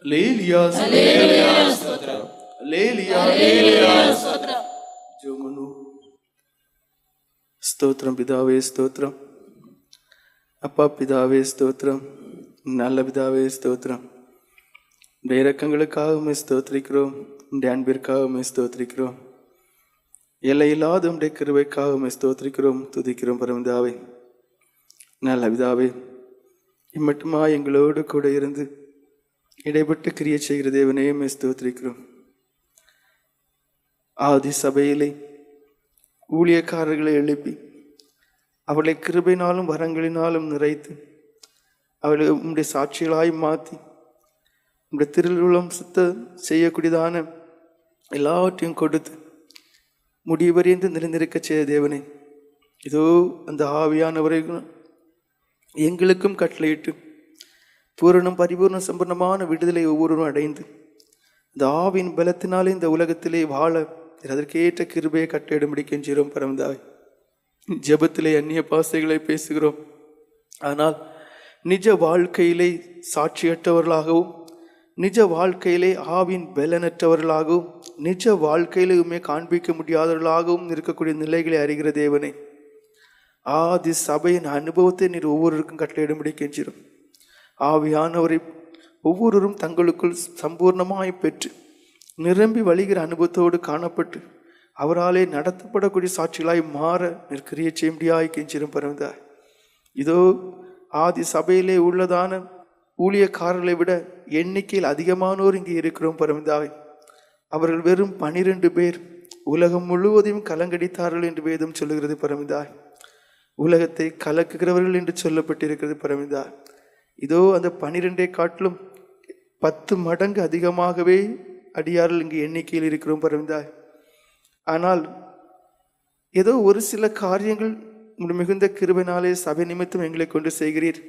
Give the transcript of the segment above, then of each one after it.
அல்லேலூயா அல்லேலூயா ஸ்தோத்திரம் அல்லேலூயா அல்லேலூயா ஸ்தோத்திரம். ஜெபமனு. ஸ்தோத்திரம் பிதாவே ஸ்தோத்திரம். அப்பா பிதாவே ஸ்தோத்திரம். நல்ல பிதாவே ஸ்தோத்திரம். உடைய இரக்கங்களுக்காகவுமே ஸ்தோத்திரிக்கிறோம். உடைய அன்பிற்காகவுமே ஸ்தோத்திரிக்கிறோம். எல்லையில்லாத உடைய கிருபைக்காகவுமே ஸ்தோத்திரிக்கிறோம், துதிக்கிறோம் பரமபிதாவே. நல்ல பிதாவே, இம்மட்டுமா எங்களோடு கூட இருந்து இடைப்பட்டு கிரியை செய்கிற தேவனையுமே ஸ்தோத்திரிக்கிறோம். ஆதி சபையிலே ஊழியக்காரர்களை எழுப்பி அவளை கிருபையினாலும் வரங்களினாலும் நிறைத்து அவளை உம்முடைய சாட்சிகளாய் மாற்றி உம்முடைய திருவுளம் சுத்த செய்யக்கூடியதான எல்லாவற்றையும் கொடுத்து முடிவறிந்து நிலைநிற்க செய்த தேவனே, இதோ அந்த ஆவியானவரை எங்களுக்கும் கட்டளையிட்டு பூரணம் பரிபூர்ண சம்பூர்ணமான விடுதலை ஒவ்வொருவரும் அடைந்து இந்த ஆவின் பலத்தினாலே இந்த உலகத்திலே வாழ அதற்கேற்ற கிருபையை கட்டளையிடும்படி கெஞ்சுகிறோம் பரமபிதாவே. ஜெபத்திலே அந்நிய பாஷைகளை பேசுகிறோம், ஆனால் நிஜ வாழ்க்கையிலே சாட்சியற்றவர்களாகவும் நிஜ வாழ்க்கையிலே ஆவின் பலனற்றவர்களாகவும் நிஜ வாழ்க்கையிலுமே காண்பிக்க முடியாதவர்களாகவும் இருக்கக்கூடிய நிலைகளை அறிகிற தேவனே, ஆதி சபையின் அனுபவத்தை நீர் ஒவ்வொருவருக்கும் கட்டளையிடும்படி கெஞ்சிடும். ஆவியானவரை ஒவ்வொருவரும் தங்களுக்குள் சம்பூர்ணமாய் பெற்று நிரம்பி வழிகிற அனுபவத்தோடு காணப்பட்டு அவராலே நடத்தப்படக்கூடிய சாட்சிகளாய் மாற நிற்கிறிய செய்யும்படியாய் கெஞ்சிடும் பரமபிதாவே. இதோ ஆதி சபையிலே உள்ளதான ஊழியக்காரர்களை விட எண்ணிக்கையில் அதிகமானோர் இங்கே இருக்கிறோம் பரமபிதாவே. அவர்கள் வெறும் 12 பேர் உலகம் முழுவதையும் கலங்கடித்தார்கள் என்று வேதம் சொல்லுகிறது பரமபிதாவே. உலகத்தை கலக்குகிறவர்கள் என்று சொல்லப்பட்டிருக்கிறது பரமபிதாவே. இதோ அந்த 12 காட்டிலும் 10 மடங்கு அதிகமாகவே அடியார்கள் இங்கு எண்ணிக்கையில் இருக்கிறோம் பரமபிதாவே. ஆனால் ஏதோ ஒரு சில காரியங்கள் மிகுந்த கிருபையினாலே சபை நிமித்தம் எங்களை கொண்டு செய்கிறீர்.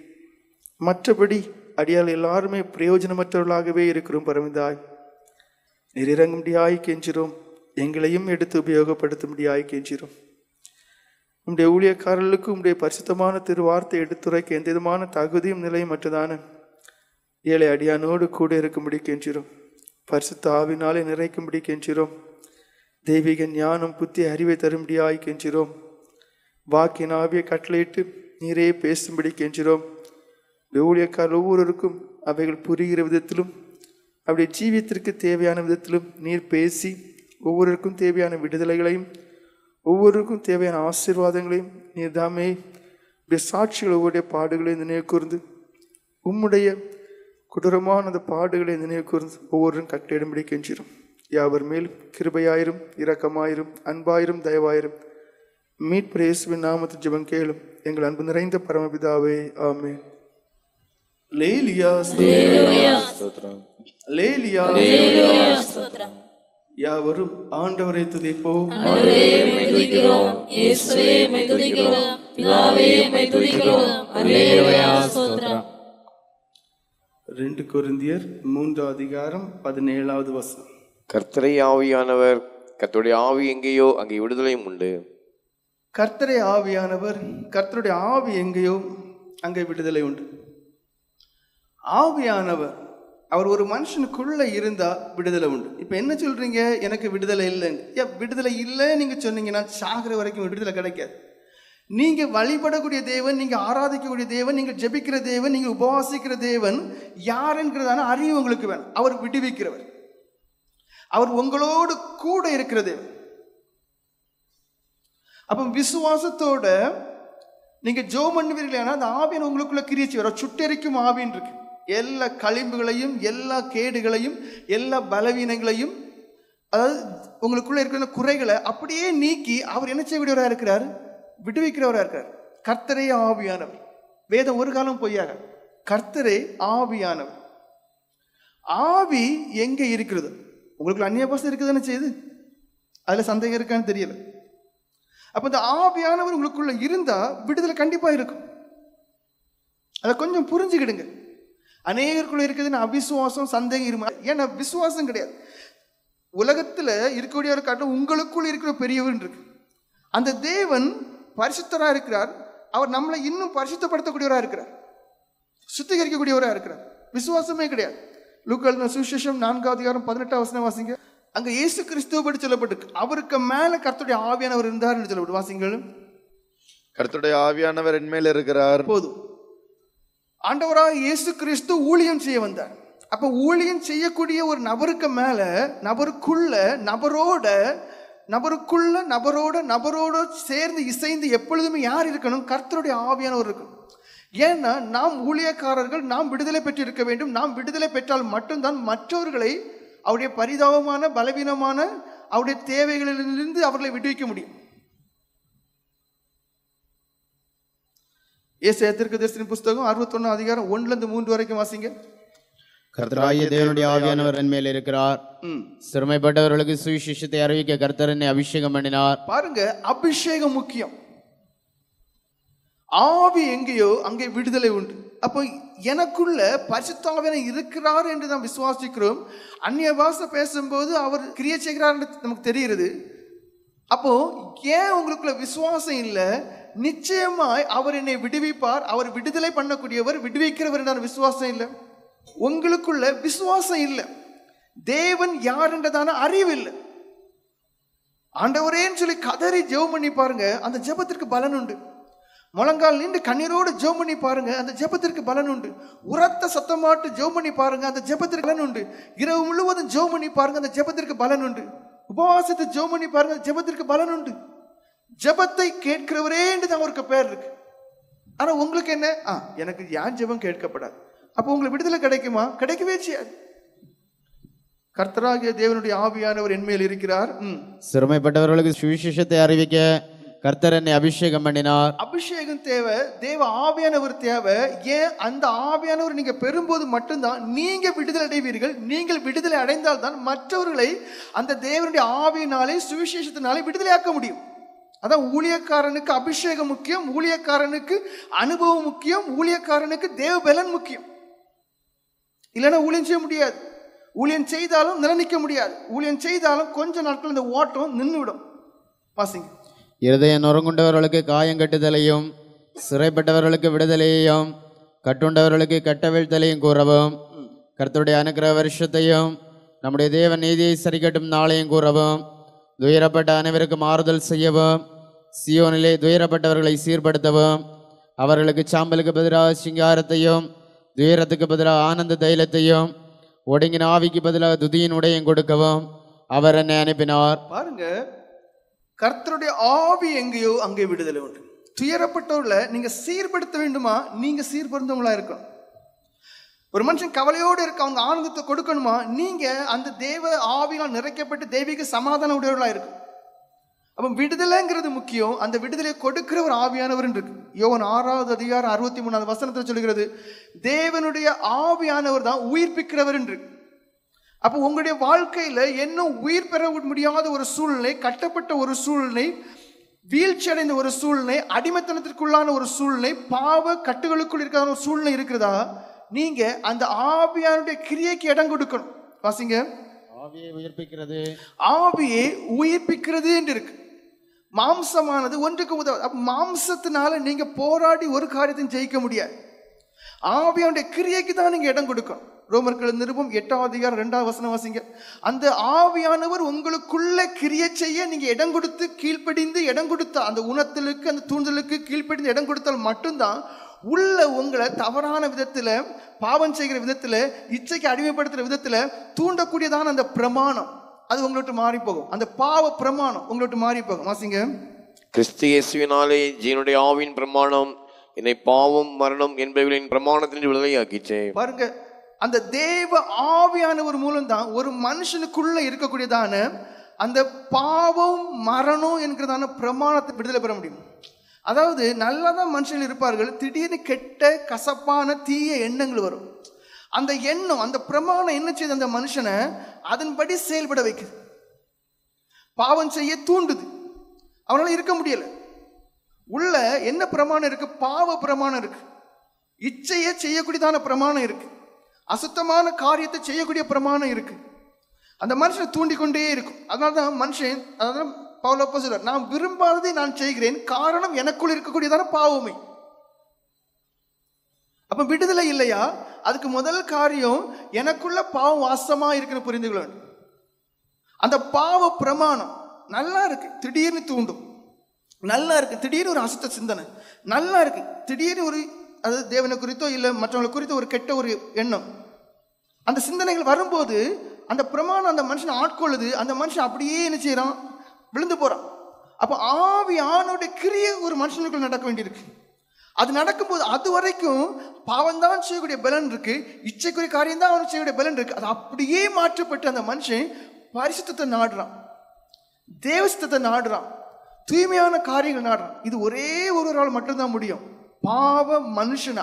மற்றபடி அடியார்கள் எல்லாருமே பிரயோஜனமற்றவர்களாகவே இருக்கிறோம் பரமபிதாவே. நீர் இறங்கும்படியாய் கெஞ்சிரோம், எங்களையும் எடுத்து உபயோகப்படுத்தும்படியாய் கெஞ்சிரோம். உம்முடைய ஊழியக்காரர்களுக்கு உம்முடைய பரிசுத்தமான திருவார்த்தை எடுத்துரைக்க எந்த விதமான தகுதியும் நிலையும் மற்றதான ஏழை அடியானோடு கூட இருக்கும்படி கெஞ்சிரோம். பரிசுத்த ஆவினாலே நிறைக்கும்படி கெஞ்சிரோம். தெய்வீக ஞானம் புத்தி அறிவை தரும்படியாய் கெஞ்சிரோம். வாக்கின் ஆவியை கட்டளையிட்டு நீரே பேசும்படி கெஞ்சிரோம். ஊழியக்காரர் ஒவ்வொருவருக்கும் அவைகள் புரிகிற விதத்திலும் அப்படி ஜீவியத்திற்கு தேவையான விதத்திலும் நீர் பேசி ஒவ்வொருவருக்கும் தேவையான விடுதலைகளையும் ஒவ்வொருவருக்கும் தேவையான ஆசீர்வாதங்களையும் நீர் தாமே சாட்சிகள் ஒவ்வொருடைய பாடுகளை நினைவு கூர்ந்து உம்முடைய கொடூரமான அந்த பாடுகளை நினைவு கூர்ந்து ஒவ்வொருவரும் கட்டளையிடும்படி கெஞ்சிரும். யாவர் மேலும் கிருபையாயிரும் இரக்கமாயிரும் அன்பாயிரும் தயவாயிரும் மீட்பர் இயேசுவின் நாமத்தில் ஜெபம் கேளும் எங்கள் அன்பு நிறைந்த பரமபிதாவே, ஆமென். அல்லேலூயா ஸ்தோத்திரம் அல்லேலூயா ஸ்தோத்திரம். யாவரும் ஆண்டவரை துதிப்போம். 2 கொரிந்தியர் 3:17 கர்த்தரை ஆவியானவர், கர்த்தருடைய ஆவி எங்கேயோ அங்கே விடுதலையும் உண்டு. கர்த்தரை ஆவியானவர், கர்த்தருடைய ஆவி எங்கேயோ அங்கே விடுதலை உண்டு. ஆவியானவர் அவர் ஒரு மனுஷனுக்குள்ள இருந்தா விடுதலை உண்டு. இப்ப என்ன சொல்றீங்க, எனக்கு விடுதலை இல்லைன்னு? விடுதலை இல்லை நீங்க சொன்னீங்கன்னா சாகிற வரைக்கும் விடுதலை கிடைக்காது. நீங்க வழிபடக்கூடிய தேவன், நீங்க ஆராதிக்கக்கூடிய தேவன், நீங்க ஜெபிக்கிற தேவன், நீங்க உபவாசிக்கிற தேவன் யார் என்கிறதான அறிவு உங்களுக்கு வேணும். அவர் விடுவிக்கிறவர், அவர் உங்களோடு கூட இருக்கிற தேவன். அப்ப விசுவாசத்தோட நீங்க ஜெபம் பண்ணுவீர்களா, அந்த ஆவியின் உங்களுக்குள்ள கிரியை செய்வார். சுட்டெரிக்கும் ஆவின் இருக்கு. எல்லா களிம்புகளையும் எல்லா கேடுகளையும் எல்லா பலவீனங்களையும், அதாவது உங்களுக்குள்ள இருக்கிற குறைகளை அப்படியே நீக்கி அவர் என்ன செய்யக்கூடியவராக இருக்கிறார், விடுவிக்கிறவராக இருக்கிறார். கர்த்தரே ஆவியானவர். வேதம் ஒரு காலம் பொய்யாக, கர்த்தரே ஆவியானவர். ஆவி எங்க இருக்கிறது? உங்களுக்கு அந்நிய பாஷை இருக்குதுன்னு செய்யுது, அதுல சந்தேகம் இருக்கான்னு தெரியல. அப்ப இந்த ஆவியானவர் உங்களுக்குள்ள இருந்தா விடுதலை கண்டிப்பா இருக்கும். அதை கொஞ்சம் புரிஞ்சுக்கிடுங்க. அநேகருக்குள்ள இருக்குதுன்னு அவிசுவாசம் சந்தேகம் இருமா. ஏன்னா விசுவாசம் கிடையாது. உலகத்துல இருக்கக்கூடிய காட்டும் உங்களுக்குள்ள இருக்கிற பெரியவர் இருக்கு. அந்த தேவன் பரிசுத்தரா இருக்கிறார். அவர் நம்மளை இன்னும் பரிசுத்தப்படுத்தக்கூடியவராக இருக்கிறார், சுத்திகரிக்கக்கூடியவராக இருக்கிறார். விசுவாசமே கிடையாது. லூக்கா சுவிசேஷம் 4:18 வாசிங்க. அங்க இயேசு கிறிஸ்துவ பற்றி சொல்லப்பட்டிருக்கு. அவருக்கு மேல கர்த்தருடைய ஆவியானவர் இருந்தார் என்று சொல்லப்பட்டு வாசிங்கள். கர்த்தருடைய ஆவியானவர் என்மேல் இருக்கிறார். போதும். ஆண்டவராக இயேசு கிறிஸ்து ஊழியம் செய்ய வந்தார். அப்ப ஊழியம் செய்யக்கூடிய ஒரு நபருக்கு மேல நபரோட சேர்ந்து இசைந்து எப்பொழுதுமே யார் இருக்கணும்? கர்த்தருடைய ஆவியானவர் இருக்கணும். ஏன்னா நாம் ஊழியக்காரர்கள், நாம் விடுதலை பெற்று இருக்க வேண்டும். நாம் விடுதலை பெற்றால் மட்டும்தான் மற்றவர்களை அவருடைய பரிதாபமான பலவீனமான அவருடைய தேவைகளிலிருந்து அவர்களை விடுவிக்க முடியும். ஏசாயா தீர்க்கதரிசியின் புஸ்தகம் 61:1-3 வரைக்கும் வாசிங்க. கர்த்தராகிய தேவனுடைய ஆவியானவர் என் மேல் இருக்கிறார். சிறுமைப்பட்டவர்களுக்கு சுவிசேஷத்தை அறிவிக்க கர்த்தர் என்னை அபிஷேகம் பண்ணினார். பாருங்க, அபிஷேகம் முக்கியம். ஆவி எங்கேயோ அங்கே விடுதலை உண்டு. அப்போ எனக்குள்ள பரிசுத்த ஆவியானவர் இருக்கிறார் என்று நாம் விசுவாசிக்கிறோம். அந்நிய பாஷை பேசும்போது அவர் கிரியை செய்கிறார் நமக்கு தெரிகிறது. அப்போ ஏன் உங்களுக்குள்ள விசுவாசம் இல்லை? நிச்சயமாய் அவர் என்னை விடுவிப்பார், அவர் விடுதலை பண்ணக்கூடியவர், விடுவிக்கிறவர் என்ற விசுவாசம் இல்லை. உங்களுக்குள்ள விசுவாசம் இல்லை. தேவன் யார் என்றதான அறிவு இல்லை. ஆண்டவரேன்னு சொல்லி கதறி ஜெபம் பண்ணி பாருங்க, அந்த ஜெபத்திற்கு பலன் உண்டு. முழங்கால் நின்று கண்ணீரோடு ஜெபம் பண்ணி பாருங்க, அந்த ஜெபத்திற்கு பலன் உண்டு. உரத்த சத்தமாட்டு ஜெபம் பண்ணி பாருங்க, அந்த ஜெபத்திற்கு பலன் உண்டு. இரவு முழுவதும் ஜெபம் பண்ணி பாருங்க, அந்த ஜெபத்திற்கு பலன் உண்டு. உபவாசத்தை ஜெபம் பண்ணி பாருங்க, அந்த ஜெபத்திற்கு பலன் உண்டு. ஜெபத்தை கேட்கிறவரே என்று அவருக்கு பேர் இருக்கு. ஆனா உங்களுக்கு என்ன? எனக்கு யான் ஜெபம் கேட்கப்படாது. அப்போ உங்களுக்கு விடுதலை கிடைக்குமா? கிடைக்கவே செய்யாது. கர்த்தராகிய தேவனுடைய ஆவியானவர் என்மேல் இருக்கிறார். சிறுமைப்பட்டவர்களுக்கு சுவிசேஷத்தை அறிவிக்க கர்த்தர் என்னை அபிஷேகம் பண்ணினார். அபிஷேகம் தேவை, தேவ ஆவியானவர் தேவை. ஏன்? அந்த ஆவியானவர் நீங்க பெறும்போது மட்டும்தான் நீங்க விடுதலை அடைவீர்கள். நீங்கள் விடுதலை அடைந்தால் தான் மற்றவர்களை அந்த தேவனுடைய ஆவியினாலே சுவிசேஷத்தினாலே விடுதலையாக்க முடியும். அதான் ஊழியக்காரனுக்கு அபிஷேகம் முக்கியம், ஊழியக்காரனுக்கு அனுபவம் முக்கியம், ஊழியக்காரனுக்கு தேவ பலன் முக்கியம். இல்லைன்னா ஊழியம் செய்ய முடியாது. ஊழியம் செய்தாலும் நிலைநிற்க முடியாது. ஊழியம் செய்தாலும் கொஞ்ச நாட்கள் இந்த ஓட்டம் நின்றுவிடும். வாசிங்க. இருதயம் நொறுங்குண்டவர்களுக்கு காயங்கட்டுதலையும், சிறைப்பட்டவர்களுக்கு விடுதலையையும், கட்டுண்டவர்களுக்கு கட்டவிழ்த்தலையும் கூறவும், கர்த்தருடைய அனுக்கிரக வருஷத்தையும் நம்முடைய தேவ நீதியை சரிக்கட்டும் நாளையும் கூறவும், துயரப்பட்ட அனைவருக்கும் ஆறுதல் செய்யவும், சியோனிலே துயரப்பட்டவர்களை சீர்படுத்தவும், அவர்களுக்கு சாம்பலுக்கு பதிலாக சிங்காரத்தையும், துயரத்துக்கு பதிலாக ஆனந்த தைலத்தையும், ஒடுங்கின ஆவிக்கு பதிலாக துதியின் உடையும் கொடுக்கவும் அவர் என்னை அனுப்பினார். பாருங்க, கர்த்தருடைய ஆவி எங்கேயோ அங்கே விடுதலை உண்டு. துயரப்பட்டவர்களை நீங்க சீர்படுத்த வேண்டுமா? நீங்க சீர்படுத்தவங்களா இருக்கணும். ஒரு மனுஷன் கவலையோடு இருக்க, அவங்க ஆனந்தத்தை கொடுக்கணுமா? நீங்க அந்த தேவ ஆவியால் நிறைக்கப்பட்டு தெய்வீக சமாதான உடையவர்களா இருக்கும். அப்ப விடுதலைங்கிறது முக்கியம். அந்த விடுதலையை கொடுக்கிற ஒரு ஆவியானவர் இருக்கு. யோவான் 6:63 சொல்லுகிறது, தேவனுடைய ஆவியானவர் தான் உயிர்ப்பிக்கிறவர் என்று. அப்போ உங்களுடைய வாழ்க்கையில இன்னும் உயிர் பெற முடியாத ஒரு சூழ்நிலை, கட்டப்பட்ட ஒரு சூழ்நிலை, வீழ்ச்சி அடைந்த ஒரு சூழ்நிலை, அடிமைத்தனத்திற்குள்ளான ஒரு சூழ்நிலை, பாவ கட்டுகளுக்குள் இருக்கிற ஒரு சூழ்நிலை இருக்கிறதா? நீங்க அந்த ஆவியானுடைய கிரியைக்கு இடம் கொடுக்கணும். வாசிங்க. ஆவியை உயிர்ப்பிக்கிறது, ஆவியை உயிர்ப்பிக்கிறது என்று இருக்கு. மாம்சமானது ஒன்றுக்கு உதவு. மாம்சத்தினால நீங்க போராடி ஒரு காரியத்தையும் ஜெயிக்க முடியாது. ஆவியானுடைய கிரியைக்கு தான் நீங்க இடம் கொடுக்கணும். ரோமர்கள் நிருபம் 8:2 வாசிங்க. அந்த ஆவியானவர் உங்களுக்குள்ள கிரியை செய்ய நீங்க இடம் கொடுத்து கீழ்ப்படிந்து இடம் கொடுத்தா, அந்த உணர்த்தலுக்கு அந்த தூண்டுதலுக்கு கீழ்ப்படிந்து இடம் கொடுத்தால் மட்டும்தான் உள்ள உங்களை தவறான விதத்துல, பாவம் செய்கிற விதத்துல, இச்சைக்கு அடிமைப்படுத்துற விதத்துல தூண்டக்கூடியதான அந்த பிரமாணம் அது உங்கள்கிட்ட மாறி போகும். அந்த பாவ பிரமாணம் உங்கள்கிட்ட மாறி போகும். வாசிங்க. கிறிஸ்து இயேசுவினாலே ஜீவனுடைய ஆவியின் பிரமாணம் என்னை பாவம் மரணம் என்பவர்களின் பிரமாணத்தின் விடுதலையாக்கிச்சே. பாருங்க, அந்த தேவ ஆவியானவர் மூலம் தான் ஒரு மனுஷனுக்குள்ள இருக்கக்கூடியதான அந்த பாவம் மரணம் என்கிறதான பிரமாணத்தை விடுதலை பெற முடியும். அதாவது நல்லாதான் மனுஷர்கள் இருப்பார்கள், திடீர்னு கெட்ட கசப்பான தீய எண்ணங்கள் வரும். அந்த எண்ணம், அந்த பிரமாணம் என்ன செய்யுது? அந்த மனுஷனை அதன்படி செயல்பட வைக்குது, பாவம் செய்ய தூண்டுது. அவனால இருக்க முடியல. உள்ள என்ன பிரமாணம் இருக்கு? பாவ பிரமாணம் இருக்கு, இச்சையை செய்யக்கூடியதான பிரமாணம் இருக்கு, அசுத்தமான காரியத்தை செய்யக்கூடிய பிரமாணம் இருக்கு. அந்த மனுஷனை தூண்டிக்கொண்டே இருக்கும். அதனால்தான் மனுஷன், அதாவது பவுல் அப்போஸ்தலர், நான் விரும்பாததை நான் செய்கிறேன், காரணம் எனக்குள் இருக்கக்கூடியதான பாவமே. அப்ப விடுதலை இல்லையா? அதுக்கு முதல் காரியம் எனக்குள்ள பாவம் வாசமா இருக்குன்னு புரிந்து கொள்ள வேண்டும். அந்த பாவ பிரமாணம் நல்லா இருக்கு, திடீர்னு தூண்டும். நல்லா இருக்கு, திடீர்னு ஒரு அசுத்த சிந்தனை. நல்லா இருக்கு, திடீர்னு ஒரு அதாவது தேவனை குறித்தோ இல்லை மற்றவங்களை குறித்தோ ஒரு கெட்ட ஒரு எண்ணம், அந்த சிந்தனைகள் வரும்போது அந்த பிரமாணம் அந்த மனுஷனை ஆட்கொள்ளுது. அந்த மனுஷன் அப்படியே என்ன செய்யறான், விழுந்து போறான். அப்போ ஆவியானுடைய கிரியை ஒரு மனுஷனுக்குள்ள நடக்க வேண்டியிருக்கு. அது நடக்கும்போது அது வரைக்கும் பாவம் தான் செய்யக்கூடிய பலன் இருக்கு, இச்சைக்குரிய காரியம் தான் அவனுக்கு செய்யக்கூடிய பலன் இருக்கு. அது அப்படியே மாற்றப்பட்டு அந்த மனுஷன் பரிசுத்தத்தை நாடுறான், தேவஸ்தத்தை நாடுறான், தூய்மையான காரியங்கள் நாடுறான். இது ஒரே ஒருவரால் மட்டும்தான் முடியும். பாவ மனுஷனை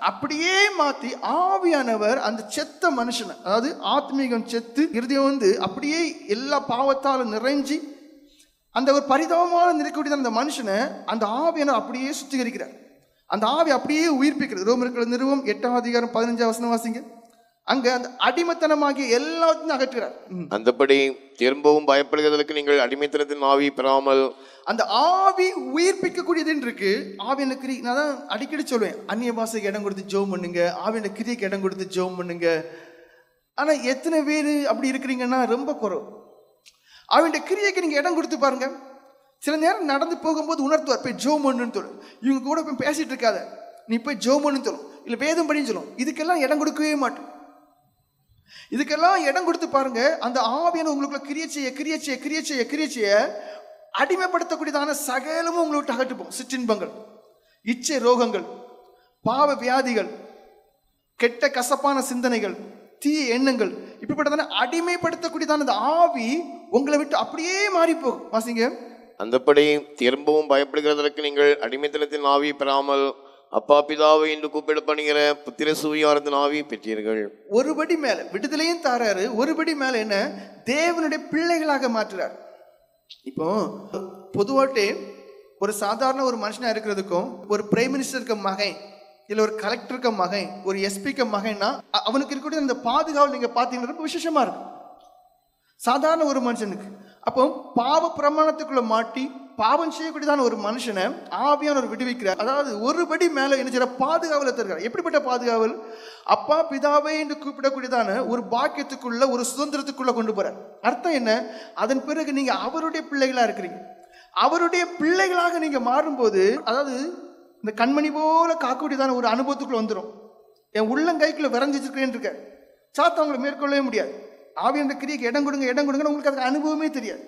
அப்படியே மாத்தி ஆவியானவர் அந்த செத்த மனுஷனை, அதாவது ஆத்மீகம் செத்து இருதயம் அப்படியே எல்லா பாவத்தாலும் நிறைஞ்சி அந்த ஒரு பரிதாபமான நிற்கக்கூடிய அந்த மனுஷனை அந்த ஆவியானவர் அப்படியே சுத்திகரிக்கிறார். அந்த ஆவி அப்படியே உயிர்ப்பிக்கிறது. ரோமர்கள் நிறுவம் 8ஆம் அதிகாரம் 15ஆம் வசனம் வாசிங்க. அங்க அந்த அடிமைத்தனமாகிய எல்லாத்தையும் அகற்றுகிறார். அந்தபடி திரும்பவும் பயப்படுகிறதற்கு நீங்கள் அடிமைத்தனத்தின் ஆவி பெறாமல், அந்த ஆவி உயிர்ப்பிக்கக்கூடியதுன்னு இருக்கு. ஆவியான கிரி, நான் தான் அடிக்கடி சொல்லுவேன், அந்நிய பாஷைக்கு இடம் கொடுத்து ஜெபம் பண்ணுங்க, ஆவியான கிரியைக்கு இடம் கொடுத்து ஜெபம் பண்ணுங்க. ஆனா எத்தனை பேர் அப்படி இருக்கிறீங்கன்னா ரொம்ப குறைவு. ஆவியான கிரியைக்கு நீங்க இடம் கொடுத்து பாருங்க. சில நேரம் நடந்து போகும்போது உணர்த்துவார், போய் ஜெபம் பண்ணுன்னு சொல்லும். இவங்க கூட போய் பேசிட்டு இருக்காத, நீ போய் ஜெபம் பண்ணுன்னு சொல்லும், இல்ல வேதம் படின்னு சொல்லும். இதுக்கெல்லாம் இடம் கொடுக்கவே மாட்டோம். இதுக்கெல்லாம் இடம் கொடுத்து பாருங்க. அந்த ஆவியான உங்களுக்குள்ள கிரியை செய்ய அடிமைப்படுத்தக்கூடியதான சகலமும் உங்களை விட்டு அகற்றுப்போம். சிற்றின்பங்கள், இச்சை ரோகங்கள், பாவ வியாதிகள், கெட்ட கசப்பான சிந்தனைகள், தீய எண்ணங்கள், இப்படிப்பட்டதான அடிமைப்படுத்தக்கூடியதான அந்த ஆவி உங்களை விட்டு அப்படியே மாறி போகும். வாசிங்க. அந்தபடி திரும்பவும் பயப்படுகிறதற்கு நீங்கள் அடிமைத்தனத்தின் ஆவி பெறாமல் அப்பா பிதாவை என்று கூப்பிடப்படுகிற புத்திர சுவிகாரத்தின் ஆவி பெற்றீர்கள். ஒருபடி மேல விடுதலையும் தாராரு, ஒருபடி மேல என்ன, தேவனுடைய பிள்ளைகளாக மாற்றுறார். இப்போ பொதுவாட்டே ஒரு சாதாரண ஒரு மனுஷனா இருக்கிறதுக்கும் ஒரு பிரைம் மினிஸ்டருக்கு மகன், இல்ல ஒரு கலெக்டருக்கு மகன், ஒரு எஸ்பிக்கு மகன்னா அவனுக்கு இருக்கக்கூடிய அந்த பாதுகாவல் நீங்க பாத்தீங்கன்னா ரொம்ப விசேஷமா இருக்கும் சாதாரண ஒரு மனுஷனுக்கு. அப்போ பாவ பிரமாணத்துக்குள்ள மாட்டி பாவம் செய்யக்கூடியதான ஒரு மனுஷனை ஆவியானவர் விடுவிக்கிறார். அதாவது ஒருபடி மேல என்ன செய்யற, பாதுகாவலை தருகிறார். எப்படிப்பட்ட பாதுகாவல்? அப்பா பிதாவை என்று கூப்பிடக்கூடியதான ஒரு பாக்கியத்துக்குள்ள, ஒரு சுதந்திரத்துக்குள்ள கொண்டு போறார். அர்த்தம் என்ன? அதன் பிறகு நீங்க அவருடைய பிள்ளைகளா இருக்கிறீங்க. அவருடைய பிள்ளைகளாக நீங்க மாறும்போது, அதாவது இந்த கண்மணி போல காக்கக்கூடியதான ஒரு அனுபவத்துக்குள்ள வந்துடும். என் உள்ளங்கைக்குள்ள விரைஞ்சிருக்கேன் இருக்க சாத்த அவங்களை மேற்கொள்ளவே முடியாது. ஆவியான கிரியைக்கு இடம் கொடுங்க உங்களுக்கு அதுக்கு அனுபவமே தெரியாது.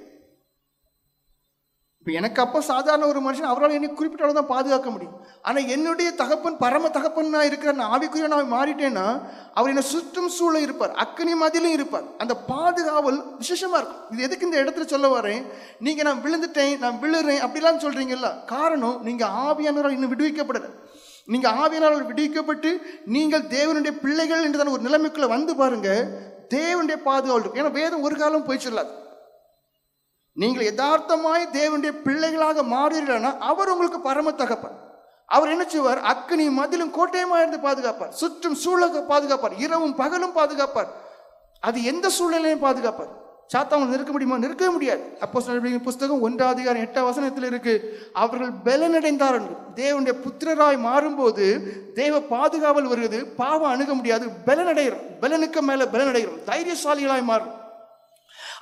இப்போ எனக்கு அப்போ சாதாரண ஒரு மனுஷன், அவரால் என்னை குறிப்பிட்ட அளவு தான் பாதுகாக்க முடியும். ஆனால் என்னுடைய தகப்பன் பரம தகப்பன் இருக்கிற நான் ஆவிக்குரிய நான் மாறிட்டேன்னா அவர் என்னை சுற்றும் சூழ இருப்பார், அக்கனி மதிலும் இருப்பார். அந்த பாதுகாவல் விசேஷமா இருக்கும். இது எதுக்கு இந்த இடத்துல சொல்ல வரேன், நீங்க நான் விழுந்துட்டேன், நான் விழுறேன் அப்படிலாம் சொல்றீங்கல்ல, காரணம் நீங்க ஆவியானவரால் இன்னும் விடுவிக்கப்படலை. நீங்க ஆவியானவரால் விடுவிக்கப்பட்டு நீங்கள் தேவனுடைய பிள்ளைகள் என்றதான ஒரு நிலைமைக்குள்ள வந்து பாருங்க, தேவனுடைய பாதுகாவல் இருக்கும். ஏன்னா வேதம் ஒரு காலம் போய் சொல்லாது. நீங்கள் யதார்த்தமாய் தேவனுடைய பிள்ளைகளாக மாறீர்கள்னா அவர் உங்களுக்கு பரம தகப்பன். அவர் என்ன செய்வார், அக்கனி மதிலும் கோட்டையமா இருந்து பாதுகாப்பார், சுற்றும் சூழக பாதுகாப்பார், இரவும் பகலும் பாதுகாப்பார். அது எந்த சூழ்நிலையும் பாதுகாப்பார். சாத்தாவங்களை நிற்க முடியுமா? நிற்கவே முடியாது. அப்போஸ்தலர் புஸ்தகம் 1ஆம் அதிகாரம் 8ஆம் வசனத்தில் இருக்கு, அவர்கள் பலனடைந்தார்கள். தேவனுடைய புத்திரராய் மாறும்போது தேவ பாதுகாவல் வருகிறது, பாவம் அணுக முடியாது, பலனடைகிறோம், பலனுக்கு மேல பலனடைகிறோம், தைரியசாலிகளாய் மாறும்.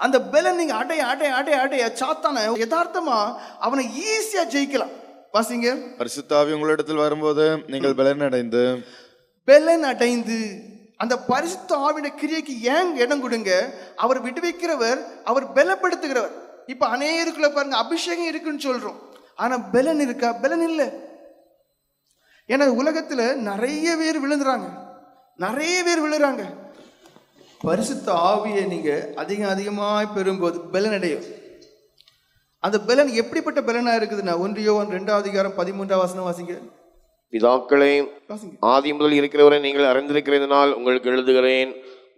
அந்த பலன் நீங்க அடைய அடைய அடைய அடைய சாத்தான யதார்த்தமா அவனை ஈஸியா ஜெயிக்கலாம். வாசிங்க. பரிசுத்த ஆவி உங்களிடத்தில் வரும்போது நீங்கள் பலன் அடைந்து அந்த பரிசுத்த ஆவியுடைய கிரியைக்கு ஏன் இடம் கொடுங்க. அவர் விடுவிக்கிறவர், அவர் பலப்படுத்துகிறவர். இப்ப அநேகருக்குள்ள பாருங்க அபிஷேகம் இருக்குன்னு சொல்றோம், ஆனா பலன் இருக்கா? பலன் இல்லை. ஏன்னா உலகத்துல நிறைய பேர் விழுறாங்க. பரிசுத்த ஆவியை நீங்க அதிகமாய் பெறும்போது பலன் அடையும். அந்த பலன் எப்படிப்பட்ட பலனா இருக்குதுன்னா 1 யோவான் 2ஆம் அதிகாரம் 13ஆம் வசனம் வாசிங்க. பிதாக்களே, ஆதி முதல் இருக்கிறவரை நீங்கள் அறிந்திருக்கிறதுனால் உங்களுக்கு எழுதுகிறேன்.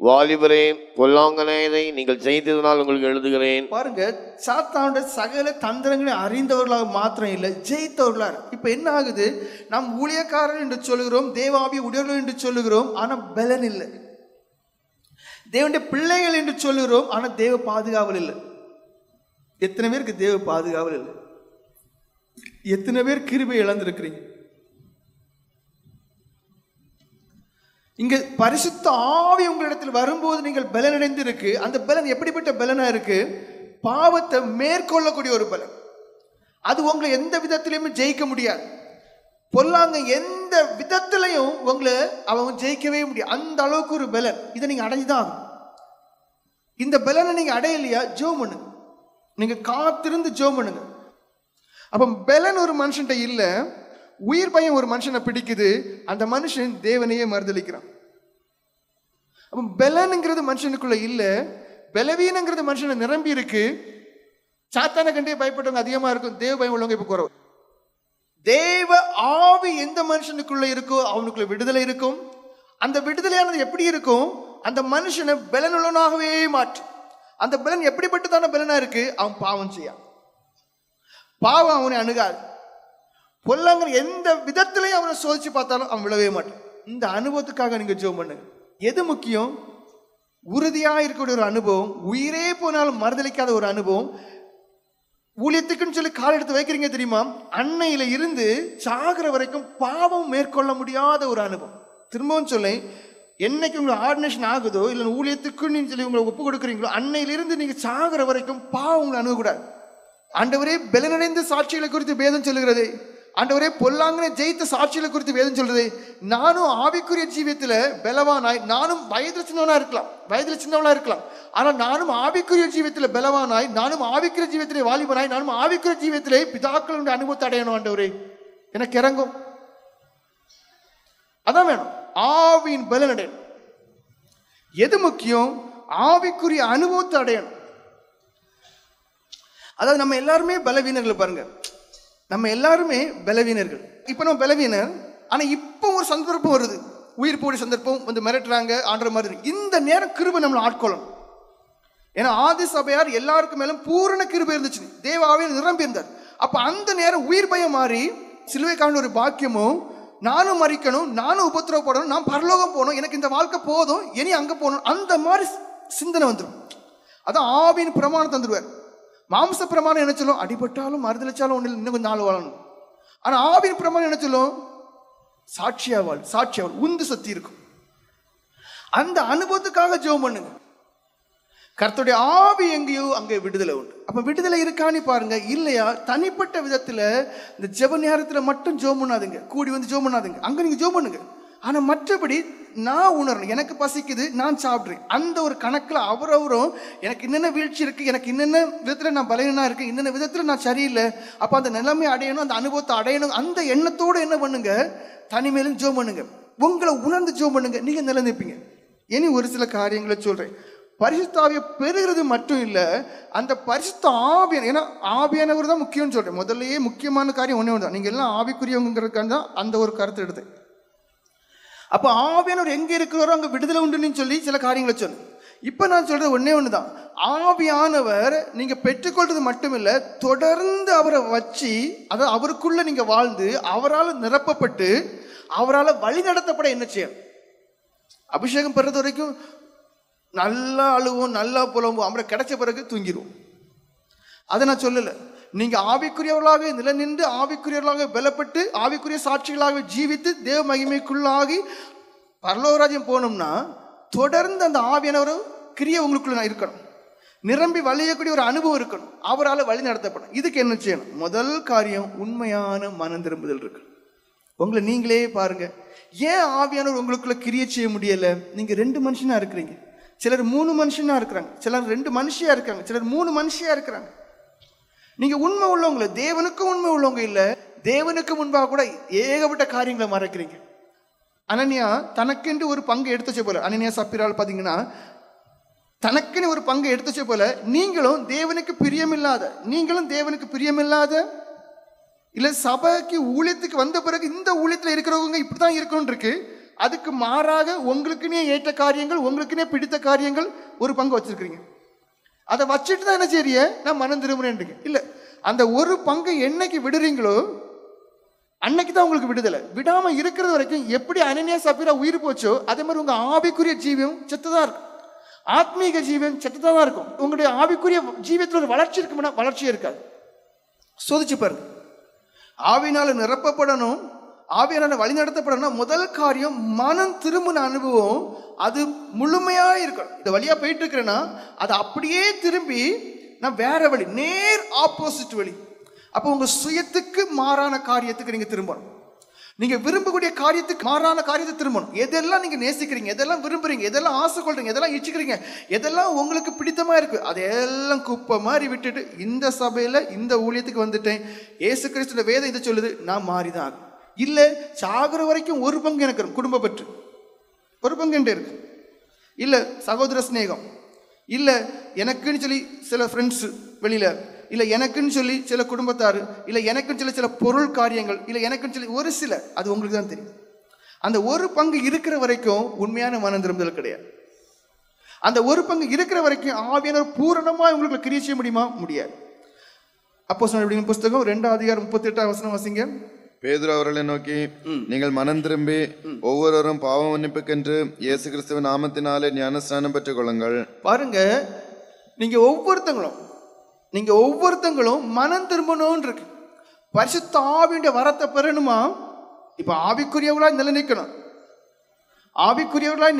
வாலிபரே, பொல்லாங்கனை நீங்கள் ஜெயித்ததனால் உங்களுக்கு எழுதுகிறேன். பாருங்க, சாத்தானுடைய சகல தந்திரங்களை அறிந்தவர்களாக மாத்திரம் இல்லை, ஜெயித்தவர்களாக. இப்ப என்ன ஆகுது, நாம் ஊழியக்காரர் என்று சொல்லுகிறோம், தேவாவி உடையவர்கள் என்று சொல்லுகிறோம், ஆனா பலன் இல்லை. தேவனுடைய பிள்ளைகள் என்று சொல்லுகிறோம், ஆனா தேவ பாதுகாவல் இல்லை. எத்தனை பேருக்கு தேவ பாதுகாவல் இல்லை? எத்தனை பேர் கிருபை இழந்திருக்கிறீங்க? இங்க பரிசுத்த ஆவி உங்களிடத்தில் வரும்போது நீங்கள் பலனடைந்து இருக்கு. அந்த பலன் எப்படிப்பட்ட பலனா இருக்கு? பாவத்தை மேற்கொள்ளக்கூடிய ஒரு பலன். அது உங்களை எந்த விதத்திலையுமே ஜெயிக்க முடியாது. பொல்லாங்க எந்த விதத்திலையும் உங்களை அவங்க ஜெயிக்கவே முடியாது. அந்த அளவுக்கு ஒரு பலன். இதை நீங்க அடைஞ்சுதான் ஆகும். இந்த பலனை நீங்க அடையலையா, ஜெபம் பண்ணுங்க. நீங்க காத்திருந்து ஜெபம் பண்ணுங்க. அப்ப பலன் ஒரு மனுஷன்ட்ட இல்ல, உயிர் பயம் ஒரு மனுஷனை பிடிக்குது, அந்த மனுஷன் தேவனையே மறுதலிக்கிறான். அப்ப பலனுங்கிறது மனுஷனுக்குள்ள இல்ல, பலவீனங்கிறது மனுஷனை நிரம்பி இருக்கு. சாத்தான கண்டே பயப்பட்டவங்க அதிகமா இருக்கும், தேவ பயம் உள்ளவங்க இப்ப குறவு. தேவ ஆவி எந்த மனுஷனுக்குள்ள இருக்கோ அவனுக்குள்ள விடுதலை இருக்கும். அந்த விடுதலையானது எப்படி இருக்கும்? அந்த மனுஷனை பலனுள்ளவனாகவே மாற்றும். அந்த பலன் எப்படிப்பட்டதான பலனா இருக்கு? அவன் பாவம் செய்ய, பாவம் அவனை அணுகாது. பொல்லாங்க எந்த விதத்திலையும் அவனை சோதிச்சு பார்த்தாலும் அவன் விழவே மாட்டான். இந்த அனுபவத்துக்காக நீங்க ஜெபம் பண்ணுங்க. எது முக்கியம்? உறுதியா இருக்கக்கூடிய ஒரு அனுபவம், உயிரே போனாலும் மறுதளிக்காத ஒரு அனுபவம். ஊழியத்துக்குன்னு சொல்லி கால் எடுத்து வைக்கிறீங்க தெரியுமா, அன்னையில இருந்து சாகிற வரைக்கும் பாவம் மேற்கொள்ள முடியாத ஒரு அனுபவம். திரும்பவும் சொல்ல, என்னைக்கு உங்களுக்கு ஆர்டினேஷன் ஆகுதோ இல்லை ஊழியத்துக்குன்னு சொல்லி உங்களை ஒப்பு கொடுக்குறீங்களோ, அன்னையிலிருந்து நீங்க சாகிற வரைக்கும் பாவம் உங்களை அணுகக்கூடாது. ஆண்டவரே பலனடைந்த சாட்சிகளை குறித்து வேதம் சொல்லுகிறது. ஆண்டவரே பொல்லாங்கனை ஜெயித்த சாட்சிகளை குறித்து வேதம் சொல்றது. நானும் ஆவிக்குரிய ஜீவியத்துல பலவானாய், நானும் வயதுல சின்னவனா இருக்கலாம், வயதுல சின்னவனா இருக்கலாம், ஆனால் நானும் ஆவிக்குரிய ஜீவியத்துல பலவானாய், நானும் ஆவிக்குரிய ஜீவியத்திலே வாலிபனாய், நானும் ஆவிக்குரிய ஜீவியத்திலே பிதாக்களுடைய அனுபவத்தை அடையணும். ஆண்டவரே எனக்கு இறங்கும். அதான் வேணும், ஆவியின் பலன் அடையணும். எது முக்கியம்? ஆவிக்குரிய அனுபவத்தை அடையணும். அதாவது நம்ம எல்லாருமே பலவீனர்கள். பாருங்க, நம்ம எல்லாருமே பலவீனர்கள். இப்போ நம்ம பலவீனர், ஆனால் இப்போ ஒரு சந்தர்ப்பம் வருது, உயிர் போடி சந்தர்ப்பம் வந்து மிரட்டுறாங்க ஆண்டுற மாதிரி. இந்த நேரம் கிருபை நம்மளை ஆட்கொள்ளணும். ஏன்னா ஆதி சபையார் எல்லாருக்கும் மேலும் பூரண கிருபை இருந்துச்சு, தேவாவையில் நிரம்பி இருந்தார். அப்போ அந்த நேரம் உயிர் பயம் மாறி சிலுவை காண்ட ஒரு பாக்கியமும், நானும் மறிக்கணும், நானும் உபத்திரவப்படணும், நான் பரலோகம் போகணும், எனக்கு இந்த வாழ்க்கை போதும், இனி அங்கே போகணும், அந்த மாதிரி சிந்தனை வந்துடும். அதான் ஆவியின் பிரமாணம் தந்துடுவார். மாம்ச பிரமாணம் என்ன சொல்லும்? அடிபட்டாலும் மறுதளிச்சாலும் ஒன்றில் இன்னும் கொஞ்சம் நாள் வாழணும். ஆனா ஆவியின் பிரமாணம் என்ன சொல்லும்? சாட்சியாவாள், சாட்சியாவாள், உந்து சக்தி இருக்கும். அந்த அனுபவத்துக்காக ஜெபம் பண்ணுங்க. கர்த்தருடைய ஆவி எங்கேயோ அங்கே விடுதலை உண்டு. அப்ப விடுதலை இருக்கான்னு பாருங்க. இல்லையா, தனிப்பட்ட விதத்துல இந்த ஜெப நேரத்துல மட்டும் ஜெபம் பண்ணாதுங்க, கூடி வந்து ஜெபம் பண்ணாதுங்க, அங்க நீங்க ஜெபம் பண்ணுங்க. ஆனா மற்றபடி நான் உணரணும், எனக்கு பசிக்குது, நான் சாப்பிட்றேன், அந்த ஒரு கணக்கில் அவரவரும் எனக்கு என்னென்ன வீழ்ச்சி இருக்குது, எனக்கு என்னென்ன விதத்தில் நான் பலவீனனா இருக்கேன், என்னென்ன விதத்தில் நான் சரியில்லை, அப்போ அந்த நிலைமை அடையணும், அந்த அனுபவத்தை அடையணும், அந்த எண்ணத்தோடு என்ன பண்ணுங்க, தனிமையிலும் ஜெபம் பண்ணுங்க, உங்களை உணர்ந்து ஜெபம் பண்ணுங்க, நீங்கள் நிலைநிற்பீங்க. இனி ஒரு சில காரியங்களை சொல்கிறேன். பரிசுத்த ஆவியை பெறுகிறது மட்டும் இல்லை, அந்த பரிசுத்த ஆவியான, ஏன்னா ஆவியானவர் தான் முக்கியம்னு சொல்கிறேன். முதல்லையே முக்கியமான காரியம் ஒன்றே ஒன்று தான், நீங்கள் எல்லாம் ஆவிக்குரியவங்கிறதுக்காக தான் அந்த ஒரு கருத்தை எடுத்தேன். அப்போ ஆவியானவர் எங்கே இருக்கிறாரோ அங்கே விடுதலை உண்டுன்னு சொல்லி சில காரியங்களை சொன்னேன். இப்போ நான் சொல்கிறது ஒன்றே ஒன்று தான், ஆவியானவர் நீங்கள் பெற்றுக்கொள்வது மட்டும் இல்லை, தொடர்ந்து அவரை வச்சு, அதாவது அவருக்குள்ளே நீங்கள் வாழ்ந்து அவரால் நிரப்பப்பட்டு அவரால் வழி நடத்தப்பட என்ன செய்யணும். அபிஷேகம் பெறுறது வரைக்கும் நல்லா அழுவோம், நல்லா புலம்புவோம், அவரை கிடைச்ச பிறகு தூங்கிடுவோம். அதை நான் சொல்லலை. நீங்கள் ஆவிக்குரியவர்களாக நிலை நின்று, ஆவிக்குரியவர்களாக பலப்பட்டு, ஆவிக்குரிய சாட்சிகளாக ஜீவித்து தேவ மகிமைக்குள்ளாகி பரலோகராஜ்யம் போகணும்னா தொடர்ந்து அந்த ஆவியானவர் கிரியை உங்களுக்குள்ள இருக்கணும், நிரம்பி வழியக்கூடிய ஒரு அனுபவம் இருக்கணும், அவரால் வழி நடத்தப்படும். இதுக்கு என்ன செய்யணும்? முதல் காரியம் உண்மையான மனம் திரும்புதல் இருக்கு. உங்களை நீங்களே பாருங்க, ஏன் ஆவியானவர் உங்களுக்குள்ள கிரியை செய்ய முடியலை? நீங்கள் 2 மனுஷனா இருக்கிறீங்க, சிலர் 3 மனுஷனா இருக்கிறாங்க, சிலர் 2 மனுஷியா இருக்காங்க, சிலர் 3 மனுஷியா இருக்கிறாங்க. நீங்க உண்மை உள்ளவங்கள, தேவனுக்கும் உண்மை உள்ளவங்க இல்லை, தேவனுக்கு முன்பாக கூட ஏகப்பட்ட காரியங்களை மறைக்கிறீங்க. அனனியா தனக்கென்று ஒரு பங்கு எடுத்துச்ச போல, அனனியா சப்பிரால் பார்த்தீங்கன்னா தனக்குன்னு ஒரு பங்கு எடுத்துச்ச போல, நீங்களும் தேவனுக்கு பிரியமில்லாத இல்லை சபைக்கு ஊழியத்துக்கு வந்த பிறகு இந்த ஊழியத்தில் இருக்கிறவங்க இப்படிதான் இருக்கணும் இருக்கு. அதுக்கு மாறாக உங்களுக்குன்னே ஏற்ற காரியங்கள், உங்களுக்குன்னே பிடித்த காரியங்கள் ஒரு பங்கு வச்சிருக்கிறீங்க. அதை வச்சுட்டு தான் என்ன செய்ய, நான் மனம் திரும்புறேன் இல்லை. அந்த ஒரு பங்கை என்னைக்கு விடுறீங்களோ அன்னைக்கு தான் உங்களுக்கு விடுதலை. விடாமல் இருக்கிறது வரைக்கும் எப்படி அனனியா சப்பீரா உயிர் போச்சோ அதே மாதிரி உங்கள் ஆவிக்குரிய ஜீவியம் செத்துதான் இருக்கும், ஆத்மீக ஜீவியம் செத்துதான் இருக்கும். உங்களுடைய ஆவிக்குரிய ஜீவியத்தில் ஒரு வளர்ச்சி இருக்குன்னா வளர்ச்சியே இருக்காது. சோதிச்சு பாருங்க. ஆவினால நிரப்பப்படணும், ஆவியானவர் வழி நடத்தப்படணும்னா முதல் காரியம் மனம் திரும்பின அனுபவம் அது முழுமையா இருக்கணும். இந்த வழியா போயிட்டு இருக்கிறேன்னா அது அப்படியே திரும்பி நான் வேற வழி, நேர் ஆப்போசிட் வழி. அப்போ உங்க சுயத்துக்கு மாறான காரியத்துக்கு நீங்க திரும்பணும். நீங்க விரும்பக்கூடிய காரியத்துக்கு மாறான காரியத்தை திரும்பணும். எதெல்லாம் நீங்க நேசிக்கிறீங்க, எதெல்லாம் விரும்புறீங்க, எதெல்லாம் ஆசை கொள்றீங்க, எதெல்லாம் இச்சுக்கிறீங்க, எதெல்லாம் உங்களுக்கு பிடித்தமா இருக்கு, அதெல்லாம் குப்பை மாதிரி விட்டுட்டு இந்த சபையில இந்த ஊழியத்துக்கு வந்துட்டேன், இயேசு கிறிஸ்துவோட வேதம் இதை சொல்லுது, நான் மாறிதான் ஆகும். இல்ல சாகுற வரைக்கும் ஒரு பங்கு எனக்கு இருக்கும், குடும்ப பற்று ஒரு பங்கு என்கிட்ட இருக்கு, இல்ல சகோதர சிநேகம், இல்ல எனக்குன்னு சொல்லி சில ஃப்ரெண்ட்ஸ் வெளியில, இல்லை எனக்குன்னு சொல்லி சில குடும்பத்தார், இல்லை எனக்குன்னு சொல்லி சில பொருள் காரியங்கள், இல்லை எனக்குன்னு சொல்லி ஒரு சில, அது உங்களுக்கு தான் தெரியும். அந்த ஒரு பங்கு இருக்கிற வரைக்கும் உண்மையான மனம் திரும்புதல் கிடையாது. அந்த ஒரு பங்கு இருக்கிற வரைக்கும் ஆவியானவர் பூரணமாக உங்களுக்கு கிரியை செய்ய முடியுமா? முடியாது. அப்போஸ்தலர் புஸ்தகம் 2:38 வாசிங்க. பேதுரு அவர்களை நோக்கி, நீங்கள் மனம் திரும்பி ஒவ்வொருவரும் பாவ மன்னிப்புக்கென்று இயேசு கிறிஸ்துவின் நாமத்தினாலே ஞானஸ்நானம் பெற்றுக் கொள்ளுங்கள். பாருங்க, நீங்க ஒவ்வொருத்தங்களும் மனம் திரும்பணும்னு இருக்கு. பரிசுத்த ஆவியுடைய வரத்தை பெறணுமா? இப்ப ஆவிக்குரியவர்களாய்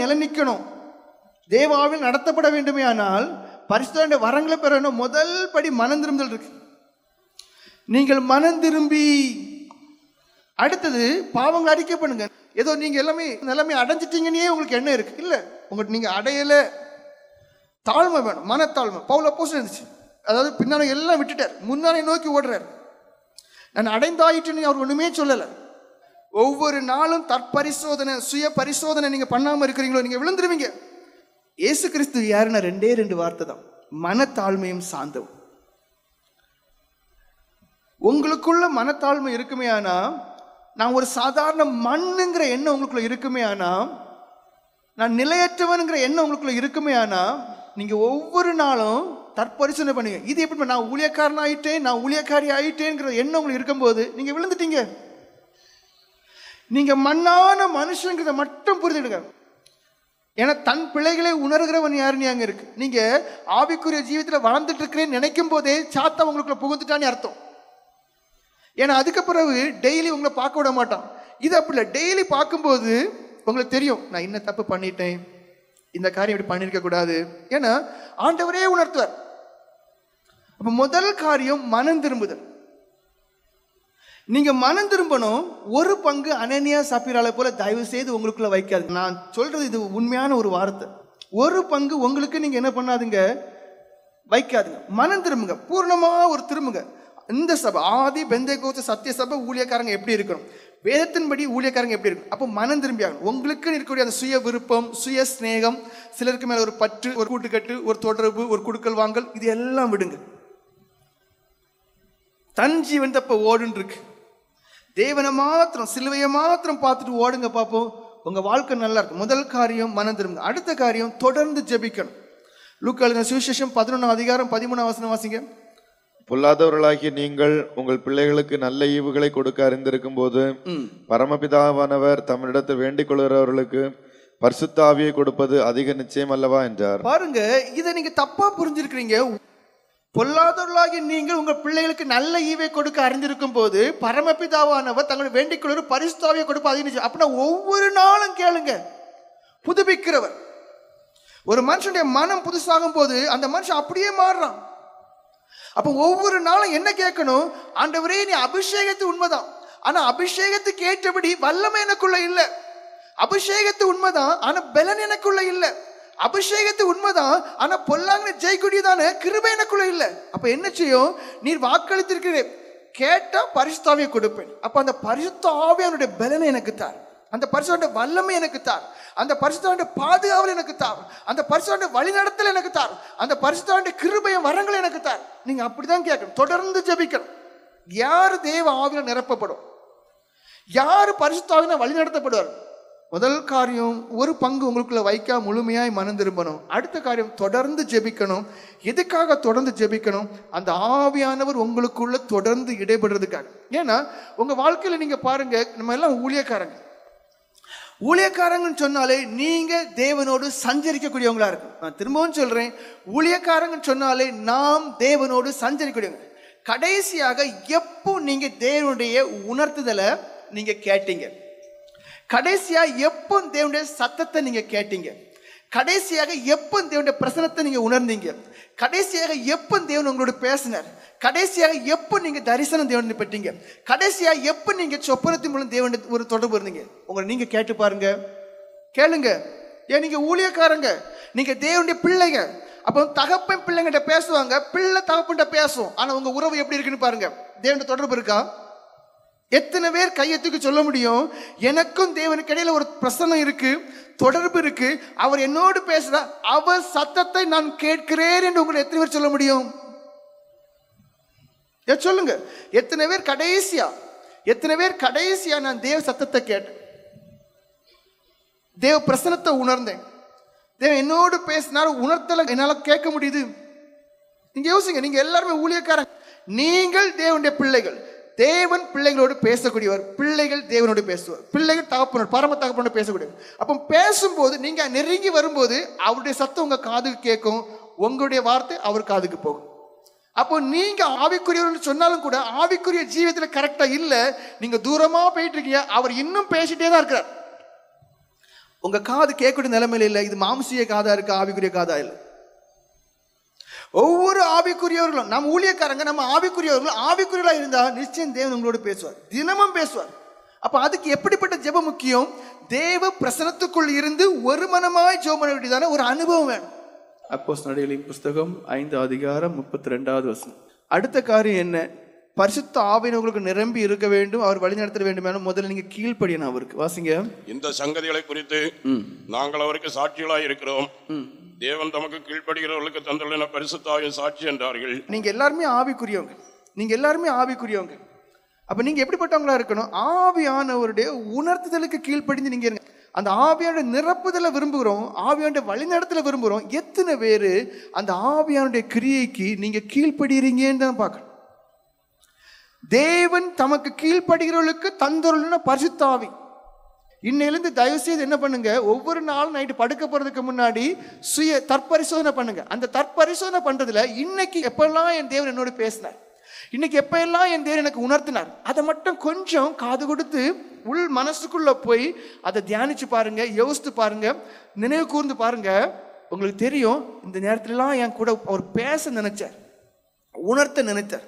நிலைநிற்கணும், தேவ ஆவியில் நடத்தப்பட வேண்டுமே. ஆனால் பரிசுத்த வரங்களை பெறணும். முதல் படி மனம் திரும்புதல் இருக்கு. நீங்கள் மனம் திரும்பி அடுத்தது பாவங்களை அறிக்கை பண்ணுங்க. ஏதோ நீங்க எல்லாமே நிலைமை அடைஞ்சிட்டீங்கன்னே உங்களுக்கு என்ன இருக்கு? இல்ல, உங்களுக்கு நீங்க அடையல. தாழ்மை வேணும், மனத்தாழ்மை. பவுல் அப்போஸ்தலன் இருந்துச்சு. அதாவது பின்னாடி எல்லாம் விட்டுட்டார், முன்னாடி நோக்கி ஓடுறார். நான் அடைந்தாயிட்டுன்னு அவர் ஒண்ணுமே சொல்லலை. ஒவ்வொரு நாளும் தற்பரிசோதனை, சுய பரிசோதனை நீங்க பண்ணாம இருக்கிறீங்களோ நீங்க விழுந்துருவீங்க. இயேசு கிறிஸ்து யாருன்னா 2 வார்த்தை தான், மனத்தாழ்மையும் சாந்தமும். உங்களுக்குள்ள மனத்தாழ்மை இருக்குமே ஆனா, நான் ஒரு சாதாரண மண்ணுங்கிற எண்ணம் உங்களுக்குள்ள இருக்குமே ஆனா, நான் நிலையற்றவனுங்கிற எண்ணம் உங்களுக்குள்ள இருக்குமே ஆனா, நீங்க ஒவ்வொரு நாளும் தற்பரிசோதனை பண்ணுங்க. இது எப்படி, நான் ஊழியக்காரன் ஆயிட்டேன், நான் ஊழியக்காரி ஆயிட்டேங்கிற எண்ணம் உங்களுக்கு இருக்கும்போது நீங்க விழுந்துட்டீங்க. நீங்க மண்ணான மனுஷங்கிறத மட்டும் புரிஞ்சுடுங்க. ஏன்னா தன் பிள்ளைகளை உணர்கிறவன் யாருன்னு அங்க இருக்கு. நீங்க ஆவிக்குரிய ஜீவிதத்தில் வளர்ந்துட்டு இருக்கிறேன்னு நினைக்கும் போதே சாத்தா உங்களுக்குள்ள புகுந்துட்டான்னு அர்த்தம். ஏன்னா அதுக்கு பிறகு டெய்லி உங்களை பார்க்க விட மாட்டான். இது அப்படி இல்லை. டெய்லி பார்க்கும்போது உங்களுக்கு தெரியும், நான் என்ன தப்பு பண்ணிட்டேன், இந்த காரியம் இப்படி பண்ணியிருக்க கூடாது. ஏன்னா ஆண்டவரே உணர்த்துவார். அப்ப முதல் காரியம் மனம் திரும்புதல். நீங்க மனம் திரும்பணும். ஒரு பங்கு அனனியா சப்பீரால போல தயவு செய்து உங்களுக்குள்ள வைக்காது. நான் சொல்றது இது உண்மையான ஒரு வார்த்தை. ஒரு பங்கு உங்களுக்கு நீங்க என்ன பண்ணாதுங்க, வைக்காதுங்க. மனம் திரும்புங்க, பூர்ணமா ஒரு திரும்புங்க. இந்த சபை ஆதி பெந்தேகோஸ்து சத்திய சபை ஊழியக்காரங்க எப்படி இருக்கணும், வேதத்தின்படி ஊழியக்காரங்க எப்படி இருக்கும். அப்போ மனம் திரும்பி ஆகணும். உங்களுக்கு இருக்கக்கூடிய அந்த சுய விருப்பம், சுய ஸ்நேகம், சிலருக்கு மேல ஒரு பற்று, ஒரு கூட்டுக்கட்டு, ஒரு தொடர்பு, ஒரு குடுக்கல் வாங்கல், இது எல்லாம் விடுங்க. தன் ஜீவன் தப்ப ஓடுன்னு இருக்கு. தேவனை மாத்திரம், சிலுவையை மாத்திரம் பார்த்துட்டு ஓடுங்க பார்ப்போம், உங்க வாழ்க்கை நல்லா இருக்கும். முதல் காரியம் மனம் திரும்புங்க. அடுத்த காரியம் தொடர்ந்து ஜெபிக்கணும். லூக்கா எழுதின சுவிசேஷம் 11:13 வாசிங்க. பொல்லாதவர்களாகிய நீங்கள் உங்கள் பிள்ளைகளுக்கு நல்ல ஈவுகளை கொடுக்க அறிந்திருக்கும் போது பரமபிதாவானவர் தம்மிடத்தில் வேண்டிக் கொள்கிறவர்களுக்கு பரிசுத்த ஆவியை கொடுப்பது அதிக நிச்சயம் அல்லவா என்றார். பாருங்க, இதை நீங்க தப்பா புரிஞ்சிருக்கிறீங்க. பொல்லாதவர்களாகிய நீங்கள் உங்கள் பிள்ளைகளுக்கு நல்ல ஈவை கொடுக்க அறிந்திருக்கும் போது பரமபிதாவானவர் தங்களை வேண்டிக் கொள்கிற பரிசுத்த ஆவியை கொடுப்பது அதிக நிச்சயம். அப்படின்னா ஒவ்வொரு நாளும் கேளுங்க. புதுப்பிக்கிறவர். ஒரு மனுஷனுடைய மனம் புதுசாகும் போது அந்த மனுஷன் அப்படியே மாறுறான். அப்போ ஒவ்வொரு நாளும் என்ன கேட்கணும், ஆண்டவரே நீ அபிஷேகத்து உண்மைதான், ஆனா அபிஷேகத்துக்கு ஏற்றபடி வல்லமை எனக்குள்ள இல்லை. அபிஷேகத்து உண்மைதான், ஆனா பலன் எனக்குள்ள இல்லை. அபிஷேகத்து உண்மைதான், ஆனா பொல்லாங்க ஜெயக்குடியதான கிருபை எனக்குள்ள இல்லை. அப்ப என்ன செய்யும், நீர் வாக்களித்திருக்கிறேன், கேட்டா பரிசுத்த ஆவியை கொடுப்பேன். அப்ப அந்த பரிசுத்த ஆவியானுடைய பலனை எனக்கு தார், அந்த பரிசுத்த வல்லமை எனக்கு தார், அந்த பரிசுத்த பாதுகாவல் எனக்கு தார், அந்த பரிசுத்த வழிநடத்தல் எனக்கு தார், அந்த பரிசுத்த கிருபைய வரங்கள் எனக்கு தார். நீங்க அப்படிதான் கேட்கணும். தொடர்ந்து ஜெபிக்கணும். யாரு தேவ ஆவியால் நிரப்பப்படும், யாரு பரிசுத்த ஆவியால் வழி நடத்தப்படுவார். முதல் காரியம் ஒரு பங்கு உங்களுக்குள்ள வைக்க முழுமையாய் மனம் திரும்பணும். அடுத்த காரியம் தொடர்ந்து ஜெபிக்கணும். எதுக்காக தொடர்ந்து ஜெபிக்கணும், அந்த ஆவியானவர் உங்களுக்குள்ள தொடர்ந்து இடைபடுறதுக்காக. ஏன்னா உங்க வாழ்க்கையில நீங்க பாருங்க, நம்ம எல்லாம் ஊழியக்காரங்க. ஊழியக்காரங்கன்னு சொன்னாலே நீங்க தேவனோடு சஞ்சரிக்கக்கூடியவங்களா இருக்கும். நான் திரும்பவும் சொல்றேன், ஊழியக்காரங்கன்னு சொன்னாலே நாம் தேவனோடு சஞ்சரிக்கக்கூடியவங்க. கடைசியாக எப்போ நீங்க தேவனுடைய உணர்த்துதலை நீங்க கேட்டீங்க? கடைசியா எப்போ தேவனுடைய சத்தத்தை நீங்க கேட்டீங்க? கடைசியாக எப்போ தேவனுடைய பிரசனத்தை நீங்க உணர்ந்தீங்க? கடைசியாக எப்போ தேவன் உங்களோட பேசினார்? கடைசியாக எப்போ நீங்க தரிசனம் தேவனை பெற்றீங்க? கடைசியா எப்போ நீங்க சொப்பனத்தின் மூலம் தேவன் ஒரு தொடர்பு இருந்தீங்க? உங்களை நீங்க கேட்டு பாருங்க, கேளுங்க. ஏன் நீங்க ஊழியக்காரங்க, நீங்க தேவனுடைய பிள்ளைங்க. அப்போ தகப்பன் பிள்ளைங்கிட்ட பேசுவாங்க, பிள்ளை தகப்பன்கிட்ட பேசும். ஆனா உங்க உறவு எப்படி இருக்குன்னு பாருங்க. தேவனுடைய தொடர்பு இருக்கா? எத்தனை பேர் கையெழுத்துக்கு சொல்ல முடியும், எனக்கும் தேவனுக்கு இடையில ஒரு பிரசனம் இருக்கு, தொடர்பு இருக்கு, அவர் என்னோடு பேசுறார், அவர் சத்தத்தை நான் கேட்கிறேன் என்று உங்களை எத்தனை பேர் சொல்ல முடியும்? சொல்லுங்க. எத்தனை பேர் கடைசியா நான் தேவ சத்தத்தை கேட்டேன், தேவ பிரசனத்தை உணர்ந்தேன், தேவன் என்னோடு பேசினார், உணர்த்தல என்னால கேட்க முடியுது? நீங்க யோசிங்க. நீங்க எல்லாருமே ஊழியக்காரங்க, நீங்கள் தேவனுடைய பிள்ளைகள். தேவன் பிள்ளைகளோடு பேசக்கூடியவர், பிள்ளைகள் தேவனோடு பேசுவார், பிள்ளைகள் தகப்பனோடு பரம தகப்பனோடு பேசக்கூடியவர். அப்போ பேசும்போது நீங்க நெருங்கி வரும்போது அவருடைய சத்தம் உங்க காதுக்கு கேட்கும், உங்களுடைய வார்த்தை அவர் காதுக்கு போகும். அப்போ நீங்க ஆவிக்குரியவர் சொன்னாலும் கூட ஆவிக்குரிய ஜீவியத்துல கரெக்டா இல்ல, நீங்க தூரமா போயிட்டு இருக்கீங்க, அவர் இன்னும் பேசிட்டே தான் இருக்கிறார். உங்க காது கேட்கக்கூடிய நிலைமையில இல்லை. இது மாம்சிய காதா இருக்கு, ஆவிக்குரிய காதா இல்லை. ஒவ்வொரு ஆவிக்குரியவர்களும், நம்ம ஊழியக்காரங்க, நம்ம ஆவிக்குரியவர்களும் ஆவிக்குரியலா இருந்தா நிச்சயம் தேவன் உங்களோடு பேசுவார், தினமும் பேசுவார். அப்ப அதுக்கு எப்படிப்பட்ட ஜெபம் முக்கியம்? தேவ பிரசனத்துக்குள் இருந்து ஒரு மனமாய் ஜெபம் பண்ண வேண்டியதான ஒரு அனுபவம் வேணும். அப்போஸ்தலர்களின் புஸ்தகம் 5:32. அடுத்த காரியம் என்ன? பரிசுத்த ஆவியின் உங்களுக்கு நிரம்பி இருக்க வேண்டும், அவர் வழி நடத்த வேண்டும். முதல்ல நீங்க கீழ்ப்படியணும் அவருக்கு. வாசிங்க. இந்த சங்கதிகளை குறித்து நாங்கள் அவருக்கு சாட்சிகளாய் இருக்கிறோம். தேவன் தமக்கு கீழ்ப்படுகிறவர்களுக்கு தந்துள்ள பரிசுத்த ஆவியின் சாட்சி என்றார்கள். நீங்க எல்லாருமே ஆவிக்குரியவங்க. அப்ப நீங்க எப்படிப்பட்டவங்களா இருக்கணும்? ஆவியானவருடைய உணர்த்துதலுக்கு கீழ்ப்படிந்து நீங்க இருங்க. அந்த ஆவியானுடைய நிரப்புதலை விரும்புகிறோம், ஆவியானுடைய வழிநடத்தல விரும்புகிறோம். எத்தனை பேரு அந்த ஆவியானுடைய கிரியைக்கு நீங்க கீழ்ப்படுகிறீங்கன்னு தான் பார்க்கணும். தேவன் தமக்கு கீழ்ப்படுகிறவர்களுக்கு தந்துள்ள பரிசுத்த ஆவி. இன்னையிலிருந்து தயவு செய்து என்ன பண்ணுங்க, ஒவ்வொரு நாளும் நைட்டு படுக்க போறதுக்கு முன்னாடி சுய தற்பரிசோதனை பண்ணுங்க. அந்த தற்பரிசோதனை பண்றதுல இன்னைக்கு எப்பெல்லாம் என் தேவன் என்னோட பேசினார், இன்னைக்கு எப்பெல்லாம் என் தேவன் எனக்கு உணர்த்தினார், அதை மட்டும் கொஞ்சம் காது கொடுத்து உள் மனசுக்குள்ள போய் அதை தியானிச்சு பாருங்க, யோசித்து பாருங்க, நினைவு கூர்ந்து பாருங்க. உங்களுக்கு தெரியும், இந்த நேரத்துலலாம் என் கூட அவர் பேச நினைச்சார், உணர்த்த நினைத்தார்.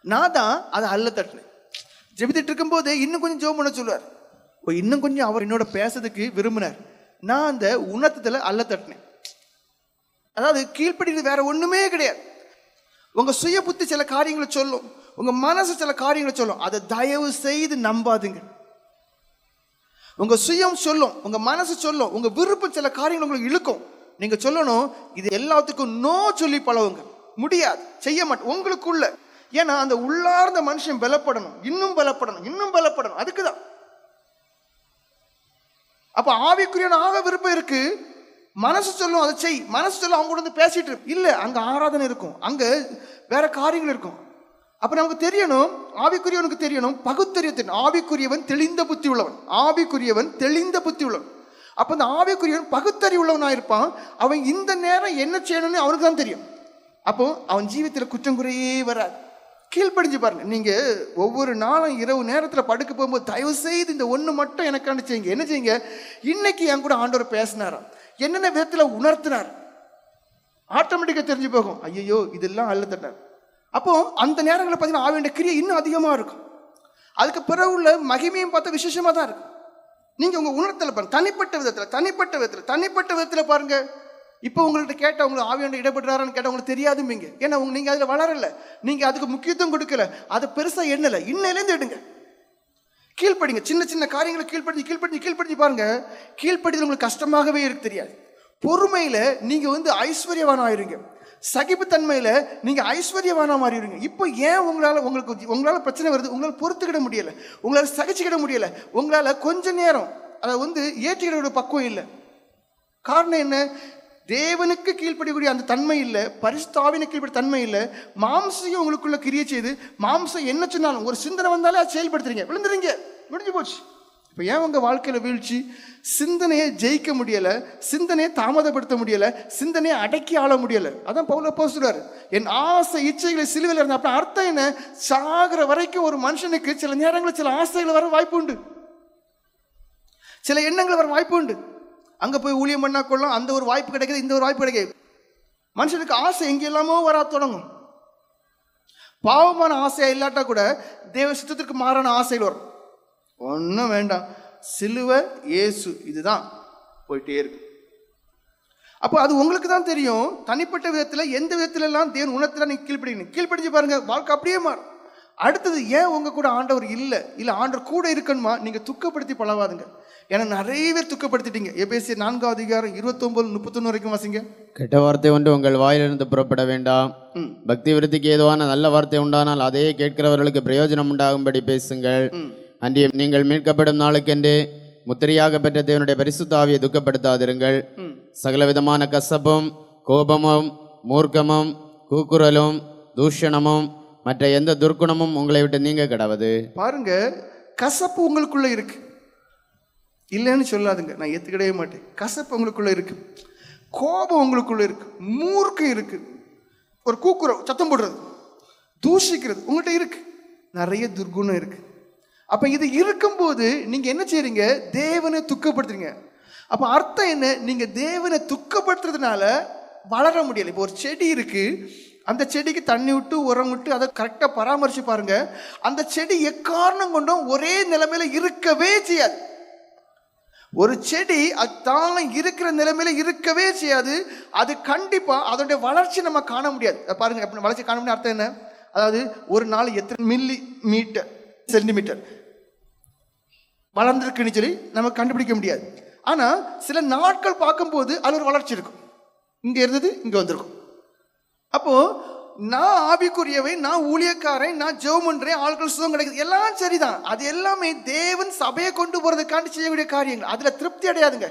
நான் தான் அதை அல்ல தட்டினேன். ஜெபித்துட்டு இருக்கும் போது இன்னும் கொஞ்சம் ஜெபம் பண்ண சொல்லுவார், இன்னும் கொஞ்சம் அவர் என்னோட பேசுறதுக்கு விரும்பினார். நான் அந்த உணர்த்தத்துல அல்ல தட்டினேன். அதாவது கீழ்ப்படிறது வேற ஒண்ணுமே கிடையாது. உங்க சுய புத்தி சில காரியங்களை சொல்லும், உங்க மனசு சில காரியங்களை சொல்லும், அதை தயவு செய்து நம்பாதுங்க. உங்க சுயம் சொல்லும், உங்க மனசு சொல்லும், உங்க விருப்பம் சில காரியங்கள் உங்களுக்கு இழுக்கும். நீங்க சொல்லணும், இது எல்லாத்துக்கும் நோ சொல்லி பழகுங்க. முடியாது, செய்ய மாட்டேன் உங்களுக்குள்ள. ஏன்னா அந்த உள்ளார்ந்த மனுஷன் பலப்படணும், இன்னும் பலப்படணும். அதுக்குதான். அப்ப ஆவிக்குரியன ஆக விருப்பம் இருக்கு, மனசு சொல்லும் அதை செய், மனசு சொல்லும் அவங்க கூட வந்து பேசிட்டு இல்ல, அங்க ஆராதனை இருக்கும், அங்க வேற காரியங்கள் இருக்கும். அப்ப நமக்கு தெரியணும், ஆவிக்குரியவனுக்கு தெரியணும், பகுத்தறிவு. ஆவிக்குரியவன் தெளிந்த புத்தி உள்ளவன், அப்ப அந்த ஆவிக்குரியவன் பகுத்தறிவு உள்ளவனா இருப்பான். அவன் இந்த நேரம் என்ன செய்யணும்னு அவனுக்கு தான் தெரியும். அப்போ அவன் ஜீவித்துல குற்றம் குறையே வராது. கீழ்ப்படிஞ்சு பாருங்க. நீங்க ஒவ்வொரு நாளும் இரவு நேரத்துல படுக்க போகும்போது தயவு செய்து இந்த ஒண்ணு மட்டும் எனக்காண்டு செய்யுங்க. என்ன செய்யுங்க? இன்னைக்கு என் கூட ஆண்டவர் பேசினாராம், என்னென்ன விதத்துல உணர்த்தினார், ஆட்டோமேட்டிக்கா தெரிஞ்சு போகும். ஐயோ இதெல்லாம் அல்ல தட்டார். அப்போ அந்த நேரங்களில் பார்த்தீங்கன்னா ஆவியோட கிரியை இன்னும் அதிகமா இருக்கும். அதுக்கு பிறகு உள்ள மகிமையும் பார்த்தா விசேஷமா தான் இருக்கும். நீங்க உங்க உணர்த்தல பாருங்க, தனிப்பட்ட விதத்துல பாருங்க. இப்போ உங்கள்கிட்ட கேட்ட உங்களுக்கு ஆவியாண்ட இடப்படுறாருன்னு கேட்டால் உங்களுக்கு தெரியாதும்பீங்க. ஏன்னா நீங்கள் அதில் வளரல, நீங்கள் அதுக்கு முக்கியத்துவம் கொடுக்கல, அதை பெருசாக எண்ணலை. இன்னையிலேருந்து எடுங்க, கீழ்ப்படிங்க. சின்ன காரியங்களை கீழ்ப்படிஞ்சு பாருங்க. கீழ்ப்படிதல் உங்களுக்கு கஷ்டமாகவே இருக்கு தெரியாது. பொறுமையில நீங்க ஐஸ்வர்யவானம் ஆயிருங்க, சகிப்புத்தன்மையில நீங்க ஐஸ்வர்யவானா மாறிடுங்க. இப்போ ஏன் உங்களால பிரச்சனை வருது? உங்களால் பொறுத்துக்கிட முடியல, உங்களால சகிச்சுக்கிட முடியல, உங்களால கொஞ்ச நேரம் அதை ஏற்றிக்கிற பக்குவம் இல்லை. காரணம் என்ன? தேவனுக்கு கீழ்ப்படிக்கூடிய அந்த தன்மை இல்லை, பரிசுத்த ஆவியினுக்கு கீழ்ப்படிய தன்மை இல்லை. மாம்சையும் உங்களுக்குள்ள கிரியை செய்து, மாம்சம் என்ன சொன்னாலும் ஒரு சிந்தனை வந்தாலே அதை செயல்படுத்துறீங்க, விழுந்துறீங்க, முடிஞ்சு போச்சு. இப்போ ஏன் உங்கள் வாழ்க்கையில் வீழ்ச்சி? சிந்தனையை ஜெயிக்க முடியலை, சிந்தனையை தாமதப்படுத்த முடியலை, சிந்தனையை அடக்கி ஆள முடியலை. அதான் பவுல் அப்போஸ்தலர் என் ஆசை இச்சைகளை சிலுவையில் இருந்த. அப்போ அர்த்தம் என்ன? சாகிற வரைக்கும் ஒரு மனுஷனுக்கு சில நேரங்களில் சில ஆசைகள் வர வாய்ப்பு உண்டு, சில எண்ணங்கள் வர வாய்ப்பு உண்டு. அங்கே போய் ஊழியம் பண்ணா கொள்ளலாம், அந்த ஒரு வாய்ப்பு கிடைக்குது, இந்த ஒரு வாய்ப்பு கிடைக்குது. மனுஷனுக்கு ஆசை எங்கெல்லாமோ வர தொடங்கும். பாவமான ஆசையா இல்லாட்டா கூட தேவ சித்தத்திற்கு மாறான ஆசைகள் வரும். ஒன்றும் வேண்டாம், சிலுவை இயேசு இதுதான், போயிட்டே இருக்கு. அப்போ அது உங்களுக்கு தான் தெரியும். தனிப்பட்ட விதத்தில் எந்த விதத்திலெல்லாம் தேவன் உணர்த்துல நீங்கள் கீழ்ப்படிஞ்சு பாருங்க, வாழ்க்கை அப்படியே மாறும். அடுத்தது, ஏன் உங்க கூட ஆண்டவர் இல்லை ஆண்டவர் கூட இருக்கணுமா? நீங்கள் துக்கப்படுத்தி பழவாதுங்க. ஏன்னா நிறைய பேர் துக்கப்படுத்திட்டீங்க. எபேசியர் 4:29-31 வரைக்கும் வாசிங்க. கெட்ட வார்த்தை ஒன்று உங்கள் வாயிலிருந்து புறப்பட வேண்டாம். பக்தி விருத்திக்கு ஏதுவான நல்ல வார்த்தை உண்டானால் அதையே கேட்கிறவர்களுக்கு பிரயோஜனம் உண்டாகும்படி பேசுங்கள். அன்றைய நீங்கள் மீட்கப்படும் நாளுக்கென்று முத்திரையாக பெற்ற தேவனுடைய பரிசுத்த ஆவியை துக்கப்படுத்தாதிருங்கள். சகலவிதமான கசப்பும் கோபமும் மூர்க்கமும் கூக்குரலும் தூஷணமும் மற்ற எந்த துர்க்குணமும் உங்களை விட்டு நீங்க கிடவது. பாருங்க, கசப்பு உங்களுக்குள்ள இருக்கு, இல்லைன்னு சொல்லாதுங்க, நான் ஏத்துக்கிடவே மாட்டேன். கசப்பு உங்களுக்குள்ள இருக்கு, கோபம் உங்களுக்குள்ள இருக்கு, மூர்க்கம் இருக்கு, ஒரு கூக்குரல் சத்தம் போடுறது, தூஷிக்கிறது உங்கள்கிட்ட இருக்கு, நிறைய துர்குணம் இருக்கு. அப்ப இது இருக்கும்போது நீங்க என்ன செய்றீங்க? தேவனை துக்கப்படுத்துறீங்க. அப்ப அர்த்தம் என்ன? நீங்க தேவனை துக்கப்படுத்துறதுனால வளர முடியல. இப்போ ஒரு செடி இருக்கு, அந்த செடிக்கு தண்ணி விட்டு உரம் விட்டு அதை கரெக்டாக பராமரிச்சு பாருங்க, அந்த செடி எக்காரணம் கொண்டும் ஒரே நிலைமையில இருக்கவே செய்யாது. ஒரு செடி அது தான் இருக்கிற நிலைமையில இருக்கவே செய்யாது. அது கண்டிப்பா அதோடைய வளர்ச்சி நம்ம காண முடியாது. பாருங்க, எப்படி வளர்ச்சி காண முடியும்? அர்த்தம் என்ன? அதாவது ஒரு நாள் எத்தனை மில்லி மீட்டர் சென்டிமீட்டர் வளர்ந்துருக்குன்னு சொல்லி நம்ம கண்டுபிடிக்க முடியாது. ஆனா சில நாட்கள் பார்க்கும்போது அது ஒரு வளர்ச்சி இருக்கும். இங்க இருந்தது இங்க வந்திருக்கும். அப்போ நான் ஆவிக்குரியவை, நான் ஊழியக்காரன், நான் ஜெபம் பண்றேன், ஆட்கள் சுகம் கிடைக்குது, எல்லாம் சரிதான். அது எல்லாமே தேவன் சபையை கொண்டு போறதுக்காண்டி செய்யக்கூடிய காரியங்கள். அதுல திருப்தி அடையாதுங்க.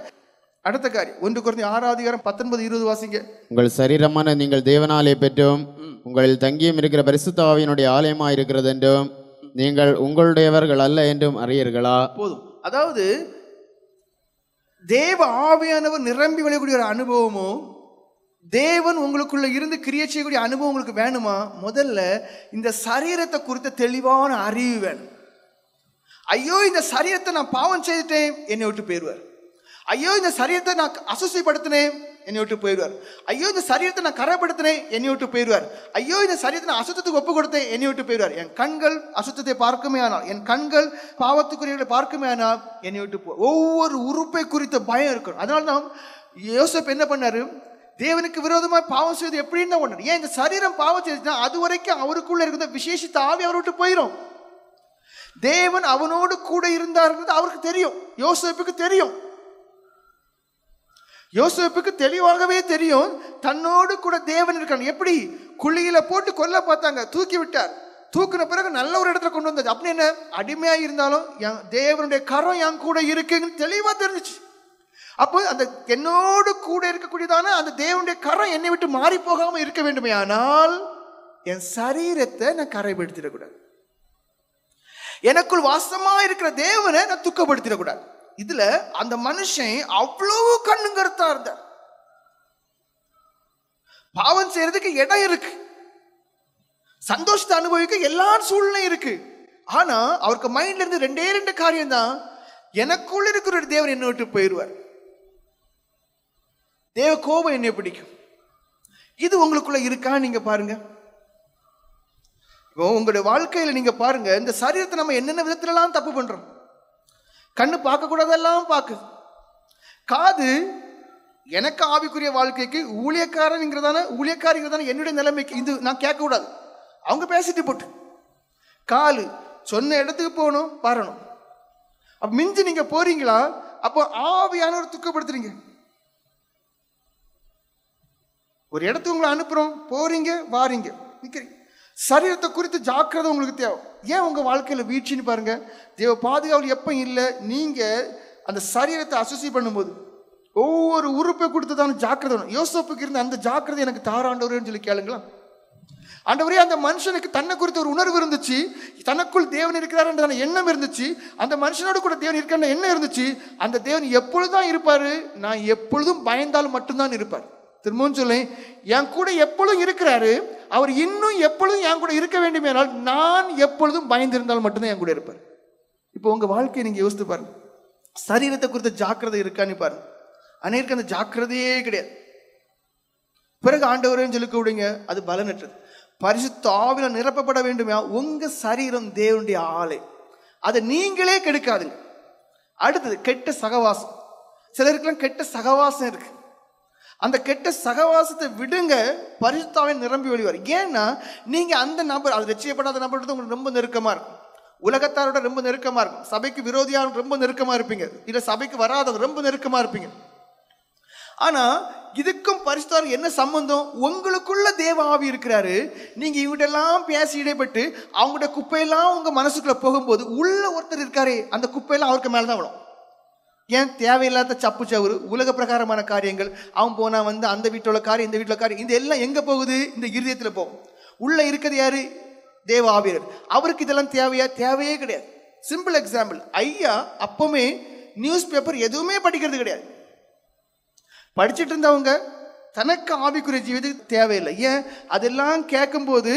அடுத்த காரியம் 1 கொரிந்தியர் 6:19-20 வாசிங்க. உங்கள் சரீரமான நீங்கள் தேவனாலே பெற்றும் உங்களில் தங்கியும் இருக்கிற பரிசுத்த ஆவியினுடைய ஆலயமா இருக்கிறது என்றும் நீங்கள் உங்களுடையவர்கள் அல்ல என்றும் அறியீர்களா? போதும். அதாவது தேவ ஆவியானவர் நிரம்பி வழியக்கூடிய ஒரு அனுபவமும், தேவன் உங்களுக்குள்ள இருந்து கிரியை செய்யக்கூடிய அனுபவம் உங்களுக்கு வேணுமா? முதல்ல இந்த சரீரத்தை குறித்த தெளிவான அறிவு வேணும். ஐயோ, இந்த சரீரத்தை நான் பாவம் செய்துட்டேன், என்னை விட்டு போயிடுவார். ஐயோ, இந்த சரீரத்தை நான் அசுசிப்படுத்தினேன், என்னை விட்டு போயிடுவார். ஐயோ, இந்த சரீரத்தை நான் கரைப்படுத்தினேன், என்னை விட்டு போயிடுவார். ஐயோ, இந்த சரீரத்தை நான் அசுத்தத்துக்கு ஒப்பு கொடுத்தேன், என்னை விட்டு போயிடுவார். என் கண்கள் அசுத்தத்தை பார்க்குமே ஆனால், என் கண்கள் பாவத்துக்குரியவர்களை பார்க்குமே ஆனால் என்னை விட்டு ஒவ்வொரு உறுப்பை குறித்த பயம் இருக்கணும். அதனால தான் யோசேப்பு என்ன பண்ணாரு? தேவனுக்கு விரோதமாக பாவம் செய்வது எப்படின்னு தான் ஒன்று. ஏன்? இந்த சரீரம் பாவம் செய்துச்சுன்னா அது வரைக்கும் அவருக்குள்ள இருக்கிற விசேஷித்த ஆவி அவர் விட்டு போயிடும். தேவன் அவனோடு கூட இருந்தாருன்றது அவருக்கு தெரியும், யோசேப்புக்கு தெரியும். யோசேப்புக்கு தெளிவாகவே தெரியும் தன்னோடு கூட தேவன் இருக்கான். எப்படி? குழியில போட்டு கொல்ல பார்த்தாங்க, தூக்கி விட்டார். தூக்கின பிறகு நல்ல ஒரு இடத்துல கொண்டு வந்தது. அப்படி என்ன? அடிமையா இருந்தாலும் தேவனுடைய கரம் என் கூட இருக்குன்னு தெளிவா தெரிஞ்சிச்சு. அப்போ அந்த என்னோடு கூட இருக்கக்கூடியதான அந்த தேவனுடைய கரம் என்னை விட்டு மாறி போகாம இருக்க வேண்டுமே, ஆனால் என் சரீரத்தை நான் கரைப்படுத்திடக்கூடாது. எனக்குள் வாசமா இருக்கிற தேவனை நான் துக்கப்படுத்திடக்கூடாது. இதுல அந்த மனுஷன் அவ்வளவு கண்ணுங்கருத்தா இருந்தார். பாவம் செய்யறதுக்கு இடம் இருக்கு, சந்தோஷத்தை அனுபவிக்க எல்லா சூழ்நிலையும் இருக்கு. ஆனா அவருக்கு மைண்ட்ல இருந்து 2 காரியம் தான். எனக்குள்ள இருக்கிற ஒரு தேவன் என்னை விட்டு போயிடுவார், தேவ கோபம் என்னை பிடிக்கும். இது உங்களுக்குள்ள இருக்கா? நீங்க பாருங்க. இப்போ உங்களுடைய வாழ்க்கையில நீங்க பாருங்க, இந்த சரீரத்தை நம்ம என்னென்ன விதத்துல எல்லாம் தப்பு பண்றோம். கண்ணு பார்க்க கூடாதெல்லாம் பார்க்குது. காது எனக்கு ஆவிக்குரிய வாழ்க்கைக்கு ஊழியக்காரங்கிறதான என்னுடைய நிலைமைக்கு இது நான் கேட்க கூடாது, அவங்க பேசிட்டு போட்டு. காலு சொன்ன இடத்துக்கு போகணும், வரணும். அப்ப மிஞ்சி நீங்க போறீங்களா? அப்போ ஆவியானவர் துக்கப்படுத்துறீங்க. ஒரு இடத்துக்கு உங்களை அனுப்புறோம், போறீங்க வாரீங்க நிக்கிறீங்க. சரீரத்தை குறித்து ஜாக்கிரதை உங்களுக்கு தேவை. ஏன் உங்க வாழ்க்கையில வீழ்ச்சின்னு பாருங்க. தேவ பாதுகாவல் எப்ப இல்லை, நீங்க அந்த சரீரத்தை அசுசி பண்ணும்போது ஒவ்வொரு உறுப்பை கொடுத்ததான ஜாக்கிரதை. யோசேப்புக்கு இருந்த அந்த ஜாக்கிரதை எனக்கு தாராண்டவர்னு சொல்லி கேளுங்களா. ஆண்டவரே, அந்த மனுஷனுக்கு தன்னை குறித்த ஒரு உணர்வு இருந்துச்சு, தனக்குள் தேவன் இருக்கிறார் என்ற எண்ணம் இருந்துச்சு, அந்த மனுஷனோடு கூட தேவன் இருக்கிற எண்ணம் இருந்துச்சு. அந்த தேவன் எப்பொழுதுதான் இருப்பாரு, நான் எப்பொழுதும் பயந்தால் மட்டும்தான் இருப்பார். திரும்பவும் சொல்ல, என் கூட எப்பொழுதும் இருக்கிறாரு, அவர் இன்னும் எப்பொழுதும் என் கூட இருக்க வேண்டும் என்றால் நான் எப்பொழுதும் பயந்திருந்தால் மட்டும்தான் என் கூட இருப்பார். இப்போ உங்க வாழ்க்கையை நீங்க யோசித்து பாருங்க, சரீரத்தை குறித்த ஜாக்கிரதை இருக்கான்னு பாருங்க. அநேருக்கு அந்த ஜாக்கிரதையே கிடையாது. பிறகு ஆண்டவரேன்னு சொல்லி கூடுங்க, அது பலனற்றது. பரிசுத்த ஆவியில நிரப்பப்பட வேண்டுமே, உங்க சரீரம் தேவனுடைய ஆலை, அதை நீங்களே கெடுக்காதுங்க. அடுத்தது கெட்ட சகவாசம். சிலருக்குலாம் கெட்ட சகவாசம் இருக்கு. அந்த கெட்ட சகவாசத்தை விடுங்க, பரிசுத்த ஆவியில் நிரம்பி வெளிவார். ஏன்னா நீங்க அந்த நபர், அது ரட்சிக்கப்படாத நபர்கிட்ட உங்களுக்கு ரொம்ப நெருக்கமா இருக்கும், உலகத்தாரோட ரொம்ப நெருக்கமா இருக்கும், சபைக்கு விரோதியான ரொம்ப நெருக்கமா இருப்பீங்க, இல்ல சபைக்கு வராதவர் ரொம்ப நெருக்கமா இருப்பீங்க. ஆனா இதுக்கும் பரிசுத்தம் என்ன சம்பந்தம்? உங்களுக்குள்ள தேவ ஆவி இருக்கிறாரு. நீங்க இவங்கெல்லாம் பேசி இடைப்பட்டு அவங்களோட குப்பையெல்லாம் உங்க மனசுக்குள்ள போகும்போது உள்ள ஒருத்தர் இருக்காரே, அந்த குப்பையெல்லாம் அவருக்கு மேலதான் விடும். ஏன்? தேவையில்லாத சப்பு சவுறு, உலக பிரகாரமான காரியங்கள். அவன் போனா அந்த வீட்டோட காரியம், இந்த வீட்டுல காரியம், இந்த எல்லாம் எங்க போகுது? இந்த இருதயத்துல போகும். உள்ள இருக்கிறது யாரு? தேவ ஆவியர். அவருக்கு இதெல்லாம் தேவையா? தேவையே கிடையாது. சிம்பிள் எக்ஸாம்பிள், ஐயா அப்பவுமே நியூஸ் பேப்பர் எதுவுமே படிக்கிறது கிடையாது. படிச்சுட்டு இருந்தவங்க தனக்கு ஆவிக்குரிய ஜீவிதத்துக்கு தேவையில்லை. ஏன்? அதெல்லாம் கேட்கும்போது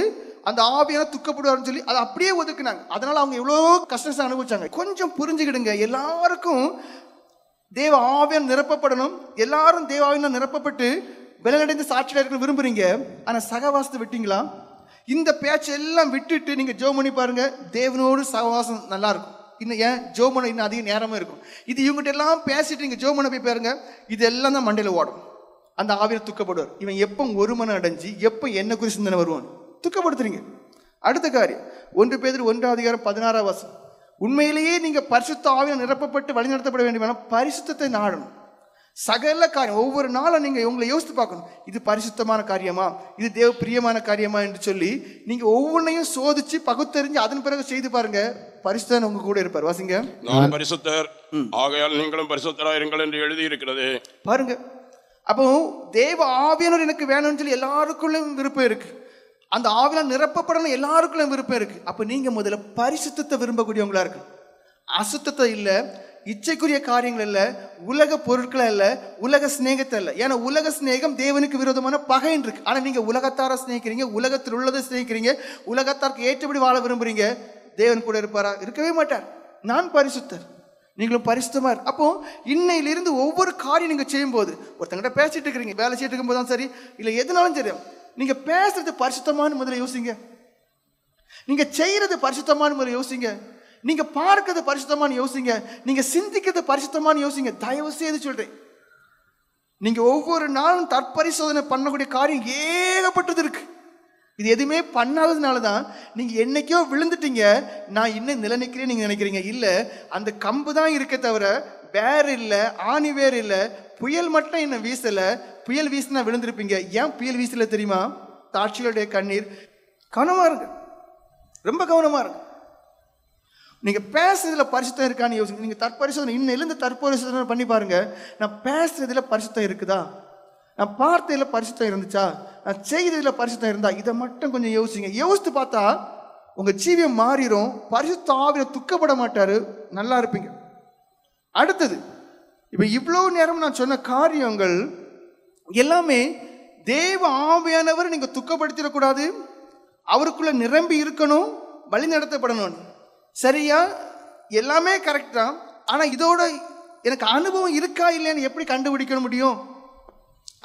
அந்த ஆவியான துக்கப்படுவார்னு சொல்லி அதை அப்படியே ஒதுக்குனாங்க. அதனால அவங்க எவ்வளோ கஷ்டத்தை அனுபவிச்சாங்க. கொஞ்சம் புரிஞ்சுக்கிடுங்க, எல்லாருக்கும் தேவ ஆவியால் நிரப்பப்படணும். எல்லாரும் தேவ ஆவியால் நிரப்பப்பட்டு பலனடைந்து சாட்சியாக இருக்க விரும்புறீங்க. ஆனா சகவாசத்தை விட்டீங்களா? இந்த பேச்சை எல்லாம் விட்டுட்டு நீங்க ஜெபம் பண்ணி பாருங்க, தேவனோடு சகவாசம் நல்லா இருக்கும். இன்னும் ஏன் ஜெபம் பண்ண இன்னும் அதிக நேரமும் இருக்கும். இது இவங்ககிட்ட எல்லாம் பேசிட்டு நீங்க ஜெபம் பண்ண போய் பாருங்க, இதெல்லாம் தான் மண்டையில ஓடும். அந்த ஆவியில் துக்கப்படுவார். இவன் எப்போ ஒரு மனம் அடைஞ்சு எப்போ என்ன குறி சிந்தனை வருவான், துக்கப்படுத்துறீங்க. அடுத்த காரியம் 1 பேதுரு 1:16. உண்மையிலேயே நீங்க பரிசுத்த ஆவியால் நிரப்பப்பட்டு வழிநடத்தப்பட வேண்டும். பரிசுத்தத்தை நாடணும். சகல காரியம் ஒவ்வொரு நாளும் நீங்க உங்களை யோசித்து பார்க்கணும், இது பரிசுத்தமான காரியமா, இது தேவ பிரியமான காரியமா என்று சொல்லி நீங்க ஒவ்வொன்றையும் சோதிச்சு பகுத்தறிஞ்சு அதன் பிறகு செய்து பாருங்க. பரிசுத்தன் உங்க கூட இருப்பார். வாசிங்க, நான் பரிசுத்தர் ஆகையால் நீங்களும் பரிசுத்தராயிருங்கள் என்று எழுதி இருக்கிறது. பாருங்க, அப்போ தேவ ஆவியானவர் எனக்கு வேணும்னு சொல்லி எல்லாருக்குள்ளும் விருப்பம் இருக்கு. அந்த ஆவியால் நிரப்பப்படணும் எல்லாருக்குள்ளும் விருப்பம் இருக்கு. அப்ப நீங்க முதல்ல பரிசுத்தத்தை விரும்பக்கூடியவங்களா இருக்கு. அசுத்தத்தை இல்ல, இச்சைக்குரிய காரியங்கள் இல்ல, உலக பொருட்களை இல்ல, உலக சிநேகத்தை இல்ல. ஏன்னா உலக சிநேகம் தேவனுக்கு விரோதமான பகைன்னு இருக்கு. ஆனா நீங்க உலகத்தார சிநேகிக்கிறீங்க, உலகத்தில் உள்ளதை சிநேகிக்கிறீங்க, உலகத்தாருக்கு ஏற்றபடி வாழ விரும்புறீங்க. தேவன் கூட இருப்பாரா? இருக்கவே மாட்டார். நான் பரிசுத்தர், நீங்களும் பரிசுத்தமா இருக்கு. அப்போ இன்னையிலிருந்து ஒவ்வொரு காரியம் நீங்க செய்யும் போது, ஒருத்தங்கிட்ட பேசிட்டு இருக்கிறீங்க, வேலை செய்யிட்டு இருக்கும் போதுதான் சரி, இல்ல எதுனாலும் சரி, நீங்க பேசுறது பரிசுத்தமான முதல்ல யோசிங்க. நீங்க செய்யறது பரிசுத்தமான முதல்ல யோசிங்க. நீங்க பார்க்கிறது பரிசுத்தமான யோசிங்க. நீங்க சிந்திக்கிறது பரிசுத்தமான யோசிங்க. தயவு செய்து சொல்றேன், நீங்க ஒவ்வொரு நாளும் தற்பரிசோதனை பண்ணக்கூடிய காரியம் ஏகப்பட்டது இருக்கு. இது எதுவுமே பண்ணாததுனால தான் நீங்க என்னைக்கோ விழுந்துட்டீங்க, நான் இன்னும் நிலை நிற்கிறேன் நீங்க நினைக்கிறீங்க. இல்ல, அந்த கம்பு தான் இருக்க தவிர வேற இல்ல, ஆணி வேறு இல்ல. புயல் மட்டும் என்ன வீசல, புயல் வீசினா விழுந்திருப்பீங்க. ஏன் புயல் வீசல தெரியுமா? தாட்சிகளுடைய கண்ணீர். கவனமா இருக்கு, ரொம்ப கவனமா இருக்கு. நீங்க பேசுறதுல பரிசுத்தம் இருக்கான்னு யோசிங்க. நீங்க தற்பரிசோதனை இன்னிலிருந்து தற்பரிசோதனை பண்ணி பாருங்க. நான் பேசுறதுல பரிசுத்தம் இருக்குதா, நான் பார்த்ததுல பரிசுத்தம் இருந்துச்சா, நான் செய்ததுல பரிசுத்தம் இருந்தா, இதை மட்டும் கொஞ்சம் யோசிங்க. யோசித்து பார்த்தா உங்க ஜீவியம் மாறிடும். பரிசுத்த ஆவியில துக்கப்பட மாட்டாரு, நல்லா இருப்பீங்க. அடுத்தது, இப்ப இவ்வளவு நேரம் நான் சொன்ன காரியங்கள் எல்லாமே தேவ ஆவியானவர் நீங்க துக்கப்படுத்திடக்கூடாது, அவருக்குள்ள நிரம்பி இருக்கணும், வழி நடத்தப்படணும். சரியா? எல்லாமே கரெக்ட் தான். ஆனா இதோட எனக்கு அனுபவம் இருக்கா இல்லையான்னு எப்படி கண்டுபிடிக்க முடியும்?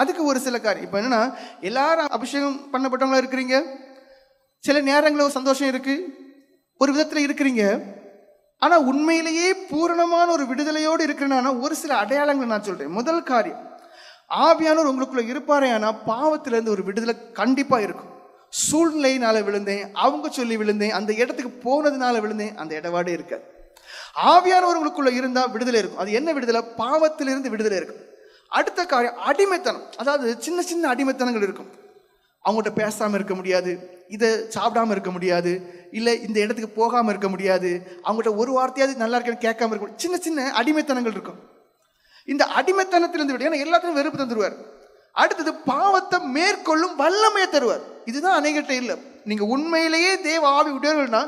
அதுக்கு ஒரு சில காரியம். இப்போ என்னன்னா, எல்லாரும் அபிஷேகம் பண்ணப்பட்டவங்களா இருக்கிறீங்க, சில நேரங்களில் ஒரு சந்தோஷம் இருக்கு, ஒரு விதத்தில் இருக்கிறீங்க. ஆனா உண்மையிலேயே பூரணமான ஒரு விடுதலையோடு இருக்கிறேன்னா ஒரு சில அடையாளங்களை நான் சொல்றேன். முதல் காரியம், ஆவியானவர் உங்களுக்குள்ள இருப்பாரே, ஆனா பாவத்திலிருந்து ஒரு விடுதலை கண்டிப்பா இருக்கும். சூழ்நிலையினால விழுந்தேன், அவங்க சொல்லி விழுந்தேன், அந்த இடத்துக்கு போனதுனால விழுந்தேன், அந்த இடவாடே இருக்காது. ஆவியானவர் உங்களுக்குள்ள இருந்தா விடுதலை இருக்கும். அது என்ன விடுதலை? பாவத்திலிருந்து விடுதலை இருக்கும். அடுத்த காரியம், அடிமைத்தனம். அதாவது சின்ன சின்ன அடிமைத்தனங்கள் இருக்கும். அவங்கள்ட்ட பேசாமல் இருக்க முடியாது, இதை சாப்பிடாம இருக்க முடியாது, இல்லை இந்த இடத்துக்கு போகாமல் இருக்க முடியாது, அவங்கள்ட்ட ஒரு வார்த்தையாவது நல்லா இருக்கேன்னு கேட்காம இருக்க முடியாது. சின்ன சின்ன அடிமைத்தனங்கள் இருக்கும். இந்த அடிமைத்தனத்திலிருந்து விட, ஏன்னா எல்லாத்தையும் வெறுப்பு தந்துடுவார். அடுத்தது, பாவத்தை மேற்கொள்ளும் வல்லமையை தருவார். இதுதான் அநேகர்கிட்ட இல்லை. நீங்க உண்மையிலேயே தேவ ஆவி உடையவர்கள்னா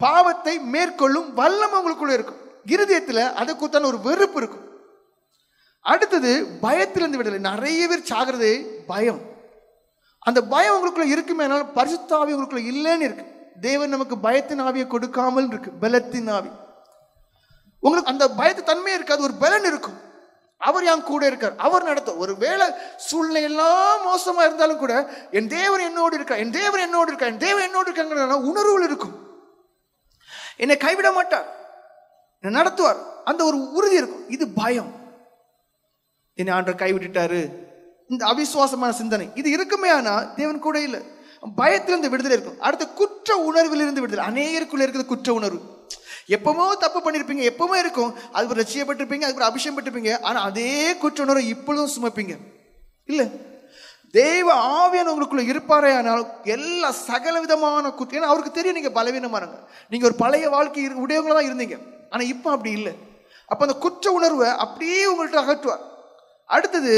பாவத்தை மேற்கொள்ளும் வல்லமை உங்களுக்குள்ள இருக்கும். இருதயத்துல அதுக்குத்தான ஒரு வெறுப்பு இருக்கும். அடுத்தது பயத்திலிருந்து விடுதலை. நிறைய பேர் சாகிறதே பயம். அந்த பயம் உங்களுக்குள்ள இருக்குமே, பரிசுத்த ஆவி உங்களுக்குள்ள இல்லைன்னு இருக்கு. தேவன் நமக்கு பயத்தின் ஆவியை கொடுக்காமல் இருக்கு, பலத்தின் ஆவி. உங்களுக்கு அந்த பயத்து தன்மை இருக்காது, ஒரு பலன் இருக்கும். அவர் என் கூட இருக்கார், அவர் நடத்த. ஒரு வேளை சூழ்நிலை எல்லாம் மோசமா இருந்தாலும் கூட என் தேவன் என்னோடு இருக்கார், என் தேவன் என்னோடு இருக்கார், என் தேவன் என்னோடு இருக்காங்கிற உணர்வுகள் இருக்கும். என்னை கைவிட மாட்டார், என்னை நடத்துவார், அந்த ஒரு உறுதி இருக்கும். இது பயம். என்னை ஆண்டவர் கைவிட்டுட்டாரு, இந்த அவிசுவாசமான சிந்தனை இது இருக்குமே. ஆனா தேவன் கூட இல்லை. பயத்திலிருந்து விடுதலை இருக்கும். அடுத்த குற்ற உணர்விலிருந்து விடுதலை. அநேகருக்குள்ள இருக்கிறது குற்ற உணர்வு. எப்பவுமோ தப்பு பண்ணிருப்பீங்க, எப்பவுமே இருக்கும். அது ரட்சியப்பட்டிருப்பீங்க, அதுக்கு அபிஷேகம் பட்டிருப்பீங்க. ஆனா அதே குற்ற உணர்வை இப்பொழுதும் சுமப்பீங்க. இல்ல, தெய்வ ஆவியான உங்களுக்குள்ள இருப்பாரே ஆனால் எல்லா சகல விதமான குற்றம். ஏன்னா அவருக்கு தெரியும் நீங்க பலவீனமானங்க, நீங்க ஒரு பழைய வாழ்க்கை உடையவங்களா தான் இருந்தீங்க. ஆனா இப்ப அப்படி இல்லை. அப்ப அந்த குற்ற உணர்வை அப்படியே உங்கள்கிட்ட அகற்றுவார். அடுத்தது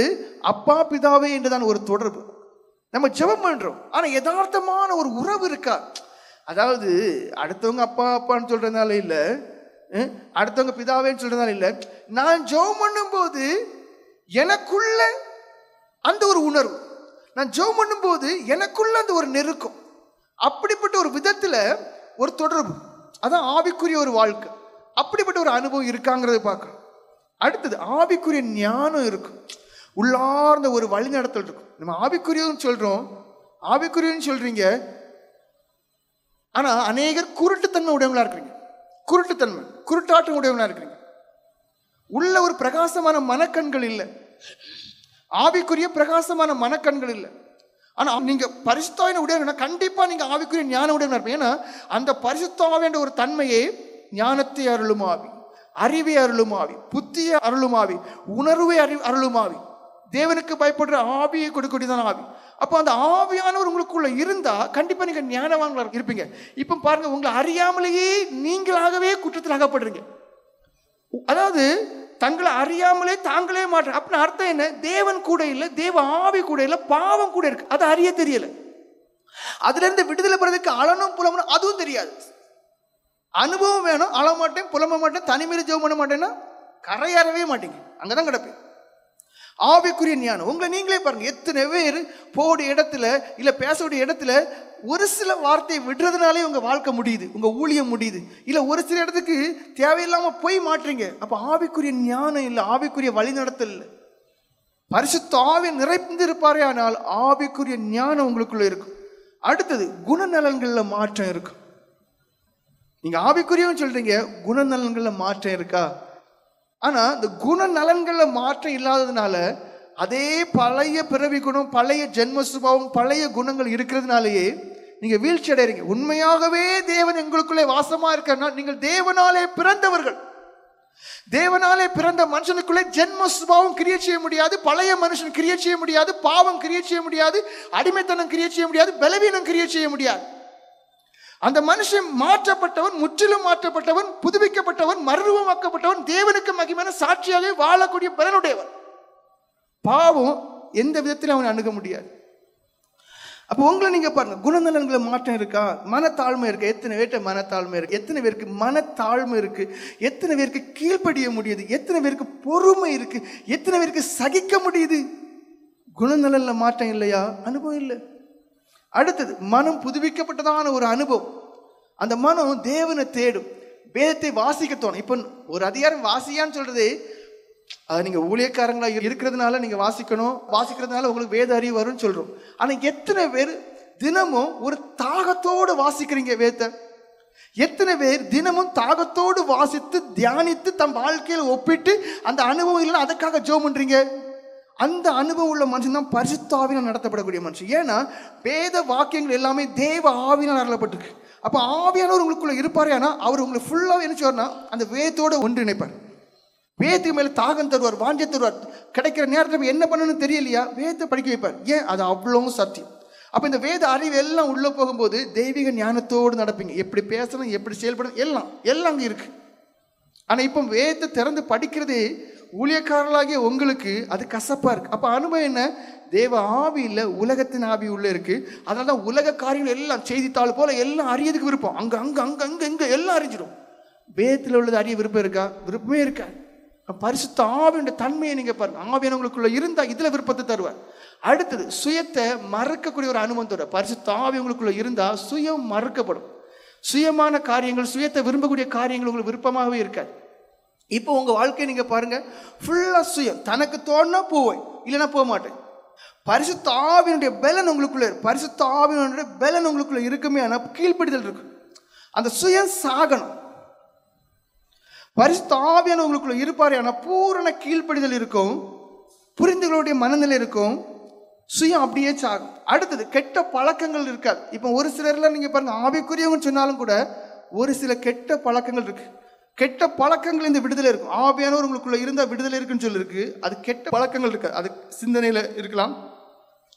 அப்பா பிதாவே என்றுதான் ஒரு தொடர்பு. நம்ம ஜெபம் பண்றோம், ஆனா யதார்த்தமான ஒரு உறவு இருக்கா? அதாவது அடுத்தவங்க அப்பா அப்பான்னு சொல்றதுனால இல்ல, அடுத்தவங்க பிதாவேன்னு சொல்றதுனால இல்ல. நான் ஜெபம் பண்ணும் போது எனக்குள்ள அந்த ஒரு உணர்வு, நான் ஜெபம் பண்ணும் போது எனக்குள்ள அந்த ஒரு நெருக்கம், அப்படிப்பட்ட ஒரு விதத்துல ஒரு தொடர்பு. அதான் ஆவிக்குரிய ஒரு வாழ்க்கை. அப்படிப்பட்ட ஒரு அனுபவம் இருக்காங்கிறத பார்க்கணும். அடுத்தது ஆவிக்குரிய ஞானம் இருக்கும், உள்ளார்ந்த ஒரு வழிநடத்தல் இருக்கும். நம்ம ஆவிக்குரியன்னு சொல்றோம், ஆவிக்குரியன்னு சொல்றீங்க, ஆனா அநேகர் குருட்டுத்தன்மை உடையவங்களா இருக்கிறீங்க. குருட்டுத்தன்மை, குருட்டாட்டம் உடையவங்களா இருக்கிறீங்க. உள்ள ஒரு பிரகாசமான மனக்கண்கள் இல்லை, ஆவிக்குரிய பிரகாசமான மனக்கண்கள் இல்லை. ஆனா நீங்க பரிசுத்தாவின உடையவனா கண்டிப்பா நீங்க ஆவிக்குரிய ஞான உடையவனா இருப்பீங்க. ஏன்னா அந்த பரிசுத்தாவின்ற ஒரு தன்மையே ஞானத்தை அருளும் ஆவி, அறிவை அருளும் ஆவி, புத்தியை அருளும் ஆவி, உணர்வை அருளும் ஆவி, தேவனுக்கு பயப்படுற ஆவியை கொடுக்கக்கூடியதான ஆவி. அப்போ அந்த ஆவியானவர் உங்களுக்குள்ள இருந்தா கண்டிப்பா நீங்க ஞானவான்களா இருப்பீங்க. இப்ப பாருங்க, உங்களை அறியாமலேயே நீங்களாகவே குற்றத்தில் அகப்படுறீங்க. அதாவது தங்களை அறியாமலே தாங்களே மாற்ற. அப்படின்னு அர்த்தம் என்ன? தேவன் கூட இல்லை, தேவ ஆவி கூட இல்லை, பாவம் கூட இருக்கு, அது அறிய தெரியல. அதுல இருந்து விடுதலை பெறதுக்கு அழனும் புலம்பணும் அதுவும் தெரியாது. அனுபவம் வேணும், அழ மாட்டேன், புலம்ப மாட்டேன், தனிமையில ஜெபம் பண்ண மாட்டேன்னா கரையறவே மாட்டீங்க, அங்கதான் கிடப்பேன். ஆவிக்குரிய ஞானம் உங்களை நீங்களே பாருங்க. எத்தனை பேர் போடைய இடத்துல இல்ல பேசக்கூடிய இடத்துல ஒரு சில வார்த்தையை விடுறதுனாலே உங்க வாழ்க்கை முடியுது, உங்க ஊழியம் முடியுது. இல்ல ஒரு சில இடத்துக்கு தேவையில்லாம போய் மாற்றீங்க. அப்ப ஆவிக்குரிய ஞானம் இல்லை, ஆவிக்குரிய வழிநடத்தல் இல்லை. பரிசுத்த ஆவி நிறைந்து இருப்பாரே ஆனால் ஆவிக்குரிய ஞானம் உங்களுக்குள்ள இருக்கும். அடுத்தது குணநலன்கள்ல மாற்றம் இருக்கும். நீங்க ஆவிக்குரியன்னு சொல்றீங்க, குணநலன்கள்ல மாற்றம் இருக்கா? ஆனா இந்த குணநலன்கள்ல மாற்றம் இல்லாததுனால அதே பழைய பிறவி குணம், பழைய ஜென்ம சுபாவம், பழைய குணங்கள் இருக்கிறதுனாலேயே நீங்க வீழ்ச்சி அடைறீங்க. உண்மையாகவே தேவன் எங்களுக்குள்ளே வாசமா இருக்கிறனா நீங்கள் தேவனாலே பிறந்தவர்கள். தேவனாலே பிறந்த மனுஷனுக்குள்ளே ஜென்ம சுபாவம் கிரியை செய்ய முடியாது, பழைய மனுஷன் கிரியை செய்ய முடியாது, பாவம் கிரியை செய்ய முடியாது, அடிமைத்தனம் கிரியை செய்ய முடியாது, பலவீனம் கிரியை செய்ய முடியாது. அந்த மனுஷன் மாற்றப்பட்டவன், முற்றிலும் மாற்றப்பட்டவன், புதுப்பிக்கப்பட்டவன், மறுரூபமாக்கப்பட்டவன், தேவனுக்கு மகிமையான சாட்சியாக வாழக்கூடிய பலனுடையவன். பாவம் எந்த விதத்திலும் அவனை அணுக முடியாது. அப்போ உங்களை நீங்க பாருங்க, குணநலன்களை மாற்றம் இருக்கா? மனத்தாழ்மை இருக்கு. எத்தனை பேர்ட்ட மனத்தாழ்மை இருக்கு? எத்தனை பேருக்கு மனத்தாழ்மை இருக்கு? எத்தனை பேருக்கு கீழ்ப்படிய முடியுது? எத்தனை பேருக்கு பொறுமை இருக்கு? எத்தனை பேருக்கு சகிக்க முடியுது? குணநலன்ல மாற்றம் இல்லையா? அனுபவம் இல்லை. அடுத்தது மனம் புதுப்பிக்கப்பட்டதான ஒரு அனுபவம். அந்த மனம் தேவனை தேடும், வேதத்தை வாசிக்க தோணும். இப்போ ஒரு அதிகாரம் வாசியான்னு சொல்றது அது நீங்க ஊழியக்காரங்களா இருக்கிறதுனால நீங்க வாசிக்கணும், வாசிக்கிறதுனால உங்களுக்கு வேத அறிவு வரும்னு சொல்றோம். ஆனா எத்தனை பேர் தினமும் ஒரு தாகத்தோடு வாசிக்கிறீங்க வேதத்தை? எத்தனை பேர் தினமும் தாகத்தோடு வாசித்து தியானித்து தம் வாழ்க்கையில ஒப்பிட்டு அந்த அனுபவம் இல்லைன்னா அதுக்காக ஜெபம் பண்றீங்க? அந்த அனுபவம் உள்ள மனுஷன் தான் பரிசுத்த ஆவியினால் நடத்தப்படக்கூடிய மனுஷன். ஏன்னா வேத வாக்கியங்கள் எல்லாமே தேவ ஆவியினால் அருளப்பட்டிருக்கு. அப்ப ஆவியானவர் உங்களுக்குள்ள இருப்பாரே, ஆனா அவர் உங்களை ஃபுல்லாக என்ன செய்வார்னா அந்த வேதத்தோட ஒன்றிணைப்பார். வேதத்துக்கு மேல தாகம் தருவார், வாஞ்சை தருவார். கிடைக்கிற நேரத்தில் என்ன பண்ணணும்னு தெரியலையா, வேதத்தை படிக்க வைப்பார். ஏன்? அது அவ்வளவும் சத்தியம். அப்ப இந்த வேத அறிவு எல்லாம் உள்ள போகும்போது தெய்வீக ஞானத்தோடு நடப்பீங்க. எப்படி பேசணும், எப்படி செயல்படணும், எல்லாம் அங்கே இருக்கு. ஆனா இப்போ வேதத்தை திறந்து படிக்கிறதே ஊழியக்காரர்களாகிய உங்களுக்கு அது கசப்பா இருக்கு. அப்ப அனுபவம் என்ன? தேவ ஆவி இல்லை, உலகத்தின் ஆவி உள்ள இருக்கு. அதனாலதான் உலக காரியங்கள் எல்லாம் செய்தித்தாள் போல எல்லாம் அறியதுக்கு விருப்பம். அங்க அங்க அங்க அங்க இங்க எல்லாம் அறிஞ்சிடும். வேதத்தில் உள்ளது அறிய விருப்பம் இருக்கா? விருப்பமே இருக்கா? பரிசுத்த ஆவியுடைய தன்மையை நீங்க பாருங்க. ஆவியான உங்களுக்குள்ள இருந்தா இதுல விருப்பத்தை தருவார். அடுத்தது சுயத்தை மறக்கக்கூடிய ஒரு அனுபவம் தருவார். பரிசுத்த ஆவி உங்களுக்குள்ள இருந்தா சுயம் மறக்கப்படும். சுயமான காரியங்கள், சுயத்தை விரும்பக்கூடிய காரியங்கள் உங்களுக்கு விருப்பமாகவே இருக்காது. இப்போ உங்க வாழ்க்கையை நீங்க பாருங்க, ஃபுல்லா சுயம். தனக்கு தோணுனா போவேன், இல்லைன்னா போக மாட்டேன். பரிசுத்த ஆவியினுடைய பலன் உங்களுக்குள்ள இருக்கு. பரிசுத்த ஆவியினுடைய பலன் உங்களுக்குள்ள இருக்குமே, ஆனால் கீழ்ப்படிதல் இருக்கு. அந்த சுயம் சாகணும். பரிசுத்த ஆவியான உங்களுக்குள்ள இருப்பாரு, ஆனால் பூரண கீழ்ப்படிதல் இருக்கும், புரிந்துகளுடைய மனநிலை இருக்கும், சுயம் அப்படியே சாகும். அடுத்தது கெட்ட பழக்கங்கள் இருக்காது. இப்போ ஒரு சிலர்லாம் நீங்க பாருங்க, ஆவிக்குரியவங்க சொன்னாலும் கூட ஒரு சில கெட்ட பழக்கங்கள் இருக்கு. கெட்ட பழக்கங்கள் இந்த விடுதலை இருக்கும். ஆவியானவர் உங்களுக்குள்ள இருந்தால் விடுதலை இருக்குன்னு சொல்லியிருக்கு. அது கெட்ட பழக்கங்கள் இருக்காது. அது சிந்தனையில் இருக்கலாம்,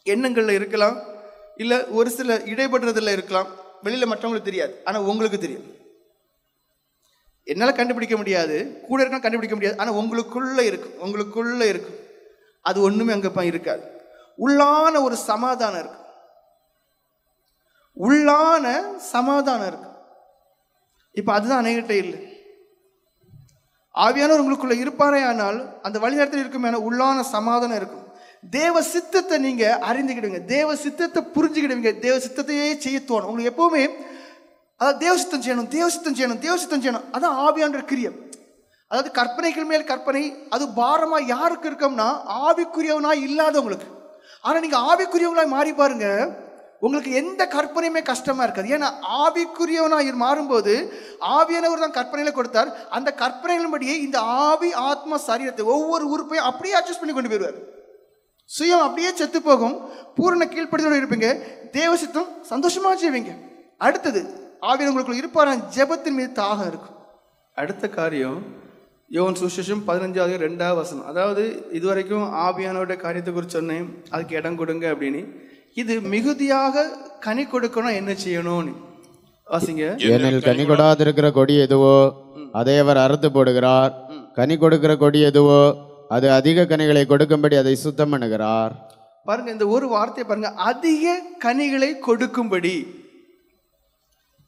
எண்ணங்களில் இருக்கலாம், இல்லை ஒரு சில இடைபடுறதில் இருக்கலாம். வெளியில் மற்றவங்களுக்கு தெரியாது, ஆனால் உங்களுக்கு தெரியும். என்னால் கண்டுபிடிக்க முடியாது, கூட இருக்கலாம் கண்டுபிடிக்க முடியாது, ஆனால் உங்களுக்குள்ளே இருக்கும். உங்களுக்குள்ளே இருக்கும். அது ஒன்றுமே அங்கே இருக்காது. உள்ளான ஒரு சமாதானம் இருக்கு. உள்ளான சமாதானம் இருக்கு. இப்போ அதுதான் அநேகிட்ட இல்லை. ஆவியானவர் உங்களுக்குள்ள இருப்பாரே, ஆனால் அந்த வழி நேரத்தில் இருக்குமே, உள்ளான சமாதானம் இருக்கும். தேவ சித்தத்தை நீங்க அறிந்துக்கிடுவீங்க, தேவ சித்தத்தை புரிஞ்சுக்கிடுவீங்க, தேவ சித்தத்தையே செய்ய தோணும் உங்களுக்கு எப்பவுமே. அதாவது தேவசித்தம் செய்யணும், தேவசித்தம் செய்யணும், தேவசித்தம் செய்யணும். அதான் ஆவியானவர் கிரியம். அதாவது கற்பனைகள் மேல் கற்பனை. அது பாரமா யாருக்கு இருக்கோம்னா ஆவிக்குரியவனா இல்லாதவங்களுக்கு. ஆனா நீங்க ஆவிக்குரியவங்களாய் மாறி பாருங்க, உங்களுக்கு எந்த கற்பனையுமே கஷ்டமா இருக்காது. ஏன்னா ஆவிக்குரியவனா மாறும்போது ஆவியானவர் தான் கற்பனையில கொடுத்தார். அந்த கற்பனைகளின்படியே இந்த ஆவி ஆத்மா சரீரத்தை ஒவ்வொரு உறுப்பையும் அப்படியே அட்ஜஸ்ட் பண்ணி கொண்டு போயிடுவார். சுயம் அப்படியே செத்து போகும். பூரண கீழ்ப்படிதலோடு இருப்பீங்க. தேவசித்தம் சந்தோஷமா செய்வீங்க. அடுத்தது ஆவியானவர் உங்களுக்குள்ள இருப்பார், ஜெபத்தின் மீது தாகம் இருக்கும். அடுத்த காரியம் யோவான் சுவிசேஷம் 15:2 அதாவது இதுவரைக்கும் ஆவியானவருடைய காரியத்தை குறித்து சொன்னேன், அதுக்கு இடம் கொடுங்க அப்படின்னு. இது மிகுதியாக கனி கொடுக்கணும், என்ன செய்யணும்னு வாசிங்க. ஏனெனில் கனி கொடாதிருக்கிற கொடி எதுவோ அதை அவர் அறுத்து போடுகிறார். கனி கொடுக்கிற கொடி எதுவோ அது அதிக கனிகளை கொடுக்கும்படி அதை சுத்தம் பண்ணுகிறார். பாருங்க, இந்த ஒரு வார்த்தையை பாருங்க, அதிக கனிகளை கொடுக்கும்படி.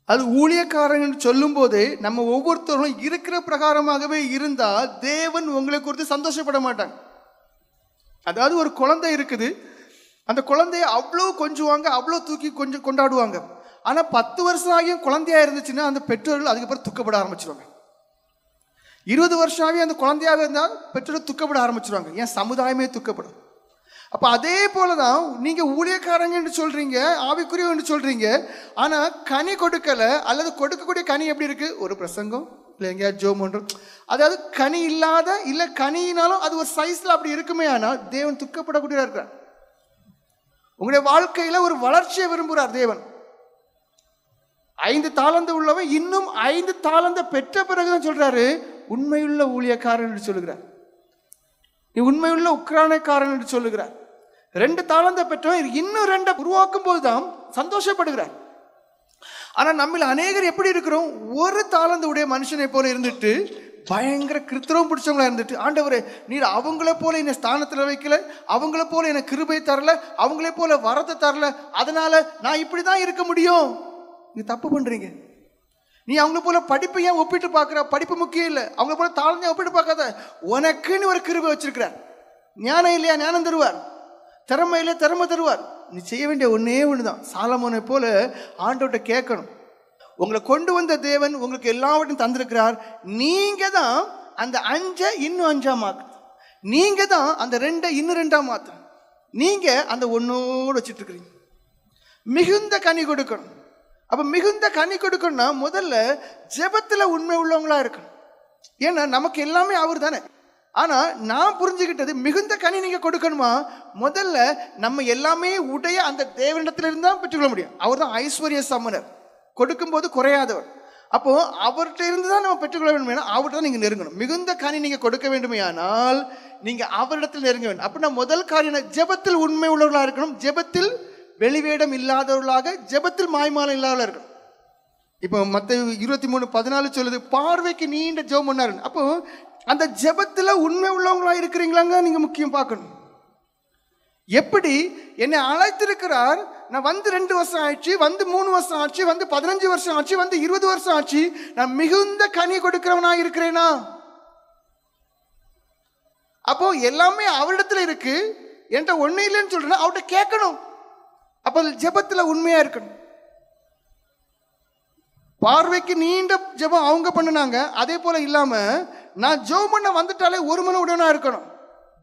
அது ஊழியக்காரங்க சொல்லும் போது நம்ம ஒவ்வொருத்தரும் இருக்கிற பிரகாரமாகவே இருந்தா தேவன் உங்களை குறித்து சந்தோஷப்பட மாட்டாங்க. அதாவது ஒரு குழந்தை இருக்குது, அந்த குழந்தைய அவ்வளோ கொஞ்சுவாங்க, அவ்வளோ தூக்கி கொஞ்சம் கொண்டாடுவாங்க. ஆனால் 10 வருஷம் ஆகியும் குழந்தையா இருந்துச்சுன்னா அந்த பெற்றோர்கள் அதுக்கப்புறம் துக்கப்பட ஆரம்பிச்சிருவாங்க. 20 வருஷம் ஆகி அந்த குழந்தையாக இருந்தால் பெற்றோர்கள் துக்கப்பட ஆரம்பிச்சிருவாங்க. ஏன் சமுதாயமே துக்கப்படும். அப்போ அதே போலதான் நீங்க ஊழியக்காரங்க என்று சொல்றீங்க, ஆவிக்குரிய என்று சொல்றீங்க, ஆனா கனி கொடுக்கல, அல்லது கொடுக்கக்கூடிய கனி எப்படி இருக்கு? ஒரு பிரசங்கம் இல்லை எங்கேயாவது ஜோம் ஒன்றும், அதாவது கனி இல்லாத, இல்லை கனியினாலும் அது ஒரு சைஸ்ல அப்படி இருக்குமே, ஆனால் தேவன் துக்கப்படக்கூடியதா இருக்கிறார். உங்களுடைய வாழ்க்கையில ஒரு வளர்ச்சியை விரும்புகிறார் தேவன். 5 தாலந்து உள்ளவன் இன்னும் 5 தாலந்த பெற்ற பிறகுதான் சொல்றாரு உண்மையுள்ள ஊழியக்காரன் என்று சொல்லுகிறார். நீ உண்மையுள்ள உக்ரானக்காரன் என்று சொல்லுகிறார். 2 தாலந்த பெற்றவன் இன்னும் 2 உருவாக்கும் போதுதான் சந்தோஷப்படுகிறார். ஆனா நம்மள அநேகர் எப்படி இருக்கிறோம்? ஒரு தாலந்து உடைய மனுஷனை போல இருந்துட்டு பயங்கர கிருத்திரம் பிடிச்சவங்களா இருந்துட்டு, ஆண்டவரே நீர் அவங்கள போல என்னை ஸ்தானத்தில் வைக்கல, அவங்கள போல எனக்கு கிருபை தரல, அவங்களே போல வரத்தை தரல, அதனால நான் இப்படிதான் இருக்க முடியும். நீ தப்பு பண்றீங்க. நீ அவங்கள போல படிப்பை ஏன் ஒப்பிட்டு பார்க்குற? படிப்பு முக்கியம் இல்லை. அவங்கள போல தாழ்ந்தைய ஒப்பிட்டு பார்க்காத. உனக்குன்னு ஒரு கிருபை வச்சிருக்கிற. ஞானம் இல்லையா? ஞானம் தருவார். திறமை இல்லையா? திறமை தருவார். நீ செய்ய வேண்டிய ஒன்னே ஒண்ணுதான், சாலமோனை போல ஆண்டவர்கிட்ட கேட்கணும். உங்களை கொண்டு வந்த தேவன் உங்களுக்கு எல்லாவற்றையும் தந்திருக்கிறார். நீங்க தான் அந்த 5 இன்னும் 5 மாத்து. நீங்க தான் அந்த 2 இன்னும் 2 மாத்து. நீங்க அந்த ஒன்னோடு வச்சுட்டு இருக்கிறீங்க. மிகுந்த கனி கொடுக்கணும். அப்ப மிகுந்த கனி கொடுக்கணும்னா முதல்ல ஜெபத்துல உண்மை உள்ளவங்களா இருக்கணும். ஏன்னா நமக்கு எல்லாமே அவர் தானே. ஆனா நான் புரிஞ்சுக்கிட்டது, மிகுந்த கனி நீங்க கொடுக்கணுமா, முதல்ல நம்ம எல்லாமே உடைய அந்த தேவனிடத்துல இருந்தா பெற்றுக்கொள்ள முடியும். அவர் தான் ஐஸ்வர்ய சமணர், கொடுக்கும்போது குறையாதவர். அப்போ அவர்கிட்ட இருந்து தான் நம்ம பெற்றுக்கொள்ள வேண்டும். அவர்கிட்ட தான் நீங்க நெருங்கணும். மிகுந்த கனி நீங்க கொடுக்க வேண்டுமே ஆனால் நீங்க அவரிடத்தில் நெருங்க வேண்டும். அப்படின்னா முதல் காரியம் ஜெபத்தில் உண்மை உள்ளவர்களாக இருக்கணும். ஜெபத்தில் வெளிவேடம் இல்லாதவர்களாக, ஜெபத்தில் மாய்மாலம் இல்லாதவர்களாக இருக்கணும். இப்போ மத்தேயு 23:14 சொல்லுது, பார்வைக்கு நீண்ட ஜெபம் பண்ணாரு. அப்போ அந்த ஜெபத்துல உண்மை உள்ளவங்களா இருக்கிறீங்களாங்க நீங்க முக்கியம் பார்க்கணும். எப்படி என்னை அழைத்திருக்கிறார், நான் வந்து 2 வருஷம் ஆயிடுச்சு, வந்து 3 வருஷம் ஆச்சு, வந்து 15 வருஷம் ஆச்சு, வந்து 20 வருஷம் ஆச்சு, நான் மிகுந்த கனி கொடுக்கிறவனா இருக்கிறேனா? அப்போ எல்லாமே அவரிடத்துல இருக்கு, என்கிட்ட ஒண்ணு இல்லைன்னு சொல்றேன்னா அவர்கிட்ட கேட்கணும். அப்போ ஜெபத்துல உண்மையா இருக்கணும். பார்வைக்கு நீண்ட ஜெபம் அவங்க பண்ணுனாங்க, அதே போல இல்லாம நான் ஜெபம் பண்ண வந்துட்டாலே ஒரு மன உடையவனா இருக்கணும்,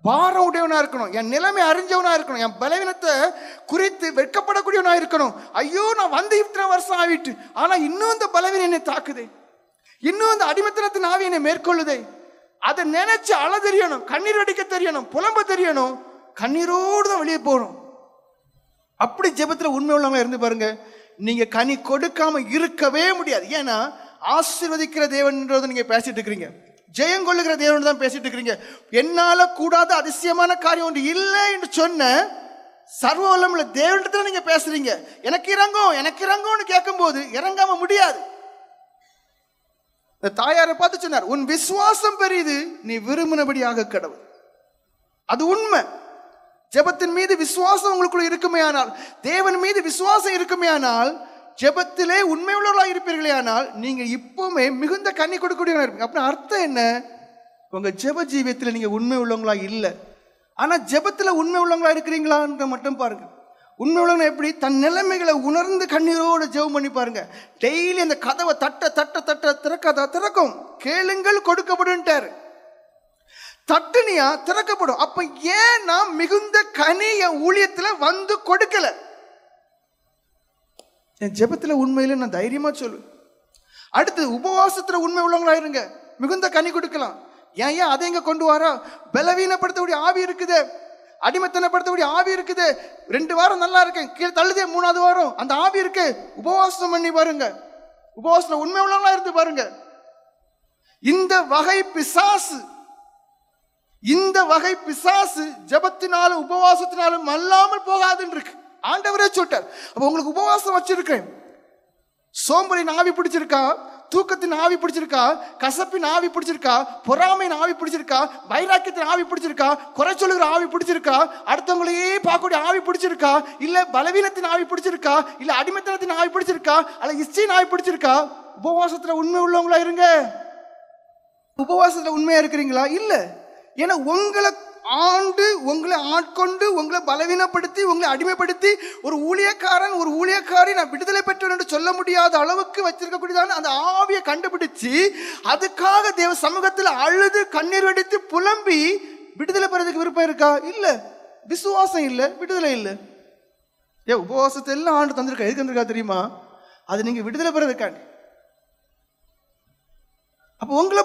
பாரம் உடையவனா இருக்கணும், என் நிலைமை அறிஞ்சவனா இருக்கணும், என் பலவீனத்தை குறித்து வெட்கப்படக்கூடியவனா இருக்கணும். ஐயோ நான் வந்து இத்தனை வருஷம் ஆகிட்டு, ஆனா இன்னும் இந்த பலவீனம் என்னை தாக்குதே, இன்னும் அந்த அடிமத்தனத்தின் ஆவி என்னை மேற்கொள்ளுதே, அதை நினைச்சு அழ தெரியணும், கண்ணீர் அடிக்க தெரியணும், புலம்ப தெரியணும், கண்ணீரோடு தான் வெளியே போகணும். அப்படி ஜெபத்துல உண்மை உள்ளவங்களா இருந்து பாருங்க, நீங்க கனி கொடுக்காம இருக்கவே முடியாது. ஏன்னா ஆசீர்வதிக்கிற தேவன்றதை நீங்க பேசிட்டு இருக்கிறீங்க, ஜெயம் கொள்ளுகிற தேவன் தான் பேசிட்டு இருக்கிறீங்க. என்னால கூடாத அதிசயமான காரியம் ஒன்று இல்லை என்று சொன்ன சர்வ வல்லமுள்ள தேவனிடத்துல நீங்க பேசுறீங்க. எனக்கு இறங்கும் எனக்கு இறங்கும்னு கேட்கும் போது இறங்காம முடியாது. தாயாரை பார்த்து சொன்னார், உன் விசுவாசம் பெரியது, நீ விரும்பினபடியாக கடவுள். அது உண்மை. ஜெபத்தின் மீது விசுவாசம் உங்களுக்குள்ள இருக்குமே ஆனால், தேவன் மீது விசுவாசம் இருக்குமே ஆனால், ஜெபத்திலே உண்மை உள்ளவர்களாக இருப்பீர்களே ஆனால், நீங்க இப்பவுமே மிகுந்த கனி கொடுக்கக்கூடியவங்களா இருப்பீங்க. அப்படின்னா அர்த்தம் என்ன? உங்க ஜெப ஜீவியத்தில் நீங்க உண்மை உள்ளவங்களா இல்லை, ஆனா ஜெபத்துல உண்மை உள்ளவங்களா இருக்கிறீங்களான்ற மட்டும் பாருங்க. உண்மை உள்ளவங்க எப்படி? தன் நிலைமைகளை உணர்ந்து கண்ணீரோடு ஜெபம் பண்ணி பாருங்க. டெய்லி அந்த கதவை தட்ட தட்ட தட்ட திறக்காதா திறக்கும், கேளுங்கள் கொடுக்கப்படுன்ட்டாரு. தட்டுனியா திறக்கப்படும். அப்ப ஏன் நான் மிகுந்த கனி என் ஊழியத்துல வந்து கொடுக்கல? என் ஜெபத்துல உண்மையில நான் தைரியமா சொல்லுவேன். அடுத்து உபவாசத்துல உண்மை உள்ளவங்களா இருங்க, மிகுந்த கனி கொடுக்கலாம். ஏன் அதை எங்க கொண்டு வரா? பலவீனப்படுத்தக்கூடிய ஆவி இருக்குது, அடிமைத்தனப்படுத்தக்கூடிய ஆவி இருக்குது. 2 வாரம் நல்லா இருக்கேன், கீழே தள்ளுதே 3வது வாரம் அந்த ஆவி இருக்கு. உபவாசம் பண்ணி பாருங்க, உபவாசத்துல உண்மை உள்ளவங்களா இருந்து பாருங்க. இந்த வகை பிசாசு ஜெபத்தினாலும் உபவாசத்தினாலும் அல்லாமல் போகாதுன்னு இருக்கு. ஆண்டவரே சொல்லிட்டார். அப்ப உங்களுக்கு உபவாசம் வச்சிருக்கேன், சோம்பலின் ஆவி பிடிச்சிருக்கா, தூக்கத்தின் ஆவி பிடிச்சிருக்கா, கசப்பின் ஆவி பிடிச்சிருக்கா, பொறாமையின் ஆவி பிடிச்சிருக்கா, வைராக்கியத்தின் ஆவி பிடிச்சிருக்கா, குறை சொல்லுகிற ஆவி பிடிச்சிருக்கா, அடுத்தவங்களையே பார்க்கக்கூடிய ஆவி பிடிச்சிருக்கா, இல்ல பலவீனத்தின் ஆவி பிடிச்சிருக்கா, இல்ல அடிமைத்தனத்தின் ஆவி பிடிச்சிருக்கா, அல்ல இச்சையின் ஆவி பிடிச்சிருக்கா? உபவாசத்துல உண்மை உள்ளவங்களா இருங்க. உபவாசத்துல உண்மையா இருக்கிறீங்களா? இல்ல. ஏன்னா உங்களை ஆட்கொண்டு உங்களை பலவீனப்படுத்தி உங்களை அடிமைப்படுத்தி ஒரு ஊழியக்காரி நான் விடுதலை பெற்றேன் என்று சொல்ல முடியாத அளவுக்கு வச்சிருக்கக்கூடியதான அந்த ஆவியை கண்டுபிடிச்சு அதுக்காக தேவ சமூகத்தில் அழுது கண்ணீர் வடித்து புலம்பி விடுதலை பெறதுக்கு விருப்பம் இருக்கா? இல்ல. விசுவாசம் இல்லை, விடுதலை இல்லை. உபவாசத்தை எல்லாம் ஆண்டு தந்திருக்கா, எதுக்கு தந்திருக்கா தெரியுமா? அது நீங்க விடுதலை பெறதுக்காண்டி. அப்போ உங்களை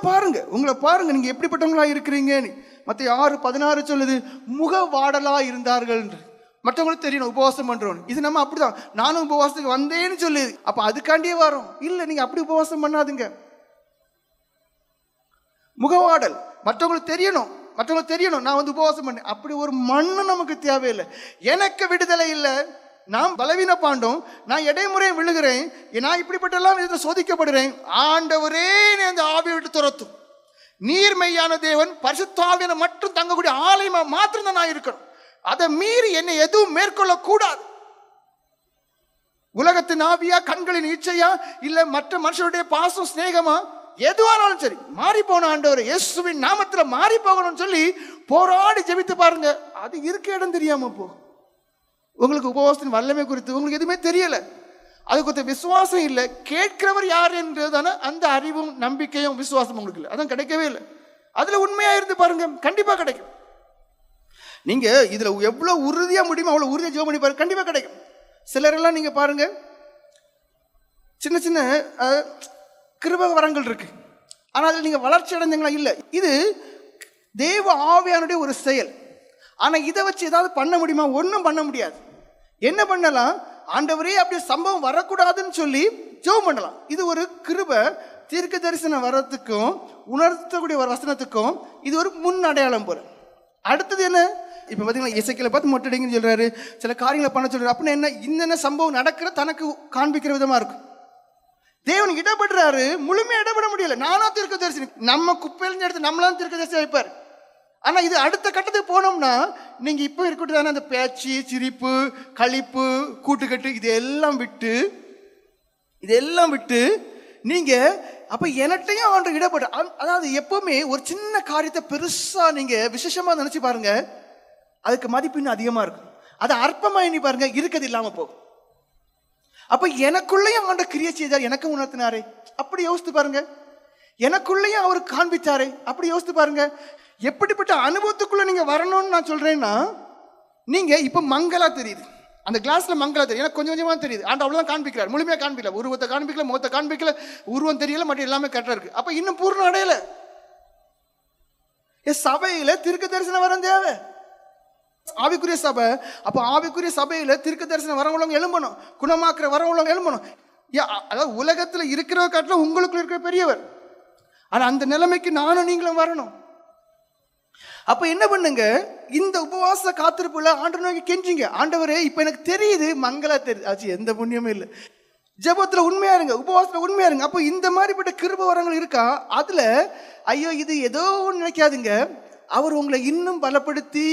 பாருங்க நீங்க எப்படிப்பட்டவங்களா இருக்கிறீங்கன்னு. மத்தேயு 6:16 சொல்லுது, முகவாடலா இருந்தார்கள் என்று. மற்றவங்களுக்கு தெரியணும் உபவாசம் பண்றோம். இது நம்ம அப்படிதான், நானும் உபவாசத்துக்கு வந்தேன்னு சொல்லுது. அப்ப அதுக்காண்டியே வரோம். இல்ல, நீங்க அப்படி உபவாசம் பண்ணாதுங்க. முகவாடல், மற்றவங்களுக்கு தெரியணும் நான் வந்து உபவாசம் பண்ணேன். அப்படி ஒரு மண்ணு நமக்கு தேவையில்லை. எனக்கு விடுதலை இல்லை, நான் பலவீன பாண்டோம், நான் இடைமுறை விழுகிறேன், நான் இப்படிப்பட்டெல்லாம் இதை சோதிக்கப்படுறேன். ஆண்டவரே அந்த ஆவியை விட்டு துரத்தும். நீர்மையான தேவன் பரிசுத்த ஆவியை மட்டும் தங்கக்கூடிய ஆலயமா மாத்திரம் தான் நான் இருக்கணும். அதை மீறி என்னை எதுவும் மேற்கொள்ள கூடாது. உலகத்தின் ஆவியா, கண்களின் இச்சையா, இல்ல மற்ற மனுஷனுடைய பாசம் சிநேகமா, எதுவானாலும் சரி மாறி போன ஆண்டவர் இயேசுவின் நாமத்துல மாறி போகணும்னு சொல்லி போராடி ஜெபித்து பாருங்க. அது இருக்க இடம் தெரியாம போ. உங்களுக்கு உபவாசத்தின் வல்லமை குறித்து உங்களுக்கு எதுவுமே தெரியல, அது குறித்த விசுவாசம் இல்லை. கேட்கிறவர் யார் என்றதான அந்த அறிவும் நம்பிக்கையும் விசுவாசம் உங்களுக்கு இல்லை, அதான் கிடைக்கவே இல்லை. அதுல உண்மையா இருந்து பாருங்க, கண்டிப்பா கிடைக்கும். நீங்க இதுல எவ்வளவு உறுதியா முடியுமோ அவ்வளவு உறுதியா ஜெபம் பண்ணி பாருங்க, கண்டிப்பா கிடைக்கும். சிலரெல்லாம் நீங்க பாருங்க, சின்ன சின்ன கிருபை வரங்கள் இருக்கு, ஆனால் அதில் நீங்க வளர்ச்சி அடைந்தீங்களா? இல்லை. இது தேவ ஆவியானுடைய ஒரு செயல். ஆனா இதை வச்சு ஏதாவது பண்ண முடியுமா? ஒன்றும் பண்ண முடியாது. என்ன பண்ணலாம்? ஆண்டவரே அப்படி சம்பவம் வரக்கூடாதுன்னு சொல்லி ஜெபம் பண்ணலாம். இது ஒரு கிருபை. தீர்க்க தரிசன வரத்துக்கும் உணர்த்தக்கூடிய ஒரு வசனத்துக்கும் இது ஒரு முன் அடையாளம் போல. அடுத்தது என்ன? இப்போ பார்த்தீங்கன்னா இசைக்கில பார்த்து மொட்டடிங்கன்னு சொல்றாரு, சில காரியங்களை பண்ண சொல்றாரு. அப்படின்னா என்ன? இன்னென்ன சம்பவம் நடக்கிற தனக்கு காண்பிக்கிற விதமா இருக்கும். தேவன் இடப்படுறாரு, முழுமையா இடப்பட முடியல. நானா தீர்க்கதரிசி, நம்ம குப்பையில எடுத்து நம்மளாம் தீர்க்கதரிசி வைப்பார். ஆனா இது அடுத்த கட்டத்துக்கு போனோம்னா நீங்க இப்ப இருக்கட்டும் தானே, அந்த பேச்சு, சிரிப்பு, களிப்பு, கூட்டுக்கட்டு இதெல்லாம் விட்டு நீங்க அப்ப எனட்டையும் ஆண்டு இடப்பட. அதாவது எப்பவுமே ஒரு சின்ன காரியத்தை பெருசா நீங்க விசேஷமா நினைச்சு பாருங்க, அதுக்கு மதிப்பு இன்னும் அதிகமா இருக்கும். அதை அற்பமா எண்ணி பாருங்க, இருக்கிறது இல்லாம போகும். அப்ப எனக்குள்ளேயும் ஆண்ட கிரியை செய்தார், எனக்கு உணர்த்தினாரே, அப்படி யோசித்து பாருங்க. எனக்குள்ளேயும் அவர் காண்பித்தாரே, அப்படி யோசித்து பாருங்க. எப்படிப்பட்ட அனுபவத்துக்குள்ள நீங்க வரணும்னு நான் சொல்றேன்னா, நீங்க இப்ப மங்களா தெரியுது, அந்த கிளாஸ்ல மங்களா தெரியும், எனக்கு கொஞ்சம் கொஞ்சமா தெரியுது. ஆண்டு அவ்வளவுதான் காண்பிக்கிறார், முழுமையா காண்பிக்கல, உருவத்தை காண்பிக்கல, முகத்தை காண்பிக்கல, உருவம் தெரியல, மட்டும் எல்லாமே கரெக்டா இருக்கு. அப்ப இன்னும் பூர்ணம் அடையல. சபையில தீர்க்க தரிசனம் வரம் தேவை, ஆவிக்குரிய சபை. அப்ப ஆவிக்குரிய சபையில தீர்க்க தரிசனம் வரவங்க எழும்பணும், குணமாக்குற வரவங்க எழும்பணும். அதாவது உலகத்துல இருக்கிறவங்க காட்டில உங்களுக்குள்ள இருக்கிற பெரியவர். ஆனா அந்த நிலைமைக்கு நானும் நீங்களும் வரணும். அப்ப என்ன பண்ணுங்க, இந்த உபவாச காத்திருப்புல ஆண்டவர் நோக்கி கெஞ்சிங்க, ஆண்டவரே இப்ப எனக்கு தெரியுது மங்களா தெரியுது, ஆச்சு எந்த புண்ணியமும் இல்லை. ஜெபத்துல உண்மையா இருங்க, உபவாசத்துல உண்மையா இருங்க. அப்போ இந்த மாதிரிப்பட்ட கிருப வரங்கள் இருக்கா, அதுல ஐயோ இது ஏதோ ஒன்று நினைக்காதுங்க. அவர் உங்களை இன்னும் பலப்படுத்தி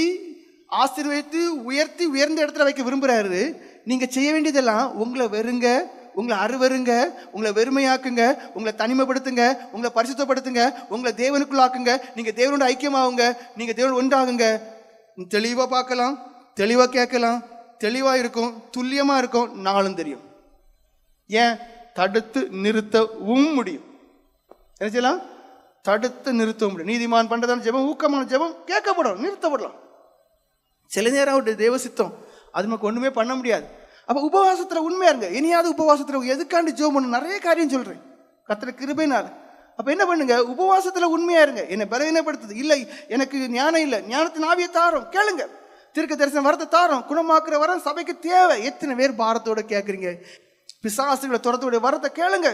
ஆசீர்வதித்து உயர்த்தி உயர்ந்த இடத்துல வைக்க விரும்புறாரு. நீங்க செய்ய வேண்டியதெல்லாம் உங்களை வெறுங்க, உங்களை அருவருங்க, உங்களை வெறுமையாக்குங்க, உங்களை தனிமைப்படுத்துங்க, உங்களை பரிசுத்தப்படுத்துங்க, உங்களை தேவனுக்குள்ளாக்குங்க. நீங்க தேவனோட ஐக்கியமாகுங்க, நீங்க தேவனோட ஒன்றாகுங்க. தெளிவா பார்க்கலாம், தெளிவா கேட்கலாம், தெளிவா இருக்கும், துல்லியமா இருக்கும், நாளும் தெரியும். ஏன் தடுத்து நிறுத்தவும் முடியும். என்ன செய்யலாம்? தடுத்து நிறுத்தவும் முடியும். நீதிமான் பண்றதான ஜெபம், ஊக்கமான ஜெபம் கேட்கப்படும், நிறுத்தப்படலாம். சில நேரம் அவருடைய தேவ சித்தம், அது நமக்கு ஒண்ணுமே பண்ண முடியாது. அப்ப உபவாசத்துல உண்மையா இருங்க. இனியாவது உபவாசத்துல எதுக்காண்டி ஜெபம் பண்ண நிறைய காரியம் சொல்றேன், கர்த்தர் கிருபையினால. அப்ப என்ன பண்ணுங்க, உபவாசத்துல உண்மையா இருங்க. என்னை பலவீனப்படுத்துது இல்லை, எனக்கு ஞானம் இல்லை, ஞானத்தின் ஆவியை தாரோம் கேளுங்க, தீர்க்க தரிசனம் வரத்தை தாரோம், குணமாக்குற வரம் சபைக்கு தேவை. எத்தனை பேர் பாரத்தோட கேட்குறீங்க? பிசாசுகளை துரத்தோட வரத்தை கேளுங்க.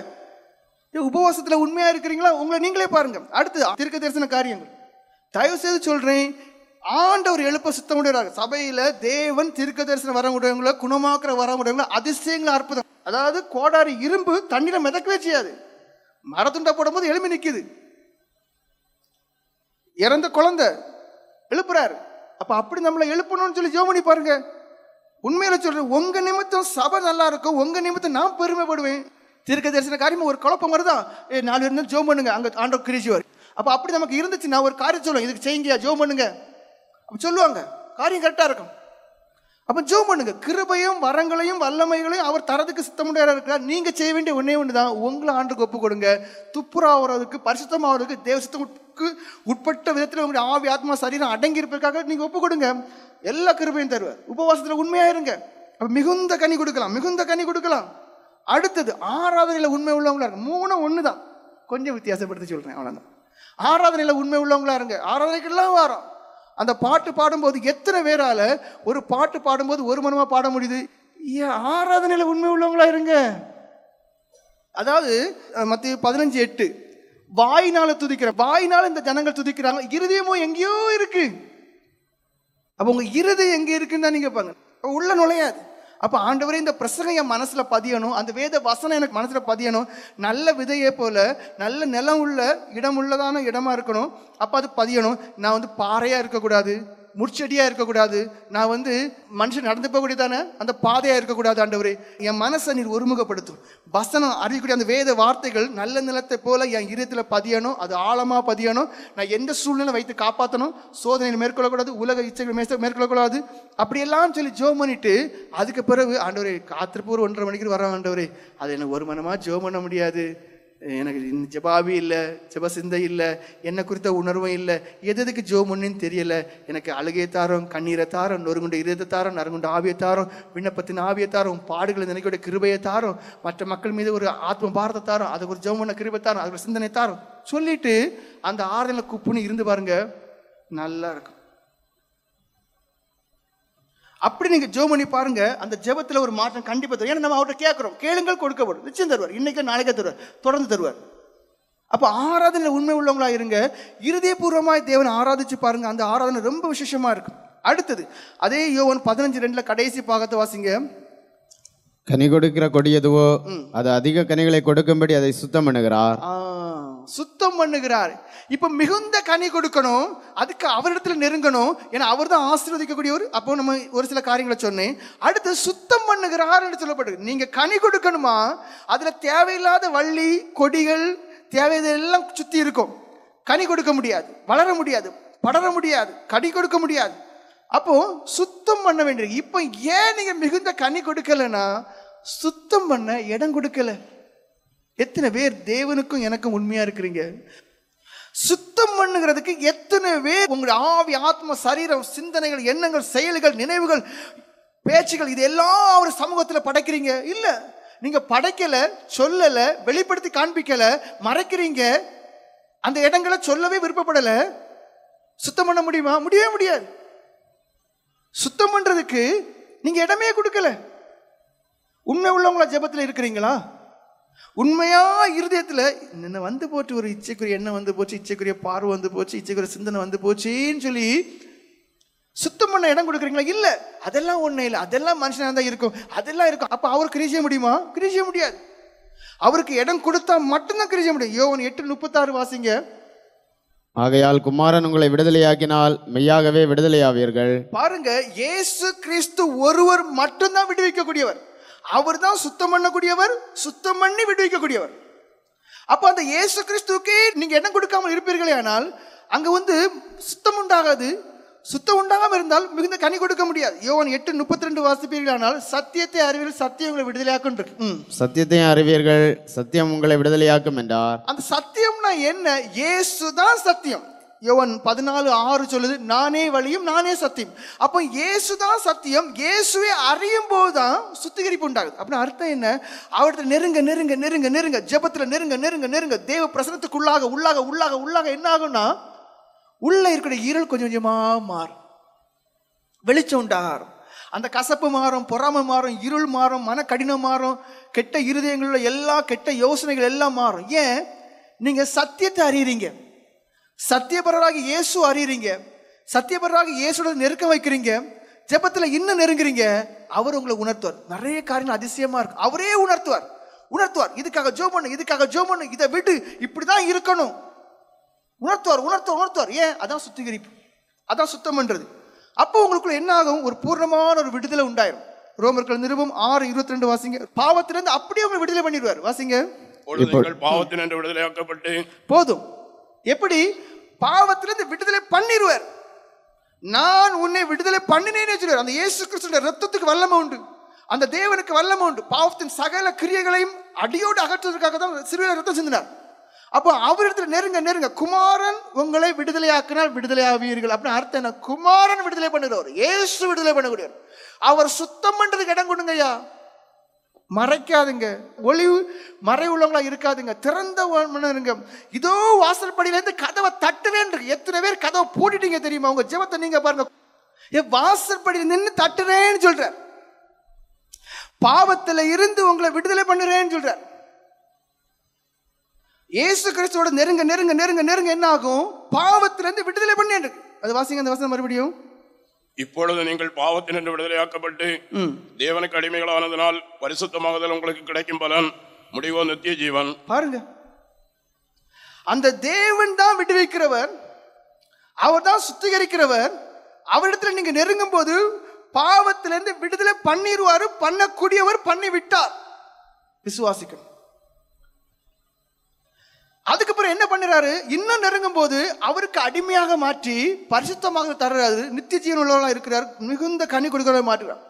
உபவாசத்துல உண்மையா இருக்கிறீங்களா? உங்களை நீங்களே பாருங்க. அடுத்து தீர்க்க தரிசன காரியங்கள். தயவு செய்து சொல்றேன், ஆண்டவர் எழுப்ப சுத்தம் உடையவராக சபையில தேவன் தீர்க்க தரிசனம் வர உடையவங்களை, குணமாக்குற வர உடையவங்களை, அதிசயங்களை, அற்புதம். அதாவது கோடாரி இரும்பு தண்ணீரை மிதக்கவே செய்யாது, மரத்துண்டா போடும் போது எழுப்பி நிக்குது. இறந்த குழந்தை எழுப்புறாரு. அப்ப அப்படி நம்மளை எழுப்பணும்னு சொல்லி ஜெபம் பண்ணி பாருங்க. உண்மையில சொல்றேன், உங்க நிமித்தம் சபை நல்லா இருக்கும், உங்க நிமித்தம் நான் பெருமைப்படுவேன். தீர்க்க தரிசன காரியம் ஒரு குழப்பம் வருதா, 4 இருந்தாலும் ஜெபம் பண்ணுங்க, அங்க ஆண்டவர் கிரிச்சுவார். அப்ப அப்படி நமக்கு இருந்துச்சு, நான் ஒரு காரியம் சொல்லுவேன், இதுக்கு செய்யுங்க, ஜெபம் பண்ணுங்க சொல்லுவாங்க, காரியம் கரெக்டா இருக்கும். அப்ப ஜெபம் பண்ணுங்க. கிருபையும் வரங்களையும் வல்லமைகளையும் அவர் தரதுக்கு சித்தமுடையா இருக்கிறார். நீங்க செய்ய வேண்டிய ஒன்னே ஒண்ணுதான், உங்களை ஆண்டுக்கு ஒப்பு கொடுங்க. துப்புராவதுக்கு, பரிசுத்தமாவதுக்கு, தேவசத்துக்கு உட்பட்ட விதத்தில் உங்களுடைய ஆவி ஆத்மா சரீரம் அடங்கி இருப்பதற்காக நீங்க ஒப்பு கொடுங்க. எல்லா கிருபையும் தருவார். உபவாசத்துல உண்மையா இருங்க. அப்ப மிகுந்த கனி கொடுக்கலாம், மிகுந்த கனி கொடுக்கலாம். அடுத்தது ஆராதனையில உண்மை உள்ளவங்களா இருங்க. 3 ஒண்ணுதான், கொஞ்சம் வித்தியாசப்படுத்தி சொல்றேன், அவ்வளவுதான். ஆராதனையில உண்மை உள்ளவங்களா இருங்க. ஆராதனைக்கெல்லாம் வாரம் அந்த பாட்டு பாடும்போது எத்தனை பேரால ஒரு பாட்டு பாடும்போது ஒரு மனமா பாட முடியுது? ஆராதனையில உண்மை உள்ளவங்களா இருங்க. அதாவது மத்திய 15:8 வாயினால துதிக்கிற, வாயினால இந்த ஜனங்கள் துதிக்கிறாங்க, இருதயமோ எங்கேயோ இருக்கு. அப்ப உங்க இருதயம் எங்க இருக்குன்னு தான் நீங்க பாருங்க, உள்ள நுழையாது. அப்ப ஆண்டவரே இந்த பிரசங்கம் என் மனசுல பதியணும், அந்த வேத வசனம் எனக்கு மனசுல பதியணும். நல்ல விதையை போல நல்ல நிலம் உள்ள இடம் உள்ளதான இடமா இருக்கணும். அப்ப அது பதியணும். நான் பாறையா இருக்கக்கூடாது, முட்செடியா இருக்கக்கூடாது, நான் மனுஷன் நடந்து போகக்கூடியதான அந்த பாதையா இருக்கக்கூடாது. ஆண்டவரே என் மனசை நீர் ஒருமுகப்படுத்தும். வசனம் அறியக்கூடிய அந்த வேத வார்த்தைகள் நல்ல நிலத்தை போல என் இதயத்துல பதியணும், அது ஆழமா பதியணும். நான் எந்த சூழ்நிலை வைத்து காப்பாற்றணும், சோதனையை மேற்கொள்ளக்கூடாது, உலக இச்சைகள் மேற்கொள்ளக்கூடாது. அப்படியெல்லாம் சொல்லி ஜெபம் பண்ணிட்டு அதுக்கு பிறகு ஆண்டவரே காத்திருப்பூர் 1:30 மணிக்கு வர, ஆண்டவரே அது எனக்கு ஒரு மனமா ஜெபம் பண்ண முடியாது, எனக்கு ஜெபாவி இல்லை, ஜெப சிந்தை இல்லை, என்னை குறித்த உணர்வும் இல்லை, எதுக்கு ஜெபம் பண்ணுன்னு தெரியல, எனக்கு அழுகையை தாரம், கண்ணீரை தாரம், நொறுங்குண்ட இதயத்தை தாரம், நறுங்குண்ட ஆவியை தாரம், விண்ணப்பத்தின் ஆவியை தாரம், பாடுகளை நினைக்கூடிய கிருபையை தாரம், மற்ற மக்கள் மீது ஒரு ஆத்ம பாரத்தை தாரம், அதுக்கு ஒரு ஜெபம் பண்ண கிருபை தாரம், அதுக்கு ஒரு சிந்தனை தாரம் சொல்லிட்டு அந்த ஆறுதல குப்புன்னு இருந்து பாருங்க, நல்லா இருக்கும். அப்படி நீங்க ஜெபம் பண்ணி பாருங்க, அந்த ஜெபத்துல ஒரு மாற்றம் கண்டிப்பா தரும். ஏன்னா நம்ம அவர்கிட்ட கேட்கிறோம், கேளுங்கள் கொடுக்கப்படும், நிச்சயம் தருவார். இன்னைக்கு நாளைக்கே தருவார், தொடர்ந்து தருவார். அப்ப ஆராதனையில உண்மை உள்ளவங்களா இருங்க. இருதயபூர்வமாய் தேவனை ஆராதிச்சு பாருங்க, அந்த ஆராதனை ரொம்ப விசேஷமா இருக்கும். அடுத்தது அதே யோவான் 15:2 கடைசி பாகத்தை வாசிங்க. கனி கொடுக்கிற கொடி எதுவோ அது அதிக கனிகளை கொடுக்கும்படி அதை சுத்தம் பண்ணுகிறார். சுத்தம் பண்ணுகிறார். இப்ப மிகுந்த கனி கொடுக்கணும், அதுக்கு அவரிடத்துல நெருங்கணும், ஏன்னா அவர் தான் ஆசீர்வதிக்கக்கூடியவர். அப்போ நம்ம ஒரு சில காரியங்களை சொன்னேன். அடுத்து சுத்தம் பண்ணுகிறார் என்று சொல்லப்படுது. நீங்க கனி கொடுக்கணுமா, அதுல தேவையில்லாத வள்ளி கொடிகள் தேவையெல்லாம் சுத்தி இருக்கும். கனி கொடுக்க முடியாது, வளர முடியாது, படர முடியாது, கனி கொடுக்க முடியாது. அப்போ சுத்தம் பண்ண வேண்டியது. இப்ப ஏன் நீங்க மிகுந்த கனி கொடுக்கலன்னா சுத்தம் பண்ண இடம் கொடுக்கல. எத்தனை பேர் தேவனுக்கும் எனக்கும் உண்மையா இருக்கிறீங்க? சுத்தம் பண்ணுகிறதுக்கு எத்தனை பேர் உங்களுடைய ஆவி, ஆத்ம, சரீரம், சிந்தனைகள், எண்ணங்கள், செயல்கள், நினைவுகள், பேச்சுகள் இதெல்லாம் அவர் சமூகத்தில் படைக்கிறீங்க? இல்ல, நீங்க படைக்கல, சொல்லல, வெளிப்படுத்தி காண்பிக்கல, மறைக்கிறீங்க. அந்த இடங்களை சொல்லவே விருப்பப்படல. சுத்தம் பண்ண முடியுமா? முடியவே முடியாது. சுத்தம் பண்றதுக்கு நீங்க இடமே கொடுக்கல. உண்மை உள்ளவங்களா ஜெபத்தில் இருக்கிறீங்களா? உண்மையா இருதயத்துல என்ன வந்து போச்சு, ஒரு இச்சைக்குரிய எண்ணம் வந்து போச்சு, இச்சைக்குரிய பார்வை வந்து போச்சு, இச்சைக்குரிய சிந்தனை வந்து போச்சுன்னு சொல்லி சுத்தம் பண்ண இடம் கொடுக்குறீங்களா? இல்ல, அதெல்லாம் ஒண்ணு இல்லை, அதெல்லாம் மனுஷனா தான் இருக்கும், அதெல்லாம் இருக்கும். அப்ப அவர் கிரியை செய்ய முடியுமா? கிரியை செய்ய முடியாது. அவருக்கு இடம் கொடுத்தா மட்டும்தான் கிரியை செய்ய முடியும். யோவான் 8:36 வாசிங்க. ஆகையால் குமாரன் உங்களை விடுதலையாக்கினால் மெய்யாகவே விடுதலையாவீர்கள். பாருங்க, இயேசு கிறிஸ்து ஒருவர் மட்டும்தான் விடுவிக்கக்கூடியவர். அவர் தான் சுத்தம் பண்ணக்கூடியவர், சுத்தம் பண்ணி விடுவிக்கக்கூடியவர். அப்ப அந்த இயேசு கிறிஸ்துவுக்கே நீங்க இடம் கொடுக்காமல் இருப்பீர்களே ஆனால் அங்க வந்து சுத்தம் உண்டாகாது. சுத்தம் உண்டாகாம இருந்தால் மிகுந்த கனி கொடுக்க முடியாது. யோவான் 8:32 வாசிப்பீர்கள். ஆனால் சத்தியத்தை அறிவீர்கள், சத்தியம் உங்களை விடுதலையாக்கும் இருக்கு. சத்தியத்தையும் அறிவீர்கள், சத்தியம் உங்களை விடுதலையாக்கும் என்றார். அந்த சத்தியம்னா என்ன? இயேசு தான் சத்தியம். யோவான் 14:6 சொல்லுது, நானே வழியும் நானே சத்தியம். அப்போ இயேசுதான் சத்தியம். இயேசுவை அறியும் போதுதான் சுத்திகரிப்பு உண்டாகுது. அப்படின்னு அர்த்தம் என்ன? அவர்கிட்ட நெருங்க நெருங்க நெருங்க நெருங்க, ஜெபத்துல நெருங்க நெருங்க நெருங்க, தேவ பிரசனத்துக்குள்ளாக உள்ளாக உள்ளாக உள்ளாக என்ன ஆகும்னா உள்ள இருக்கிற இருள் கொஞ்சம் கொஞ்சமா மாறும், வெளிச்சம் உண்டாகும். அந்த கசப்பு மாறும், பொறாமை மாறும், இருள் மாறும், மன கடினம் மாறும், கெட்ட இருதயங்களில் எல்லா கெட்ட யோசனைகள் எல்லாம் மாறும். ஏன்? நீங்க சத்தியத்தை அறியறீங்க, சத்தியபரராக இயேசு அறியறீங்க, சத்தியபரராக இயேசுட நெருக்க வைக்கிறீங்க, ஜெபத்துல இன்னும் நெருங்குறீங்க. அவர் உங்களை உணர்த்துவார். நிறைய காரியங்கள் அதிசயமா இருக்கு, அவரே உணர்த்துவார். இதுக்காக ஜெபம் பண்ணு, இதுக்காக ஜெபம் பண்ணு, இதை விட்டு இப்படிதான் இருக்கணும். உணர்த்துவார். ஏன்? அதான் சுத்திகரிப்பு, அதான் சுத்தம் பண்றது. அப்போ உங்களுக்குள்ள என்ன ஆகும்? ஒரு பூர்ணமான ஒரு விடுதலை உண்டாயிரும். ரோமர்கள் நிருபம் 6:22 வாசிங்க. பாவத்திலிருந்து அப்படியே உங்களை விடுதலை பண்ணிடுவார். வாசிங்க. பாவத்திலிருந்து விடுதலையாக்கப்பட்டு போதும். எப்படி? பாவத்திலிருந்து விடுதலை பண்ணிடுவார். நான் உன்னை விடுதலை பண்ணினேன்னு சொல்லுவார். அந்த இயேசு கிறிஸ்துவின் ரத்தத்துக்கு வல்லமை உண்டு, அந்த தேவனுக்கு வல்லமை உண்டு. பாவத்தின் சகல கிரியைகளையும் அடியோடு அகற்றுவதற்காக தான் சிலுவையில் ரத்தம் சிந்தினார். அப்போ அவரிடத்துல நெருங்க நெருங்க, குமாரன் உங்களை விடுதலையாக்கினால் விடுதலையாவீர்கள். அப்படின்னு அர்த்தம் என்ன? குமாரன் விடுதலை பண்ணுகிறவர், இயேசு விடுதலை பண்ணக்கூடியவர். அவர் சுத்தம் பண்றதுக்கு இடம் கொடுங்க ஐயா. மறைக்காதுங்க, ஒளிவு மறை உள்ளவங்களா இருக்காதுங்க, திறந்த இருங்க. இதோ வாசல் படியிலேருந்து கதவை தட்டுவேன். எத்தனை பேர் கதவை பூட்டிட்டீங்க தெரியுமா? உங்க ஜெபத்தை நீங்க பாருங்க. வாசல் படியில் நின்று தட்டுறேன்னு சொல்ற, பாவத்துல இருந்து உங்களை விடுதலை பண்ணுறேன்னு சொல்ற. இயேசு கிறிஸ்துவோட நெருங்க நெருங்க நெருங்க நெருங்க என்ன ஆகும்? பாவத்திலிருந்து விடுதலை பண்ணி. அது வாசிங்க அந்த வசனம் மறுபடியும். இப்பொழுது நீங்கள் பாவத்தினின்று விடுதலையாக்கப்பட்டு தேவனுக்கு அடிமைகளானதனால் பரிசுத்தமாகுதல் உங்களுக்கு கிடைக்கும் பலன் முடிவோ நித்திய ஜீவன். பாருங்க, அந்த தேவன் தான் விடுவிக்கிறவர், அவர் தான் சுத்திகரிக்கிறவர். அவரிடத்துல நீங்க நெருங்கும் போது பாவத்திலிருந்து விடுதலை பண்ணிடுவாரு. பண்ணக்கூடியவர், பண்ணி விட்டார். விசுவாசிக்கணும். அதுக்கப்புறம் என்ன பண்ணுறாரு? இன்னும் நெருங்கும் போது அவருக்கு அடிமையாக மாற்றி பரிசுத்தமாக தர்றாரு. நித்திய ஜீவன் உள்ளவர்களாக இருக்கிறார். மிகுந்த கனி கொடுக்கிறவரை மாற்றுறார்.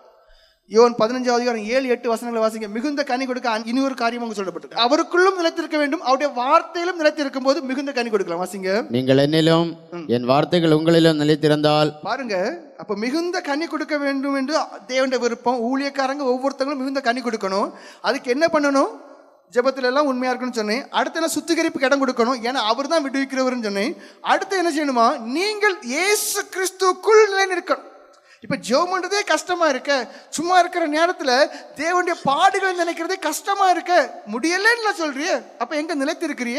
யோவான் 15:7-8 வசனங்களை வாசிங்க. மிகுந்த கனி கொடுக்க இனி ஒரு காரியம் அங்கு சொல்லப்பட்டிருக்கு. அவருக்குள்ளும் நிலைத்திருக்க வேண்டும், அவருடைய வார்த்தையிலும் நிலைத்திருக்கும் போது மிகுந்த கனி கொடுக்கலாம். வாசிங்க. நீங்கள் என்னிலும் என் வார்த்தைகள் உங்களிலும் நிலைத்திருந்தால். பாருங்க, அப்ப மிகுந்த கனி கொடுக்க வேண்டும் என்று தேவனுடைய விருப்பம். ஊழியக்காரங்க ஒவ்வொருத்தங்களும் மிகுந்த கனி கொடுக்கணும். அதுக்கு என்ன பண்ணணும்? ஜெபத்துல எல்லாம் உண்மையா இருக்குன்னு சொன்னேன். அடுத்து என்ன? சுத்திகரிப்புக்கு இடம் கொடுக்கணும், ஏன்னா அவர் தான் விடுவிக்கிறவர்னு சொன்னேன். அடுத்து என்ன செய்யணுமா? நீங்கள் இயேசு கிறிஸ்துக்குள் நிலை நிற்கணும். இப்ப ஜெபம் பண்றதே கஷ்டமா இருக்க, சும்மா இருக்கிற நேரத்துல தேவனுடைய பாடுகளை நினைக்கிறதே கஷ்டமா இருக்க, முடியலன்னு சொல்றிய. அப்ப எங்க நிலைத்திருக்கிறிய?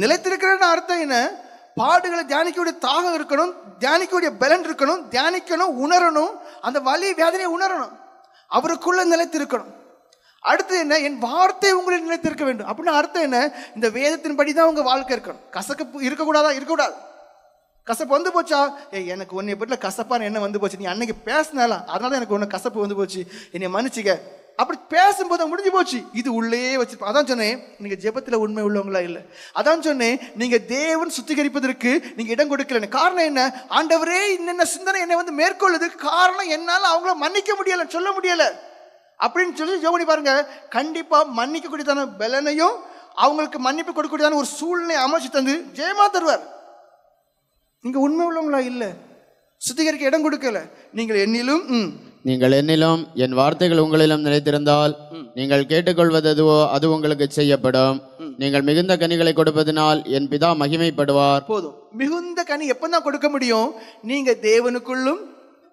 நிலைத்திருக்கிறன்னு அர்த்தம் என்ன? பாடுகளை தியானிக்கக்கூடிய தாகம் இருக்கணும், தியானிக்கக்கூடிய பலன் இருக்கணும், தியானிக்கணும், உணரணும், அந்த வலி வேதனையை உணரணும். அவருக்குள்ள நிலைத்திருக்கணும். அடுத்து என்ன, என் வார்த்தை உங்களில் நிலைத்திருக்க வேண்டும். அப்படின்னா அர்த்தம் என்ன, இந்த வேதத்தின்படி தான் உங்க வாழ்க்கை இருக்கணும். கசப்பு இருக்கக்கூடாதா? இருக்கக்கூடாது. கசப்பு வந்து போச்சா, எனக்கு உன்னை பற்றில கசப்பான என்ன வந்து போச்சு, நீ அன்னைக்கு பேசினாலாம் அதனால எனக்கு ஒன்று கசப்பு வந்து போச்சு, என்னை மன்னிச்சிக்க, அப்படி பேசும்போது முடிஞ்சு போச்சு. இது உள்ளே வச்சிருப்போம். அதான் சொன்னேன், நீங்க ஜெபத்தில் உண்மை உள்ளவங்களா இல்லை. அதான் சொன்னேன், நீங்க தேவன் சுத்திகரிப்பதற்கு நீங்க இடம் கொடுக்கல. காரணம் என்ன, ஆண்டவரே இன்னென்ன சிந்தனை என்னை வந்து மேற்கொள்ளுது, காரணம் என்னால் அவங்கள மன்னிக்க முடியல, சொல்ல முடியல அப்படின்னு சொல்லி ஜெபம் பண்ணி பாருங்க. கண்டிப்பா மன்னிக்கக்கூடியதான பலனையும் அவங்களுக்கு மன்னிப்பு கொடுக்கக்கூடியதான ஒரு சூழ்நிலை அமைச்சு தந்து ஜெயமா தருவார். நீங்க உண்மை உள்ளவங்களா இல்ல, சுத்திகரிக்க இடம் கொடுக்கல. நீங்கள் என்னிலும் என் வார்த்தைகள் உங்களிலும் நிலைத்திருந்தால் நீங்கள் கேட்டுக்கொள்வது எதுவோ அது உங்களுக்கு செய்யப்படும். நீங்கள் மிகுந்த கனிகளை கொடுப்பதனால் என் பிதா மகிமைப்படுவார். போதும். மிகுந்த கனி எப்பதான் கொடுக்க முடியும், நீங்க தேவனுக்குள்ளும்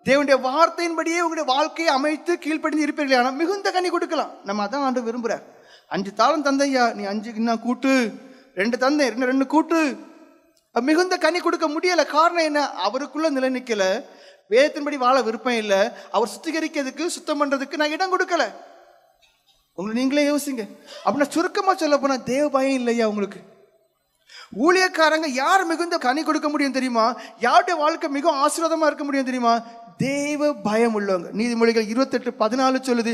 தேவனுடைய வார்த்தையின்படியே உங்களுடைய வாழ்க்கையை அமைத்து கீழ்ப்படிந்து இருப்பீர்களே, ஆனால் மிகுந்த கனி கொடுக்கலாம். நம்ம அதான் ஆண்டு விரும்புறார். 5 தாளம் தந்தையா, நீ 5 இன்னும் கூட்டு, 2 தந்தை 2 கூட்டு, மிகுந்த கனி கொடுக்க முடியல. காரணம் என்ன, அவருக்குள்ள நிலை நிற்கல, வேதத்தின்படி வாழ விருப்பம் இல்லை, அவர் சுத்திகரிக்கிறதுக்கு சுத்தம் பண்றதுக்கு நான் இடம் கொடுக்கல. உங்களை நீங்களே யோசிங்க. அப்படின்னா சுருக்கமா சொல்ல போனா தேவ பயம் இல்லையா உங்களுக்கு? ஊழியக்காரங்க யார் மிகுந்த கனி கொடுக்க முடியும் தெரியுமா? யாருடைய வாழ்க்கை மிகவும் ஆசீர்வாதமா இருக்க முடியும் தெரியுமா? தேவ பயம் உள்ளவங்க. நீதிமொழிகள் 28:14 சொல்லுது,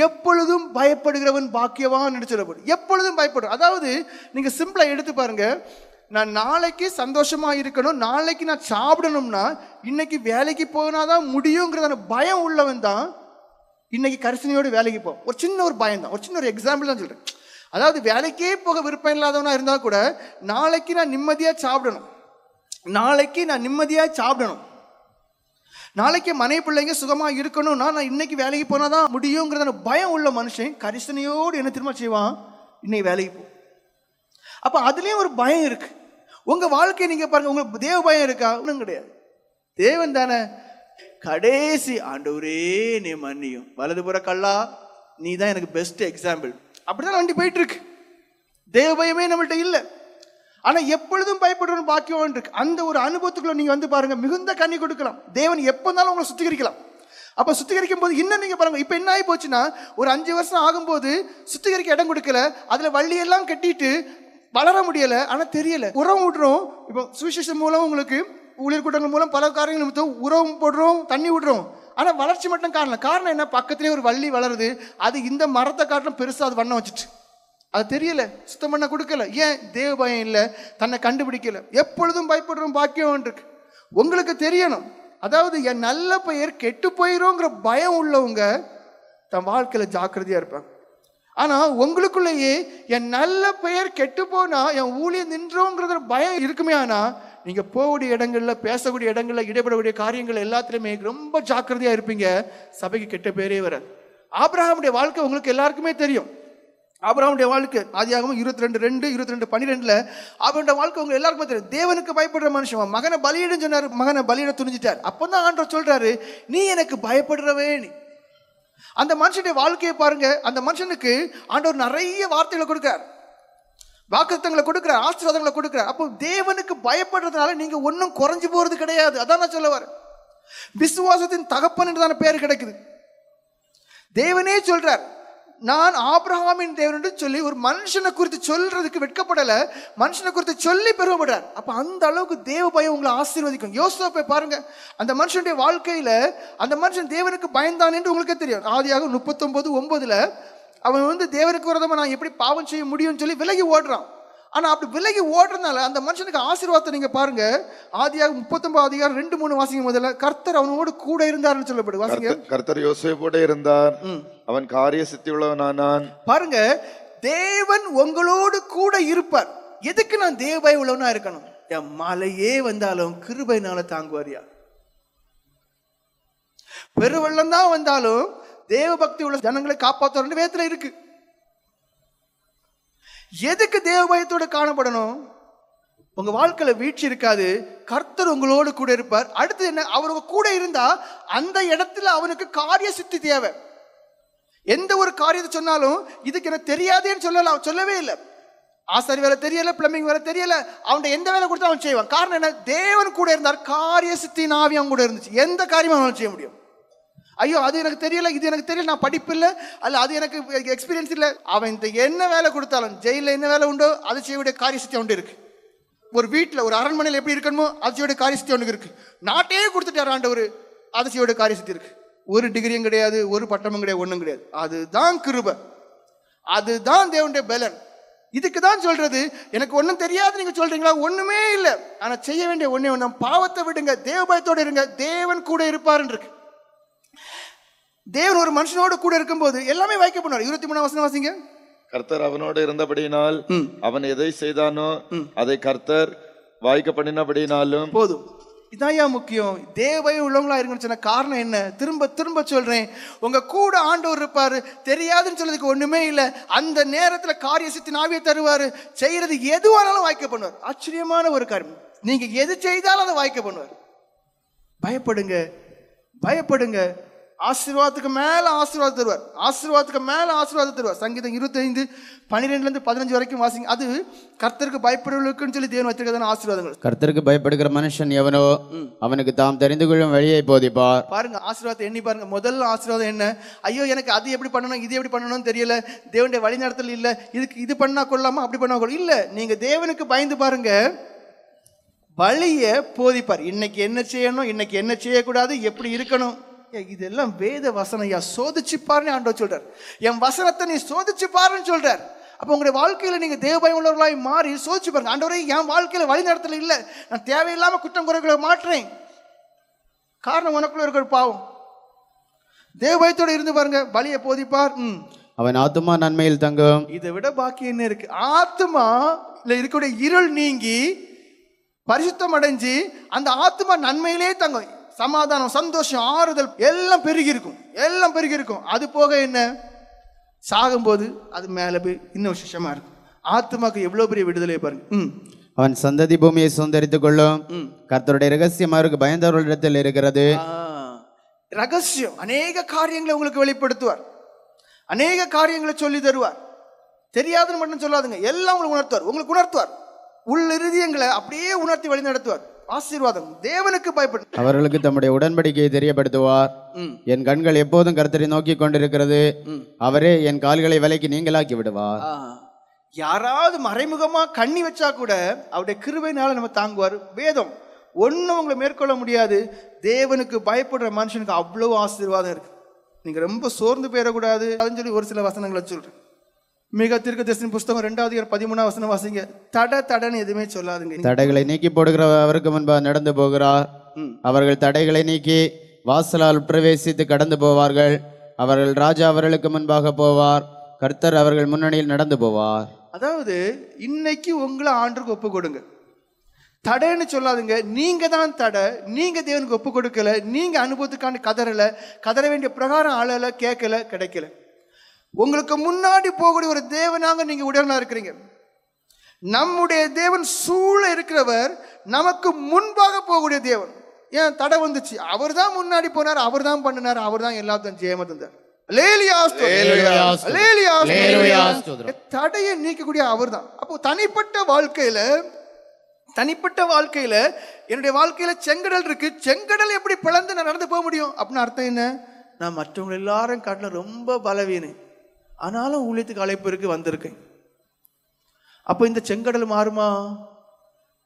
எப்பொழுதும் பயப்படுகிறவன் பாக்கியவான் என்று சொல்லப்படும். எப்பொழுதும் பயப்படும். அதாவது நீங்க சிம்பிளா எடுத்து பாருங்க, நான் நாளைக்கு சந்தோஷமா இருக்கணும், நாளைக்கு நான் சாப்பிடணும்னா இன்னைக்கு வேலைக்கு போனாதான் முடியுங்கிறதான பயம் உள்ளவன் தான் இன்னைக்கு கரிசனையோடு வேலைக்கு போவோம். ஒரு சின்ன ஒரு பயம் தான், ஒரு சின்ன ஒரு எக்ஸாம்பிள் தான் சொல்றேன். அதாவது வேலைக்கே போக விருப்பம் இல்லாதவனா இருந்தா கூட நாளைக்கு நான் நிம்மதியா சாப்பிடணும், நாளைக்கு நான் நிம்மதியா சாப்பிடணும், நாளைக்கு மனைவி பிள்ளைங்க சுகமா இருக்கணும்னா நான் இன்னைக்கு வேலைக்கு போனாதான் முடியுங்கிறதான பயம் உள்ள மனுஷன் கரிசனையோடு என்ன திரும்ப செய்வான், இன்னைக்கு வேலைக்கு போ. அப்ப அதுலயும் ஒரு பயம் இருக்கு. உங்க வாழ்க்கையை நீங்க பாருங்க, உங்களுக்கு தேவ பயம் இருக்கா? ஒன்றும் கிடையாது. தேவன் தானே கடைசி ஆண்டவரே நீ மன்னியும், வலதுபுற கல்லா நீ தான் எனக்கு பெஸ்ட் எக்ஸாம்பிள். அப்படிதான் வண்டி போயிட்டு இருக்கு. தேவ பயமே நம்மள்ட்ட இல்லை. ஆனா எப்பொழுதும் பயப்படுறவன் பாக்கியவான் இருக்கு. அந்த ஒரு அனுபவத்துக்குள்ள நீங்க வந்து பாருங்க, மிகுந்த கனி கொடுக்கலாம். தேவன் எப்போனாலும் உங்களை சுத்திகரிக்கலாம். அப்ப சுத்திகரிக்கும் போது இன்னும் நீங்க பாருங்க, இப்ப என்ன ஆகி போச்சுன்னா, ஒரு 5 வருஷம் ஆகும்போது சுத்திகரிக்க இடம் கொடுக்கல, அதுல வள்ளியெல்லாம் கட்டிட்டு வளர முடியல. ஆனா தெரியல, உரம் விடுறோம். இப்போ சுவிசேஷம் மூலம் உங்களுக்கு ஊழியர் கூட்டங்கள் மூலம் பல காரியங்கள் உரம் போடுறோம், தண்ணி விடுறோம், ஆனா வளர்ச்சி மட்டும் காரணம். காரணம் என்ன, பக்கத்திலே ஒரு வள்ளி வளருது, அது இந்த மரத்தை காட்டிலும் பெருசா அது வண்ணம் வச்சுட்டு, அது தெரியல, சுத்தம் பண்ண கொடுக்கல. ஏன்? தேவ பயம் இல்லை, தன்னை கண்டுபிடிக்கல. எப்பொழுதும் பயப்படுறோம் பாக்கியம் இருக்கு. உங்களுக்கு தெரியணும், அதாவது என் நல்ல பெயர் கெட்டு போயிரோங்கிற பயம் உள்ளவங்க தன் வாழ்க்கையில ஜாக்கிரதையா இருப்பாங்க. ஆனா உங்களுக்குள்ளேயே என் நல்ல பெயர் கெட்டு போனா என் ஊழியம் நின்றோங்கிற பயம் இருக்குமே, ஆனா நீங்க போகக்கூடிய இடங்கள்ல, பேசக்கூடிய இடங்கள்ல, ஈடுபடக்கூடிய காரியங்கள் எல்லாத்துலயுமே ரொம்ப ஜாக்கிரதையா இருப்பீங்க. சபைக்கு கெட்ட பேரே வராது. ஆபிரகாமுடைய வாழ்க்கை உங்களுக்கு எல்லாருக்குமே தெரியும். ஆபிரகாமுடைய வாழ்க்கை ஆதியாகமம் 22:2, 22:12 அவனுடைய வாழ்க்கை உங்க எல்லாருக்குமே தெரியும். தேவனுக்கு பயப்படுற மனுஷன் மகனை பலியிட சொன்னார், மகனை பலியிட துணிஞ்சிட்டார். அப்பதான் ஆண்டவர் சொல்றாரு, நீ எனக்கு பயப்படுறவே. நீ அந்த மனுஷனுடைய வாழ்க்கையை பாருங்க. அந்த மனுஷனுக்கு ஆண்டவர் நிறைய வார்த்தைகளை கொடுக்கிறார், வாக்குத்தத்தங்களை கொடுக்கிறார், ஆசீர்வாதங்களை கொடுக்கிறார். அப்போ தேவனுக்கு பயப்படுறதுனால நீங்க ஒன்றும் குறைஞ்சு போறது கிடையாது. அதான் நான் சொல்ல வரேன். விசுவாசத்தின் தகப்பன் என்றதான பேர் கிடைக்குது. தேவனே சொல்றார், நான் ஆபிரகாமின் தேவன் என்று சொல்லி ஒரு மனுஷனை குறித்து சொல்றதுக்கு வெட்கப்படல, மனுஷனை குறித்து சொல்லி பெருமைப்படுறார். அப்ப அந்த அளவுக்கு தேவ பயம் உங்களை ஆசீர்வதிக்கும். யோசிப்பை பாருங்க, அந்த மனுஷனுடைய வாழ்க்கையில அந்த மனுஷன் தேவனுக்கு பயந்தான் என்று உங்களுக்கே தெரியும். ஆதியாக 39:9 அவன் தேவனுக்கு விரோதமா நான் எப்படி பாவம் செய்ய முடியும்னு சொல்லி விலகி ஓடுறான். ஆனா அப்படி விலகி ஓடுறதுனால அந்த மனுஷனுக்கு ஆசீர்வாதத்தை நீங்க பாருங்க. ஆதியாக 39:2-3 வாசிங்க. முதல்ல கர்த்தர் அவனோடு கூட இருந்தார்னு சொல்லப்படுது. வாசிங்க. கர்த்தர் யோசேப்போடு இருந்தார், அவன் காரிய சித்தி உள்ளவனானான். பாருங்க, தேவன் உங்களோடு கூட இருப்பார். எதுக்கு நான் தேவ பயம் உள்ளவனா இருக்கணும்? என் மலையே வந்தாலும் கிருபையினால தாங்குவாரியா? பெருவெள்ளம் தான் வந்தாலும் தேவ பக்தி உள்ள ஜனங்களை காப்பாற்ற வேதத்துல இருக்கு. எதுக்கு தேவ பயத்தோட காணப்படணும்? உங்க வாழ்க்கையில வீழ்ச்சி இருக்காது, கர்த்தர் உங்களோடு கூட இருப்பார். அடுத்து என்ன, அவர் கூட இருந்தா அந்த இடத்துல அவனுக்கு காரிய சித்தி தேவை. எந்த ஒரு காரியத்தை சொன்னாலும் இதுக்கு எனக்கு தெரியாதேன்னு சொல்லலாம், சொல்லவே இல்லை. ஆசாரி வேலை தெரியல, பிளம்பிங் வேலை தெரியல, அவன் எந்த வேலை கொடுத்தா அவன் செய்வான். காரணம் என்ன, தேவன் கூட இருந்தார், காரிய சித்தி ஆவி அவன் கூட இருந்துச்சு, எந்த காரியமும் அவன் செய்ய முடியும். ஐயோ அது எனக்கு தெரியல, இது எனக்கு தெரியல, நான் படிப்பு இல்லை, அல்ல அது எனக்கு எக்ஸ்பீரியன்ஸ் இல்லை. அவன் இந்த என்ன வேலை கொடுத்தாலும், ஜெயிலில் என்ன வேலை உண்டோ அது செய்யக்கூடிய காரியசக்தி ஒன்று இருக்கு. ஒரு வீட்டில் ஒரு அரண்மனையில் எப்படி இருக்கணுமோ அது செய்யக்கூடிய காரியசக்தி ஒன்று இருக்கு. நாட்டையே கொடுத்துட்டார் ஆண்டவர், அது செய்யக்கூடிய காரியசக்தி இருக்கு. ஒரு டிகிரியும் கிடையாது, ஒரு பட்டமும் கிடையாது, ஒன்றும் கிடையாது. அதுதான் கிருபை, அதுதான் தேவனுடைய பலன். இதுக்கு தான் சொல்றது, எனக்கு ஒன்றும் தெரியாது நீங்க சொல்றீங்களா, ஒண்ணுமே இல்லை. ஆனா செய்ய வேண்டிய ஒண்ணே ஒன்று, பாவத்தை விடுங்க, தேவ பயத்தோடு இருங்க, தேவன் கூட இருப்பாருன்னு இருக்கு. தேவன் ஒரு மனுஷனோட கூட இருக்கும்போது எல்லாமே வாய்க்க பண்ணுவார். 23 வசனம் வாசிங்க. கர்த்தர் அவனோடு இருந்தபடியினால் அவன் எதை செய்தானோ அதை கர்த்தர் வாய்க்க பண்ணினபடினாலும் போதும். இதான் முக்கியம். தேவையும் உள்ளவங்களா இருக்குன்னு சொன்ன காரணம் என்ன? திரும்ப திரும்ப சொல்றேன், உங்க கூட ஆண்டவர் இருப்பாரு. தெரியாதுன்னு சொல்றதுக்கு ஒண்ணுமே இல்லை. அந்த நேரத்துல காரியத்தின் ஆவியை தருவாரு. செய்யறது எதுவானாலும் வாய்க்க பண்ணுவார். ஆச்சரியமான ஒரு காரியம். நீங்க எது செய்தாலும் அதை வாய்க்க பண்ணுவார். பயப்படுங்க, பயப்படுங்க. ஆசீர்வாதத்துக்கு மேல ஆசீர்வாதம் தருவார், ஆசீர்வாதத்துக்கு மேல ஆசீர்வாதம் தருவார். சங்கீதம் 25:12-15 வரைக்கும் வாசிங்க. அது கர்த்தருக்கு பயப்படுவர்களுக்குன்னு சொல்லி தேவன் வச்சிருக்கதான ஆசீர்வாதங்கள். கர்த்தருக்கு பயப்படுகிற மனுஷன் எவனோ அவனுக்கு தாம் தெரிந்து கொள்ளும் வழியை போதிப்பார். பாருங்க, ஆசீர்வாதத்தை எண்ணி பாருங்க. முதல் ஆசீர்வாதம் என்ன? ஐயோ எனக்கு அது எப்படி பண்ணணும், இது எப்படி பண்ணணும்னு தெரியல, தேவனுடைய வழிநடத்தல் இல்லை, இதுக்கு இது பண்ணா கொள்ளாமா, அப்படி பண்ணா கொள்ள இல்லை. நீங்க தேவனுக்கு பயந்து பாருங்க, வழியை போதிப்பார். இன்னைக்கு என்ன செய்யணும், இன்னைக்கு என்ன செய்யக்கூடாது, எப்படி இருக்கணும், இதெல்லாம் வேத வசனையா. சோதிச்சு பாருன்னு ஆண்டவர் சொல்றார். என் வசனத்தை நீ சோதிச்சு பாருன்னு சொல்றார். அப்போ உங்களுடைய வாழ்க்கையில நீங்க தேவபயம் உள்ளவர்களாய் மாறி சோதிச்சு பாருங்க. ஆண்டவரே, என் வாழ்க்கையில வழி நடத்தல இல்லை, நான் தேவையில்லாம குற்றம் குறைகளை மாற்றேன். காரணம் உனக்குள்ள இருக்கிற பாவம். தேவபயத்தோடு இருந்து பாருங்க, வழியை போதிப்பார். அவன் ஆத்துமா நன்மையில் தங்கும். இதை விட பாக்கி என்ன இருக்கு? ஆத்துமா இல்ல இருக்கக்கூடிய இருள் நீங்கி பரிசுத்தம் அடைஞ்சு அந்த ஆத்துமா நன்மையிலே தங்கும். சமாதானம், சந்தோஷம், ஆறுதல் எல்லாம் பெருகி இருக்கும், எல்லாம் பெருகி இருக்கும். அது போக என்ன, சாகும்போது அது மேல போய் இன்னும் விசேஷமா இருக்கும். ஆத்துமாக்கு எவ்வளவு பெரிய விடுதலை பாருங்க. அவன் சந்ததி பூமியை சுதந்தரித்துக் கொள்ளும். கர்த்தருடைய ரகசியம் அவருக்கு பயந்தவர்களிடத்தில் இருக்கிறது. ரகசியம் அநேக காரியங்களை உங்களுக்கு வெளிப்படுத்துவார், அநேக காரியங்களை சொல்லி தருவார். தெரியாதுன்னு மட்டும் சொல்லாதுங்க, எல்லாம் உங்களுக்கு உணர்த்துவார், உங்களுக்கு உணர்த்துவார். உள் இறுதியங்களை அப்படியே உணர்த்தி வழி நடத்துவார். ஆசீர்வாதம். தேவனுக்கு பயப்படு. அவர்களுக்கு தம்முடைய உடன்படிக்கையை தெரியப்படுத்துவார். என் கண்கள் எப்போதும் கர்த்தரை நோக்கி கொண்டிருக்கிறது, அவரே என் கால்களை விலைக்கு நீங்களாக்கி விடுவார். யாராவது மறைமுகமா கண்ணி வச்சா கூட அவருடைய கிருபையினால நம்ம தாங்குவார். வேதம் ஒன்னும் உங்களை மேற்கொள்ள முடியாது. தேவனுக்கு பயப்படுற மனுஷனுக்கு அவ்வளவு ஆசீர்வாதம் இருக்கு. நீங்க ரொம்ப சோர்ந்து போயிடக்கூடாது. அதுன்னு சொல்லி ஒரு சில வசனங்களை சொல்றேன். மிக தீர்க்கதரிசன புஸ்தகம் 2:13 வசனம் வாசிங்க. தடன்னு எதுவுமே சொல்லாதுங்க. தடைகளை நீக்கி போடுகிற அவருக்கு முன்பாக நடந்து போகிறார். அவர்கள் தடைகளை நீக்கி வாசலால் பிரவேசித்து கடந்து போவார்கள். அவர்கள் ராஜா அவர்களுக்கு முன்பாக போவார், கர்த்தர் அவர்கள் முன்னணியில் நடந்து போவார். அதாவது இன்னைக்கு உங்களை ஆண்டுக்கு ஒப்பு கொடுங்க. தடைன்னு சொல்லாதுங்க. நீங்க தான் தடை. நீங்க தேவனுக்கு ஒப்பு கொடுக்கல, நீங்க அனுபவத்துக்கான கதற வேண்டிய பிரகாரம் ஆளல, கேட்கல, கிடைக்கல. உங்களுக்கு முன்னாடி போகக்கூடிய ஒரு தேவனாக நீங்க உடனே இருக்கிறீங்க. நம்முடைய தேவன் சூழ இருக்கிறவர், நமக்கு முன்பாக போகக்கூடிய தேவன். ஏன் தடை வந்துச்சு? அவர் தான் முன்னாடி போனார், அவர் தான் பண்ணினார், அவர் தான் எல்லாத்தையும் ஜெயமா தந்தார். தடையை நீக்கக்கூடிய அவர் தான். அப்போ தனிப்பட்ட வாழ்க்கையில என்னுடைய வாழ்க்கையில செங்கடல் இருக்கு. செங்கடல் எப்படி பிளந்து நான் நடந்து போக முடியும் அப்படின்னு அர்த்தம் என்ன? நான் மற்றவங்க எல்லாரும் காட்டில ரொம்ப பலவீனு, ஆனாலும் ஊழியத்துக்கு அழைப்பிற்கு வந்திருக்கேன். அப்போ இந்த செங்கடல் மாறுமா?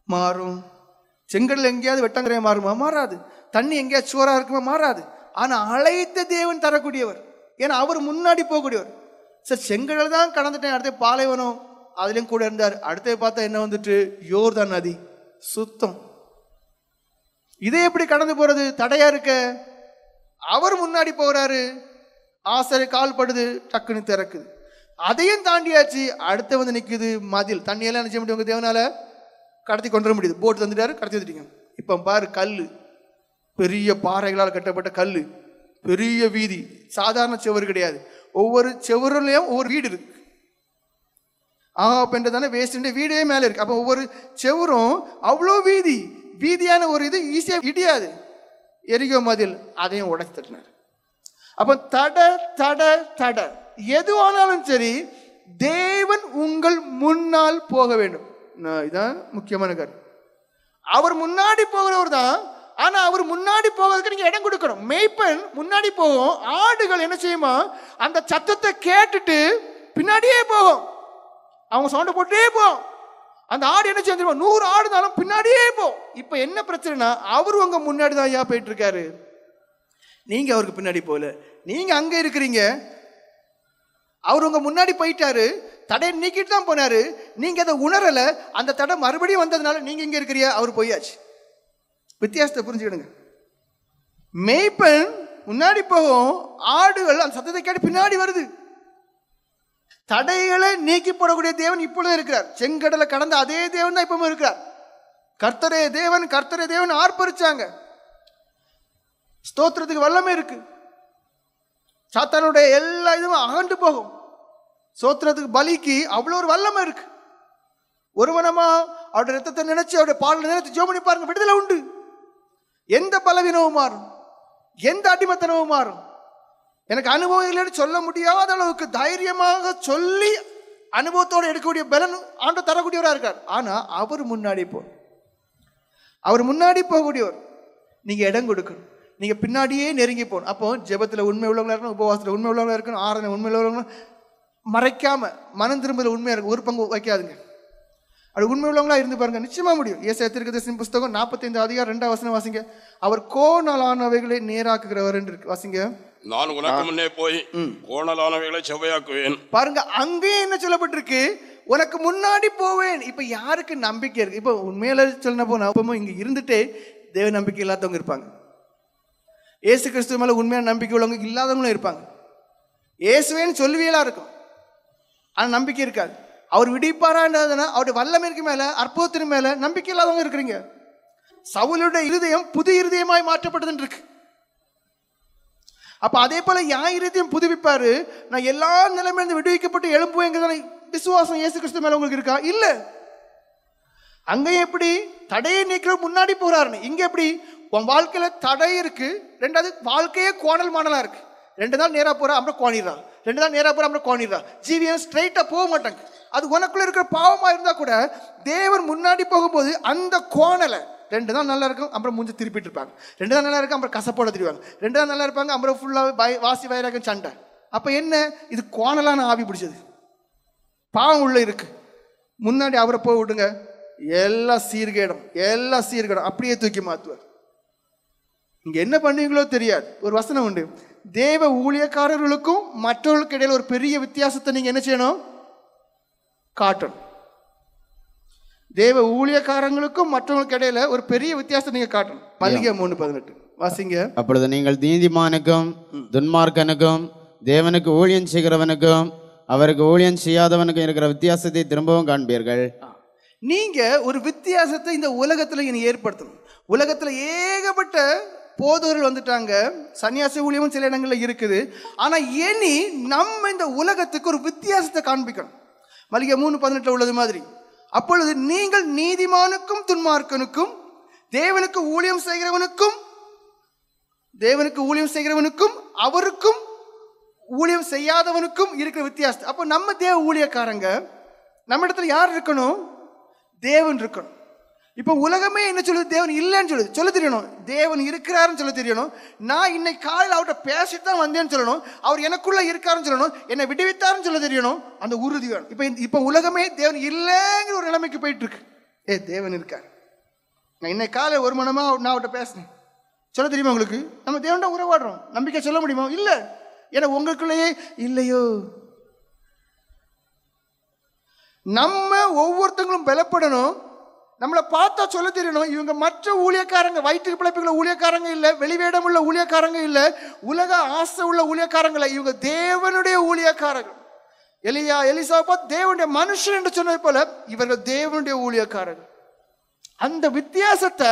மாறும். செங்கடல் எங்கேயாவது வெட்டங்கரையா மாறுமா? மாறாது. தண்ணி எங்கேயாவது சோறா இருக்குமா? மாறாது. ஆனா அழைத்த தேவன் தரக்கூடியவர். ஏன்னா அவர் முன்னாடி போகக்கூடியவர். சார், செங்கடல் தான் கடந்துட்டேன், அடுத்த பாலைவனம் அதுலயும் கூட இருந்தார். அடுத்த பார்த்தா என்ன வந்துட்டு? யோர்தான் நதி, சுத்தம். இதை எப்படி கடந்து போறது? தடையா இருக்க. அவர் முன்னாடி போகிறாரு, ஆசரை கால் படுது, டக்குன்னு திறக்குது. அதையும் தாண்டியாச்சு, அடுத்த வந்து நிற்குது மதில். தண்ணியெல்லாம் நினைச்ச முடியும், உங்க தேவனால கடத்தி கொண்டு வர முடியுது. போட்டு தந்துட்டாரு, கடத்தி வந்துட்டீங்க. இப்போ பாரு, கல், பெரிய பாறைகளால் கட்டப்பட்ட கல், பெரிய வீதி, சாதாரண செவரு கிடையாது. ஒவ்வொரு செவருலையும் ஒவ்வொரு வீடு இருக்கு. பெண்றதானே வேஸ்ட் வீடே மேலே இருக்கு. அப்போ ஒவ்வொரு செவரும் அவ்வளோ வீதியான ஒரு இது ஈஸியா இடியாது. எரிகோ மதில், அதையும் உடைச்சு தட்டினார். அப்ப தடை எதுவானாலும் சரி, தேவன் உங்கள் முன்னால் போக வேண்டும். இதான் முக்கியமான கருத்து. அவர் முன்னாடி போகிறவர் தான் ஆனா அவர் முன்னாடி போவதற்கு நீங்க இடம் கொடுக்கணும். மேய்ப்பன் முன்னாடி போகும், ஆடுகள் என்ன செய்யுமா அந்த சத்தத்தை கேட்டுட்டு பின்னாடியே போகும். அவங்க சவுண்ட் போட்டே போகும். அந்த ஆடு என்ன செய்யும் தெரியுமா? 100 ஆடுனாலும் பின்னாடியே போகும். இப்ப என்ன பிரச்சனைனா அவர் உங்க முன்னாடி தான் ஐயா போயிட்டு இருக்காரு, நீங்க அவருக்கு பின்னாடி போகல. நீங்க அங்க இருக்கிறீங்க, அவர் உங்க முன்னாடி போயிட்டாரு, தடையை நீக்கிட்டு தான் போனாரு. நீங்க அதை உணரல. அந்த தடை மறுபடியும் வந்ததுனால நீங்க இங்க இருக்கிறீங்க, அவர் போயாச்சு. வித்தியாசத்தை புரிஞ்சுக்கிடுங்க. மேய்ப்பன் முன்னாடி போகும், ஆடுகள் அந்த சத்தத்தை கேட்டு பின்னாடி வருது. தடைகளை நீக்கி போடக்கூடிய தேவன் இப்பொழுது இருக்கிறார். செங்கடலை கடந்த அதே தேவன் தான் இப்பவும் இருக்கிறார். கர்த்தரே தேவன், கர்த்தரே தேவன் ஆர்ப்பரிச்சாங்க. ஸ்தோத்திரத்துக்கு வல்லமை இருக்கு. சாத்தானுடைய எல்லா இதுவும் அகண்டு போகும். ஸ்தோத்திரத்துக்கு பலிக்கு அவ்வளோ ஒரு வல்லமை இருக்கு. ஒருவனமா அவருடைய ரத்தத்தை நினைச்சு அவருடைய பாடலை நினைச்சு ஜெபம் பண்ணி பாருங்க, விடுதலை உண்டு. எந்த பலவீனமும் மாறும், எந்த அடிமத்தனமும் மாறும். எனக்கு அனுபவம் இல்லைன்னு சொல்ல முடியாத அளவுக்கு தைரியமாக சொல்லி அனுபவத்தோடு எடுக்கக்கூடிய பலன் ஆண்டு தரக்கூடியவராக இருக்கார். ஆனா அவர் முன்னாடி அவர் முன்னாடி போகக்கூடியவர். நீங்க இடம் கொடுக்கணும், நீங்க பின்னாடியே நெருங்கி போகணும். அப்போ ஜெபத்தில் உண்மை உள்ளவங்களா இருக்கணும், உபவாசத்தில் உண்மை உள்ளவங்களா இருக்கணும், ஆராதனை உண்மை உள்ளவங்க, மறைக்காம மனம் திரும்புதல் உண்மையா இருக்கு, ஒரு பங்கு வைக்காதுங்க. அது உண்மை உள்ளவங்களா இருந்து பாருங்க, நிச்சயமா முடியும். ஏசாயா தீர்க்கதரிசி புஸ்தகம் 45 அதிகாரம் 2 வசனம் வாசிங்க. அவர் கோணலானவைகளை நேராக்குகிறவர் என்று இருக்கு. வாசிங்க. நான் உனக்கு முன்னே போய் கோணலானவைகளை செவ்வையாக்குவேன். பாருங்க, அங்கே என்ன சொல்லப்பட்டிருக்கு? உனக்கு முன்னாடி போவேன். இப்ப யாருக்கு நம்பிக்கை இருக்கு? இப்ப உண்மையில சொல்ல போனா இங்க இருந்துட்டே தேவ நம்பிக்கை இல்லாதவங்க இருப்பாங்க, ஏசு கிறிஸ்துவ மேல உண்மையான நம்பிக்கை உள்ளவங்க இல்லாதவங்களும் இருப்பாங்க. இயேசுவேன்னு சொல்லுவியலா இருக்கும், ஆனா நம்பிக்கை இருக்காது. அவர் விடிப்பாரான்றதுனா அவருடைய வல்லமைக்கு மேல, அற்புதத்தின் மேல நம்பிக்கை இல்லாதவங்க இருக்கிறீங்க. சவுலுடைய இருதயம் புது இருதயமாய் மாற்றப்பட்டதுன்னு இருக்கு. அப்ப அதே போல என் இருதயம் புதுப்பிப்பாரு, நான் எல்லா நிலைமையிலிருந்து விடுவிக்கப்பட்டு எழும்புவேங்கிறதான விசுவாசம் இயேசு கிறிஸ்து மேல உங்களுக்கு இருக்கா? இல்ல. அங்க எப்படி தடையை நீக்கிற முன்னாடி போறாருன்னு, இங்க எப்படி உன் வாழ்க்கையில தடை இருக்கு, ரெண்டாவது வாழ்க்கையே கோணல் மாடலா இருக்கு. 2 நாள் நேரா போற அப்புறம் கோணிடுறா, 2 நாள் நேரா போற அப்புறம் கோணிடுறா. ஜீவியம் ஸ்ட்ரைட்டா போக மாட்டாங்க. அது உனக்குள்ள இருக்கிற பாவமா இருந்தா கூட தேவன் முன்னாடி போகும்போது அந்த கோணலை 2 நாள் நல்லா இருக்கும், அப்புறம் மூஞ்சி திருப்பிட்டு இருப்பாங்க. 2 நாள் நல்லா இருக்கும், அப்புறம் கசப்போட திருவாங்க. 2 நாள் நல்லா இருப்பாங்க, அப்புறம் ஃபுல்லாக வாசி வயிறாக சண்டை. அப்போ என்ன? இது கோணலான ஆவி பிடிச்சது, பாவம் உள்ள இருக்கு. முன்னாடி அவரை போய் விடுங்க, எல்லா சீர்கேடும் அப்படியே தூக்கி மாற்றுவார். இங்க என்ன பண்ணுவீங்களோ தெரியாது. ஒரு வசனம் உண்டு, தேவ ஊழியக்காரர்களுக்கும் மற்றவர்களுக்கு இடையில ஒரு பெரிய வித்தியாசத்தை நீங்க என்ன செய்யணும்? காட்டணும். தேவ ஊழியக்காரங்களுக்கும் மற்றவங்களுக்கு இடையில ஒரு பெரிய வித்தியாசத்தை நீங்க காட்டணும். மல்லிகை 3:18 வாசிங்க. அப்பொழுது நீங்கள் நீதிமானுக்கும் துன்மார்க்கனுக்கும் தேவனுக்கு ஊழியம் செய்கிறவனுக்கும் அவருக்கு ஊழியம் செய்யாதவனுக்கும் இருக்கிற வித்தியாசத்தை திரும்பவும் காண்பீர்கள். நீங்க ஒரு வித்தியாசத்தை இந்த உலகத்துல இனி ஏற்படுத்தணும். உலகத்துல ஏகப்பட்ட போதவர்கள் வந்துட்டாங்க, சன்னியாசி ஊழியமும் சில இடங்கள்ல இருக்குது. ஆனா இனி நம்ம இந்த உலகத்துக்கு ஒரு வித்தியாசத்தை காண்பிக்கணும். மல்லிகை 3:18 உள்ளது மாதிரி. அப்பொழுது நீங்கள் நீதிமானுக்கும் துன்மார்க்கனுக்கும் தேவனுக்கு ஊழியம் செய்கிறவனுக்கும் அவருக்கும் ஊழியம் செய்யாதவனுக்கும் இருக்கிற வித்தியாசம். அப்போ நம்ம தேவ ஊழியக்காரங்க, நம்ம இடத்துல யார் இருக்கணும்? தேவன் இருக்கணும். இப்போ உலகமே என்ன சொல்லுது? தேவன் இல்லைன்னு சொல்ல தெரியணும். தேவன் இருக்கிறாருன்னு சொல்ல தெரியணும். நான் இன்னைக்கு காலையில் அவர்கிட்ட பேசிட்டு தான் வந்தேன்னு சொல்லணும். அவர் எனக்குள்ள இருக்காருன்னு சொல்லணும். என்னை விடுவித்தாருன்னு சொல்ல தெரியணும். அந்த உறுதி வேணும். இப்போ உலகமே தேவன் இல்லைங்கிற ஒரு நிலைமைக்கு போயிட்டு இருக்கு. தேவன் இருக்கார். நான் இன்னைக்கு காலையில் ஒரு மணமா நான் அவர்கிட்ட பேசினேன் சொல்ல தெரியுமா உங்களுக்கு? நம்ம தேவன்டா உறவாடுறோம், நம்பிக்கை சொல்ல முடியுமா? இல்லை. ஏன்னா உங்களுக்குள்ளேயே இல்லையோ. நம்ம ஒவ்வொருத்தங்களும் பலப்படணும். நம்மளை பார்த்தா சொல்ல தெரியணும், இவங்க மற்ற ஊழியக்காரங்க, வயிற்றுக்கு பிழைப்புள்ள ஊழியக்காரங்க இல்லை, வெளிவேடம் உள்ள ஊழியக்காரங்க இல்லை, உலக ஆசை உள்ள ஊழியக்காரங்க இல்லை, இவங்க தேவனுடைய ஊழியக்காரர்கள். எலிசாபாத் தேவனுடைய மனுஷன் என்று சொன்னது போல இவர்கள் தேவனுடைய ஊழியக்காரர்கள். அந்த வித்தியாசத்தை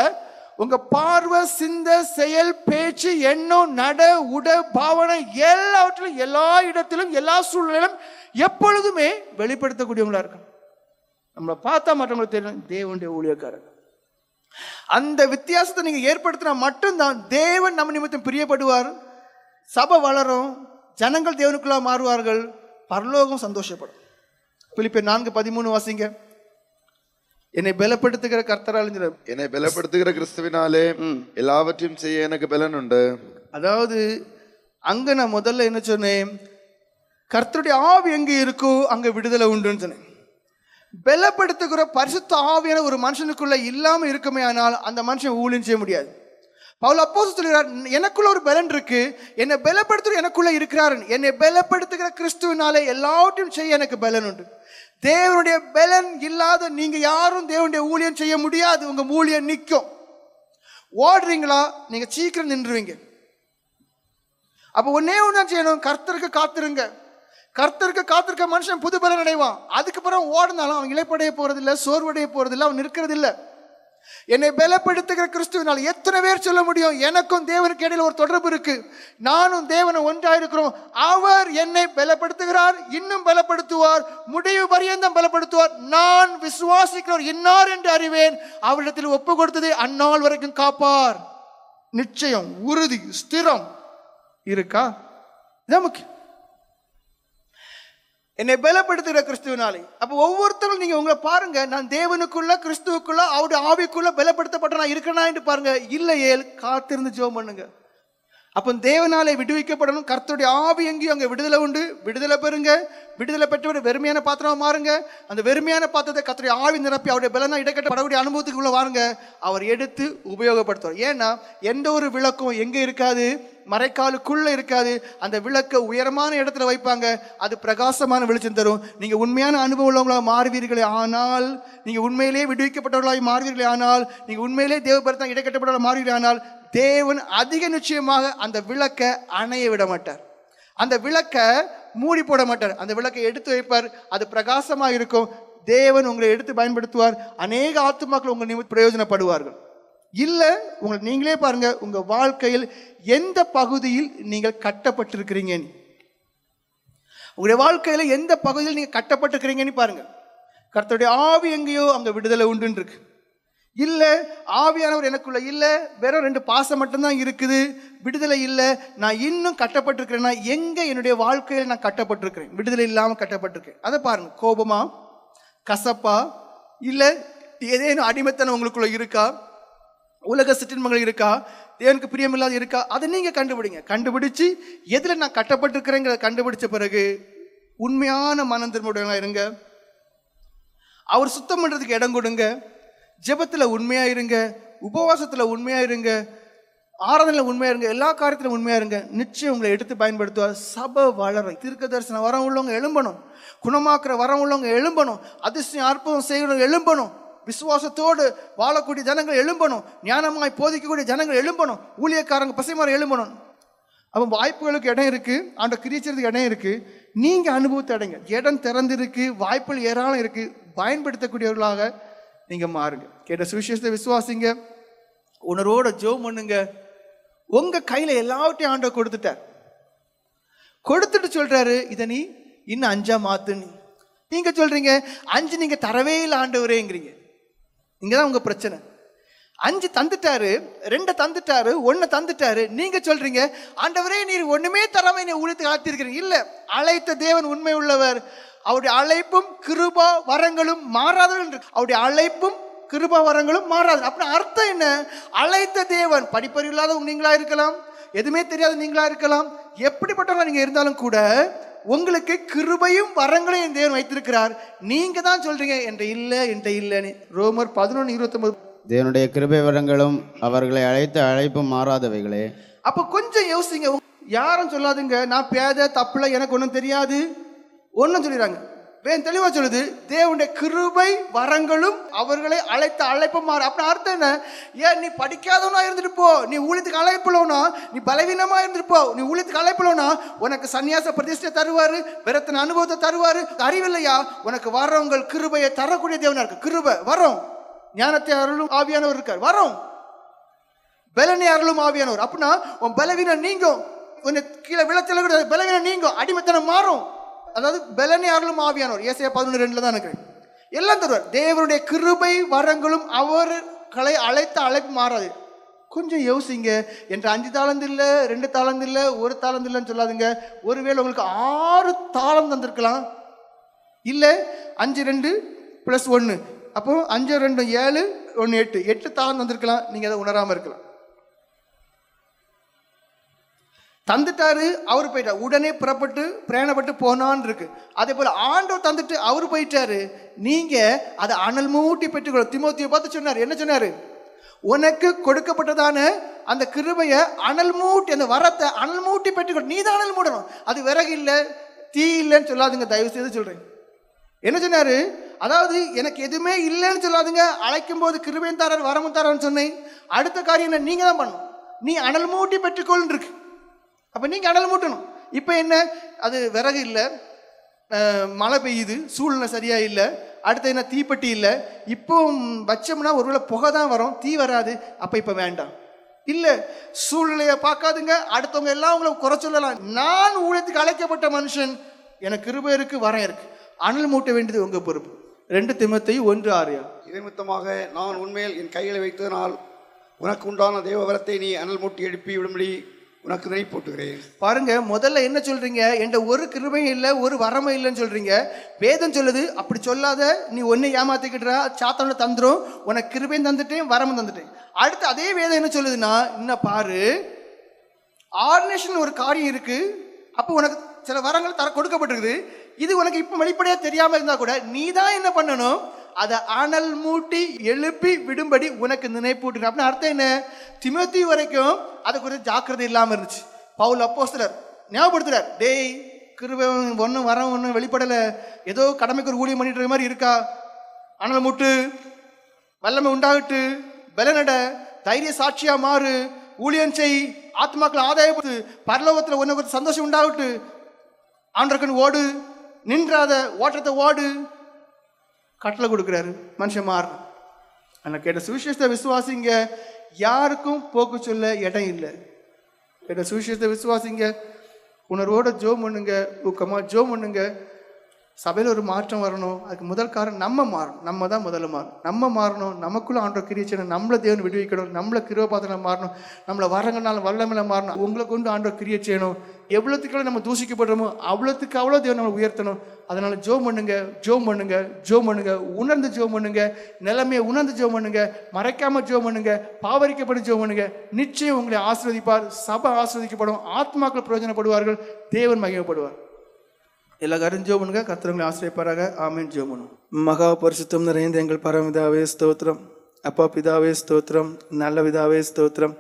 உங்க பார்வை, சிந்த, செயல், பேச்சு, எண்ணம், நட, உட, பாவனை எல்லாவற்றிலும், எல்லா இடத்திலும், எல்லா சூழ்நிலையிலும் எப்பொழுதுமே வெளிப்படுத்தக்கூடியவங்களா இருக்கும். நம்மளை பார்த்தா மற்றவங்களுக்கு தெரியும் தேவனுடைய ஊழியக்காரர். அந்த வித்தியாசத்தை நீங்க ஏற்படுத்தினா மட்டும்தான் தேவன் நம்ம நிமித்தம் பிரியப்படுவார், சபை வளரும், ஜனங்கள் தேவனுக்குள்ளா மாறுவார்கள், பரலோகம் சந்தோஷப்படும். பிலிப்பியர் 4:13 வாசிங்க. என்னை பலப்படுத்துகிற கர்த்தரால். என்னை பலப்படுத்துகிற கிறிஸ்துவினாலே எல்லாவற்றையும் செய்ய எனக்கு பலன் உண்டு. அதாவது அங்க நான் முதல்ல என்ன சொன்னேன், கர்த்தருடைய ஆவி எங்க இருக்கோ அங்க விடுதலை உண்டுன்னு சொன்னேன். பலப்படுத்துகிற பரிசுத்த ஆவியான ஒரு மனுஷனுக்குள்ள இல்லாம இருக்குமே ஆனால் அந்த மனுஷன் ஊழியம் செய்ய முடியாது. பவுல் அப்போஸ்தலன் சொல்கிறார், எனக்குள்ள ஒரு பலன் இருக்கு, என்னை பலப்படுத்துகிற எனக்குள்ள இருக்கிறார், என்னை பலப்படுத்துகிற கிறிஸ்துவினாலே எல்லாவற்றையும் செய்ய எனக்கு பலன் உண்டு. தேவனுடைய பலன் இல்லாத நீங்க யாரும் தேவனுடைய ஊழியம் செய்ய முடியாது. உங்க ஊழியம் நிற்கும். ஓடுறீங்களா நீங்க சீக்கிரம் நின்றுவீங்க. அப்ப ஒன்னே ஒண்ணு செய்யணும், கர்த்தருக்கு காத்திருங்க. கர்த்தருக்கு காத்திருக்க மனுஷன் புது பலன் அடைவான். அதுக்கு பிறகு ஓடினாலும் அவன் இளைப்படைய போறதில்லை, சோர்வடைய போறதில்லை, அவன் நிற்கிறது இல்லை. என்னை பலப்படுத்துகிற கிறிஸ்துவினால் எத்தனை பேர் சொல்ல முடியும், எனக்கும் தேவனுக்கு இடையில ஒரு தொடர்பு இருக்கு, நானும் தேவனும் ஒன்றாயிருக்கிறோம், அவர் என்னை பலப்படுத்துகிறார், இன்னும் பலப்படுத்துவார், முடிவு பரியந்தம் பலப்படுத்துவார், நான் விசுவாசிக்கிறவர் இன்னார் என்று அறிவேன், அவரிடத்தில் ஒப்பு கொடுத்ததை அந்நாள் வரைக்கும் காப்பார். நிச்சயம், உறுதி, ஸ்திரம் இருக்கா? இதான் முக்கியம். என்னை பலப்படுத்துகிற கிறிஸ்துவினாலே. அப்போ ஒவ்வொருத்தரும் நீங்க உங்களை பாருங்க, நான் தேவனுக்குள்ள கிறிஸ்துவுக்குள்ள அவருடைய ஆவிக்குள்ள பலப்படுத்தப்பட்ட நான் இருக்கேனா என்று பாருங்க. இல்லையே, காத்திருந்து ஜெபம் பண்ணுங்க. அப்போ தேவனாலே விடுவிக்கப்படணும். கர்த்தருடைய ஆவி எங்கேயும் அங்கே விடுதலை உண்டு. விடுதலை பெறுங்க. விடுதலை பெற்றவர் வெறுமையான பாத்திரமா மாறுங்க. அந்த வெறுமையான பாத்திரத்தை கர்த்தருடைய ஆவி நிரப்பி அவருடைய பலனா இடைக்கட்டப்படக்கூடிய அனுபவத்துக்குள்ள வாருங்க. அவர் எடுத்து உபயோகப்படுத்துவார். ஏன்னா எந்த ஒரு விளக்கும் எங்கே இருக்காது, மறைக்காலுக்குள்ள இருக்காது. அந்த விளக்கை உயரமான இடத்துல வைப்பாங்க. அது பிரகாசமான வெளிச்சம் தரும். நீங்க உண்மையான அனுபவம் உள்ளவங்களாக மாறுவீர்களே ஆனால், நீங்க உண்மையிலேயே விடுவிக்கப்பட்டவர்களாக மாறுவீர்களே ஆனால், நீங்க உண்மையிலேயே தேவபரத்தான் இடைக்கட்டப்பட்டவர்களாக மாறுவீர்களே ஆனால், தேவன் அதிக நிச்சயமாக அந்த விளக்கை அணைய விட மாட்டார். அந்த விளக்கை மூடி போட மாட்டார். அந்த விளக்கை எடுத்து வைப்பார். அது பிரகாசமாக இருக்கும். தேவன் உங்களை எடுத்து பயன்படுத்துவார். அநேக ஆத்துமாக்கள் உங்கள் நிமித்தம் பிரயோஜனப்படுவார்கள். இல்லை, உங்களை நீங்களே பாருங்க, உங்க வாழ்க்கையில் எந்த பகுதியில் நீங்கள் கட்டப்பட்டிருக்கிறீங்க, உங்களுடைய வாழ்க்கையில எந்த பகுதியில் நீங்க கட்டப்பட்டிருக்கிறீங்கன்னு பாருங்க. கர்த்தருடைய ஆவி எங்கேயோ அங்க விடுதலை உண்டு இருக்கு. இல்ல, ஆவியானவர் எனக்குள்ள இல்ல, வெறும் 2 பாசம் மட்டும்தான் இருக்குது, விடுதலை இல்லை, நான் இன்னும் கட்டப்பட்டிருக்கிறேன்னா எங்க என்னுடைய வாழ்க்கையில் நான் கட்டப்பட்டிருக்கிறேன், விடுதலை இல்லாம கட்டப்பட்டிருக்கேன். அதை பாருங்க. கோபமா, கசப்பா, இல்ல ஏதேனும் அடிமைத்தனம் உங்களுக்குள்ள இருக்கா, உலக சிற்றின்பங்கள் இருக்கா, தேவனுக்கு பிரியமில்லாத இருக்கா, அதை நீங்க கண்டுபிடிங்க. கண்டுபிடிச்சு எதுல நான் கட்டப்பட்டிருக்கிறேங்கிறத கண்டுபிடிச்ச பிறகு உண்மையான மனம் திரும்புடையவங்களா இருங்க. அவர் சுத்தம் பண்றதுக்கு இடம் கொடுங்க. ஜெபத்துல உண்மையா இருங்க, உபவாசத்துல உண்மையா இருங்க, ஆராதனையில உண்மையா இருங்க, எல்லா காரியத்திலும் உண்மையா இருங்க. நிச்சயம் உங்களை எடுத்து பயன்படுத்துவார். சபை வளரும். தீர்க்க தரிசன வரம் உள்ளவங்க எழும்பணும், குணமாக்குற வரம் உள்ளவங்க எழும்பணும், அதிசயம் அற்புதம் செய்கிறவங்க எழும்பணும், விசுவாசத்தோடு வாழக்கூடிய ஜனங்கள் எழும்பணும், ஞானமாய் போதிக்கக்கூடிய ஜனங்கள் எழும்பணும், ஊழியக்காரங்க பசைமாரி எழும்பணும். அப்போ வாய்ப்புகளுக்கு இடம் இருக்கு, ஆண்ட கிரிச்சதுக்கு இடம் இருக்கு. நீங்க அனுபவத்தை அடைங்க. இடம் திறந்திருக்கு, வாய்ப்புகள் ஏராளம் இருக்கு. பயன்படுத்தக்கூடியவர்களாக நீங்க மாறுங்க. கேட்ட சுவிசேஷத்தை விசுவாசிங்க, உணர்வோட ஜெபம் பண்ணுங்க. உங்க கையில எல்லாவற்றையும் ஆண்டவர் கொடுத்துட்டார். கொடுத்துட்டு சொல்றாரு, இதை நீ இன்னும் 5 மாத்துன்னு. நீங்க சொல்றீங்க 5 நீங்க தரவே இல்லை ஆண்டவரேங்கிறீங்க. இங்கதான் உங்க பிரச்சனை. 5 தந்துட்டாரு, 2 தந்துட்டாரு, 1 தந்துட்டாரு. நீங்க சொல்றீங்க ஆண்டவரே நீர் ஒண்ணுமே தராம என்னை ஊழியத்தை காத்திருக்கிறீங்க. இல்ல, அழைத்த தேவன் உண்மை உள்ளவர். அவருடைய அழைப்பும் கிருபா வரங்களும் மாறாதவர்கள். அவருடைய அழைப்பும் கிருபா வரங்களும் மாறாது. அப்படின்னு அர்த்தம் என்ன? அழைத்த தேவன் படிப்பறிவு இல்லாத நீங்களா இருக்கலாம், எதுவுமே தெரியாத நீங்களா இருக்கலாம், எப்படிப்பட்டவங்க நீங்க இருந்தாலும் கூட உங்களுக்கு கிருபையும் வரங்களையும் தேவன் வைத்திருக்கிறார். நீங்க தான் சொல்றீங்க என்கிட்ட இல்லைன்னு. ரோமர் 11:29. தேவனுடைய கிருபை வரங்களும் அவர்களை அழைத்த அழைப்பும் மாறாதவைகளே. அப்ப கொஞ்சம் யோசிங்க. யாரும் சொல்லாதுங்க நான் பேத தப்புல எனக்கு ஒன்றும் தெரியாது ஒன்றும் சொல்லிடுறாங்க. வேன் தெளிவா சொல்லுது, தேவனுடைய கிருபை வரங்களும் அவர்களை அழைத்த அழைப்பும் மாற. அப்படின்னு அர்த்தம் என்ன? ஏன் நீ படிக்காதவனா இருந்துட்டு போ, நீ ஊழியத்துக்கு அழைப்புலோனா, நீ பலவீனமா இருந்துட்டு போ, நீ ஊழியத்துக்கு அழைப்புலோனா உனக்கு சன்னியாச பிரதிஷ்டை தருவாரு, விரத்தின அனுபவத்தை தருவாரு. அறிவில்லையா? உனக்கு வரவங்கள் கிருபையை தரக்கூடிய தேவனா இருக்கு. கிருபை வரும், ஞானத்தை அருளும் ஆவியானவர் இருக்கார், வரும் பலனை அருளும் ஆவியானவர். அப்படின்னா உன் பலவீனம் நீங்கும், உன்னை கீழே விளச்சல கூட பலவீனம் நீங்கும், அடிமைத்தனம் மாறும். அதாவது பலனை அருளும் ஆவியானவர். ஏசாயா 11:2 தான் இருக்கிறேன். எல்லாம் தருவார். தேவனுடைய கிருபை வரங்களும் அவர்களை அழைத்த அழைப்பு மாறாது. கொஞ்சம் யோசிங்க. என்ற 5 தாளந்து இல்லை, 2 தாளந்து இல்லை, 1 தாளந்து இல்லைன்னு சொல்லாதுங்க. ஒருவேளை உங்களுக்கு 6 தாளம் தந்திருக்கலாம். இல்லை 5 2 + 1 அப்போ 5 2 7 1 8 8 தான் தந்திருக்கலாம், நீங்க அதை உணராம இருக்கலாம். தந்துட்டாரு, அவர் போயிட்டார், உடனே புறப்பட்டு பிரயாணப்பட்டு போனான்னு இருக்கு. அதே போல ஆண்டவர் தந்துட்டு அவர் போயிட்டாரு, நீங்க அதை அனல் மூட்டி பெற்றுக்கொள்ள. தீமோத்தேயுவை பார்த்து சொன்னார், என்ன சொன்னாரு? உனக்கு கொடுக்கப்பட்டதான அந்த கிருபையை அனல் மூட்டி, அந்த வரத்தை அனல் மூட்டி பெற்றுக்கொள். நீ தான் அனல் மூடணும், அது விறகு இல்லை தீ இல்லைன்னு சொல்லாதுங்க, தயவு செய்து சொல்றேன். என்ன சொன்னாரு? அதாவது எனக்கு எதுவுமே இல்லைன்னு சொல்லாதுங்க, அழைக்கும் போது கிருபையும் தரார் வரமும் தரான்னு சொன்னேன். அடுத்த காரியம் என்ன? நீங்க தான் பண்ணணும். நீ அனல் மூட்டி பெற்றுக்கொள்னு இருக்கு. அப்ப நீங்க அனல் மூட்டணும். இப்ப என்ன? அது விறகு இல்லை, மழை பெய்யுது, சூழ்நிலை சரியா இல்லை, அடுத்து என்ன தீப்பெட்டி இல்லை, இப்போ வச்சோம்னா ஒருவேளை புகை தான் வரும், தீ வராது. அப்ப இப்ப வேண்டாம். இல்ல, சூழ்நிலையை பார்க்காதுங்க, அடுத்தவங்க எல்லாம் உங்களை குறை சொல்லலாம். நான் ஊழியத்துக்கு அழைக்கப்பட்ட மனுஷன், எனக்கு கிருபை இருக்கு, வரம் இருக்கு, அனல் மூட்ட வேண்டியது உங்க பொறுப்பு. 2 தீமோத்தேயு 1:6. இதை நிமித்தமாக நான் உண்மையில் என் கைகளை வைத்ததனால் உனக்கு உண்டான தேவ வரத்தை நீ அனல் மூட்டி எழுப்பி விடும்படி உனக்கு நினை போட்டுகிறேன். பாருங்க, முதல்ல என்ன சொல்றீங்க? என்கிட்ட ஒரு கிருபையும் இல்லை, ஒரு வரமும் இல்லைன்னு சொல்றீங்க. வேதம் சொல்லுது அப்படி சொல்லாத, நீ ஒன்னு ஏமாத்திக்கிட்டா, சாத்தான தந்துரும், உனக்கு கிருபையும் தந்துட்டேன் வரமும் தந்துட்டேன். அடுத்து அதே வேதம் என்ன சொல்லுதுன்னா, இன்னும் பாரு, ஆர்டினேஷன் ஒரு காரியம் இருக்கு, அப்போ உனக்கு சில வரங்கள் கொடுக்கப்பட்டிருக்குது. இது உனக்கு இப்போ வெளிப்படையா தெரியாம இருந்தா கூட நீ தான் என்ன பண்ணணும்? அதை அனல் மூட்டி எழுப்பி விடும்படி உனக்கு நினைப்பூட்டு. அப்படின்னு அர்த்தம் என்ன? தீமோத்தேயு வரைக்கும் அது குறித்து ஜாக்கிரதை இல்லாமல் இருந்துச்சு. பவுல் அப்போஸ்தலர் ஞாபகப்படுத்துறார், டேய் கிருபை ஒன்றும் வர ஒன்றும் வெளிப்படலை, ஏதோ கடமைக்கு ஒரு ஊழியம் பண்ணிட்டு இருக்க மாதிரி இருக்கா, அனல் மூட்டு, வல்லமை உண்டாகட்டு, பலனட, தைரிய சாட்சியா மாறு, ஊழியம் செய், ஆத்மாக்கள் ஆதாயப்படுத்து, பரலோகத்தில் ஒன்று ஒரு சந்தோஷம் உண்டாகட்டு, ஆண்டவருக்குன்னு ஓடு, நின்றாத ஓட்டத்தை ஓடு, கட்டளை கொடுக்குறாரு. மனுஷன் மாறணும். ஆனால் கேட்ட சுவிசேஷத்தை விசுவாசிங்க, யாருக்கும் போக்கு சொல்ல இடம் இல்லை. கேட்ட சுவிசேஷத்தை விசுவாசிங்க, உணர்வோட ஜோம் பண்ணுங்க, ஊக்கமாக ஜோம் பண்ணுங்க. சபையில் ஒரு மாற்றம் வரணும், அதுக்கு முதல் காரணம் நம்ம மாறணும். நம்ம தான் முதல்ல மாறணும். நம்ம மாறணும், நமக்குள்ள ஆண்டவர் கிரியை செய்யணும், நம்மளை தேவன் விடுவிக்கணும், நம்மளை கிருபாத்திரம் மாறணும், நம்மளை வரங்கனால வல்லமையில மாறணும், உங்களை கொண்டு ஆண்டவர் கிரியை செய்யணும். எவ்வளோத்துக்கு நம்ம தூசிக்கப்படுறோமோ அவ்வளோத்துக்கு அவ்வளோ தேவன் நம்மளை உயர்த்தணும். அதனால ஜோம் பண்ணுங்க, ஜோம் பண்ணுங்க, ஜோம் பண்ணுங்க, உணர்ந்து ஜோம் பண்ணுங்க, நிலைமையை உணர்ந்து ஜோம் பண்ணுங்க, மறைக்காம ஜோம் பண்ணுங்க, பாவரிக்கப்பட்டு ஜோம் பண்ணுங்க. நிச்சயம் உங்களை ஆசீர்வதிப்பார், சபை ஆசீர்வதிக்கப்படும், ஆத்மாக்கள் பிரயோஜனப்படுவார்கள், தேவன் மகிமைப்படுவார். எல்லா காரும் ஜோம் பண்ணுங்க, கர்த்தர் உங்களை ஆசீர்வதிப்பாராக. ஆமென். ஜோம் பண்ணும். மகா பரிசுத்தம் நிறைந்த எங்கள் பரமபிதாவே ஸ்தோத்திரம். அப்பா பிதாவே ஸ்தோத்திரம். நல்ல பிதாவே ஸ்தோத்திரம்.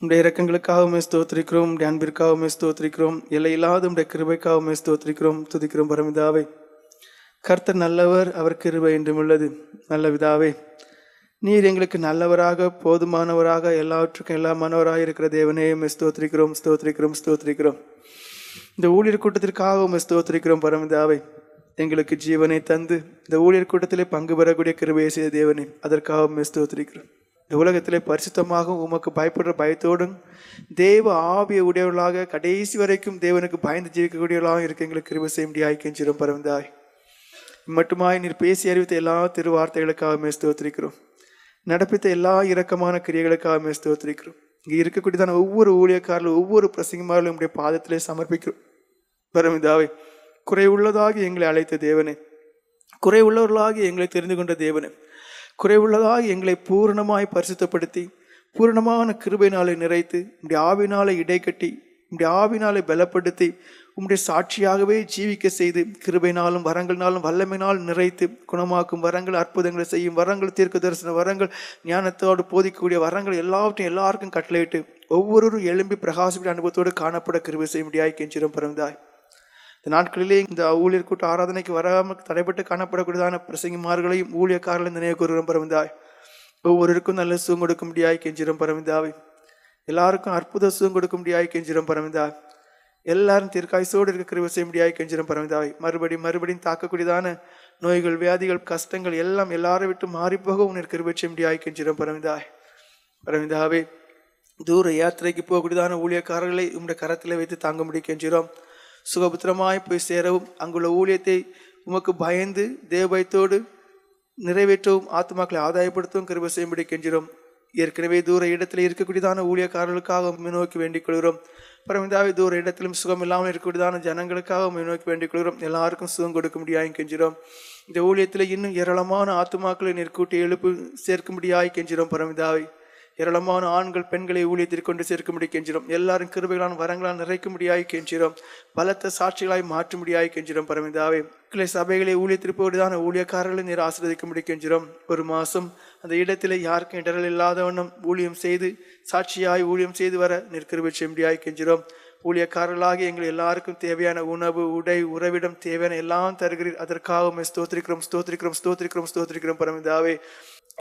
உடைய இரக்கங்களுக்காகவுமே ஸ்தோத்திரிக்கிறோம், உடைய அன்பிற்காகவுமே ஸ்தோத்திரிக்கிறோம், எல்லையில்லாத உடைய கிருபைக்காகவுமே ஸ்தோத்திரிக்கிறோம், துதிக்கிறோம். பரமபிதாவே, கர்த்தர் நல்லவர், அவர் கிருபை என்றும் உள்ளது. நல்ல பிதாவே, நீர் எங்களுக்கு நல்லவராக, போதுமானவராக, எல்லாவற்றுக்கும் எல்லாமானவராக இருக்கிற தேவனே ஸ்தோத்திரிக்கிறோம், ஸ்தோத்திரிக்கிறோம், ஸ்தோத்திரிக்கிறோம். இந்த ஊழியர் கூட்டத்திற்காகவும் ஸ்தோத்திரிக்கிறோம். பரமபிதாவே, எங்களுக்கு ஜீவனை தந்து இந்த ஊழியர் கூட்டத்திலே பங்கு பெறக்கூடிய கிருபையை செய்த தேவனே, அதற்காகவும் ஸ்தோத்திரிக்கிறோம். இந்த உலகத்திலே பரிசுத்தமாகவும் உமக்கு பயப்படுற பயத்தோடும் தேவ ஆவிய உடையவர்களாக கடைசி வரைக்கும் தேவனுக்கு பயந்து ஜீவிக்கக்கூடியவர்களாக இருக்க எங்களுக்கு கிருபை செய்ய முடியாது கெஞ்சிரும். பரமபிதாவே, மட்டுமாய் நீர் பேசி அறிவித்த எல்லா திருவார்த்தைகளுக்காகவே ஸ்தோத்திரிக்கிறோம். நடப்பித்த எல்லா இரக்கமான கிரியைகளுக்காகவே ஸ்தோத்திரிக்கிறோம். இங்கே இருக்கக்கூடியதான ஒவ்வொரு ஊழியக்காரர்களும் ஒவ்வொரு பிரசங்கமார்களும் உடைய பாதத்திலே சமர்ப்பிக்கிறோம். பரமபிதாவே, குறைவுள்ளதாகி எங்களை அழைத்த தேவனே, குறைவுள்ளவர்களாகி எங்களை தெரிந்து கொண்ட தேவனே, குறைவுள்ளதாகி எங்களை பூரணமாய் பரிசுத்தப்படுத்தி பூரணமான கிருபையினாலே நிறைத்து உம்முடைய ஆவினாலே இடைக்கட்டி உம்முடைய ஆவினாலே பலப்படுத்தி உம்முடைய சாட்சியாகவே ஜீவிக்க செய்து கிருபையினாலும் வரங்களினாலும் வல்லமையினாலும் நிறைத்து குணமாக்கும் வரங்கள், அற்புதங்களை செய்யும் வரங்கள், தீர்க்க தரிசன வரங்கள், ஞானத்தோடு போதிக்கக்கூடிய வரங்கள் எல்லாவற்றையும் எல்லாருக்கும் கட்டளையிட்டு ஒவ்வொருவரும் எழும்பி பிரகாசிப்பிட அனுபவத்தோடு காணப்பட கிருபை செய்ய முடியாது கெஞ்சிரும். பரமபிதாவே, இந்த நாட்களிலே இந்த ஊழியர் கூட்ட ஆராதனைக்கு வராமல் தடைப்பட்டு காணப்படக்கூடியதான பிரசங்கிமார்களையும் ஊழியக்காரர்களையும் நினைவு கூறுகிறோம். பரமபிதாவே, ஒவ்வொருவருக்கும் நல்ல சுகம் கொடுக்க முடியாது கெஞ்சிரும். பரமபிதாவே, எல்லாருக்கும் அற்புத சுகம் கொடுக்க முடியாது கெஞ்சிரும். பரமபிதாவே, எல்லாரும் தீர்க்காய்சோடு இருக்க கிருபை செய்ய முடியாது கெஞ்சிரும். பரமபிதாவே, மறுபடியும் தாக்கக்கூடியதான நோய்கள், வியாதிகள், கஷ்டங்கள் எல்லாம் எல்லாரை விட்டு மாறிப்போக உன்னை கிருபை செய்ய முடியாது கெஞ்சிரும். பரமபிதாவே, தூர யாத்திரைக்கு போகக்கூடியதான ஊழியக்காரர்களை உம்முடைய கரத்தில் வைத்து தாங்க முடிய கெஞ்சிரோம். சுகபுத்திரமாய் போய் சேரவும் அங்குள்ள ஊழியத்தை உமக்கு பயந்து தேவபயத்தோடு நிறைவேற்றவும் ஆத்மாக்களை ஆதாயப்படுத்தவும் கிருபை செய்யும்படி கெஞ்சிரோம். ஏற்கனவே தூர இடத்துல இருக்கக்கூடியதான ஊழியக்காரர்களுக்காக நோக்கி வேண்டிக் கொள்கிறோம். பரமிதாவே இது ஒரு இடத்திலும் சுகம் இல்லாமல் இருக்கக்கூடியதான ஜனங்களுக்காக உம்மை நோக்கி வேண்டிக் கொள்கிறோம். எல்லாருக்கும் சுகம் கொடுக்க முடியாது கெஞ்சிரோம். இந்த ஊழியத்தில் இன்னும் ஏராளமான ஆத்துமாக்களை நீர் கூட்டி எழுப்பு சேர்க்கும்படியாய் கெஞ்சிரோம் பரமிதாவை. ஏராளமான ஆண்கள் பெண்களை ஊழியத்திற்கு கொண்டு சேர்க்கும்படி கெஞ்சிரோம். எல்லாரும் கிருபைகளான வரங்களால் நிறைக்கும்படியாய் கெஞ்சிரோம். பலத்த சாட்சிகளாய் மாற்றும்படியாய் கெஞ்சிரோம் பரமிதாவே. கிளை சபைகளை ஊழியத்திற்கு போடுதான ஊழியக்காரர்களை நீர் ஆசீர்வதிக்கும்படி கெஞ்சிரோம். ஒரு மாசம் அந்த இடத்துல யாருக்கும் இடரல் இல்லாதவண்ணம் ஊழியம் செய்து சாட்சியாய் ஊழியம் செய்து வர நீர் கிருபை செய்யும்படியாய் கெஞ்சிரோம். ஊழியக்காரர்களாகி எங்கள் எல்லாருக்கும் தேவையான உணவு, உடை, உறவிடம் தேவையான எல்லாம் தருகிறீர். அதற்காக ஸ்தோத்திரிக்கிறோம் ஸ்தோத்திரிக்கிறோம் ஸ்தோத்திரிக்கிறோம் ஸ்தோத்திரிக்கிறோம் பரமிதாவே.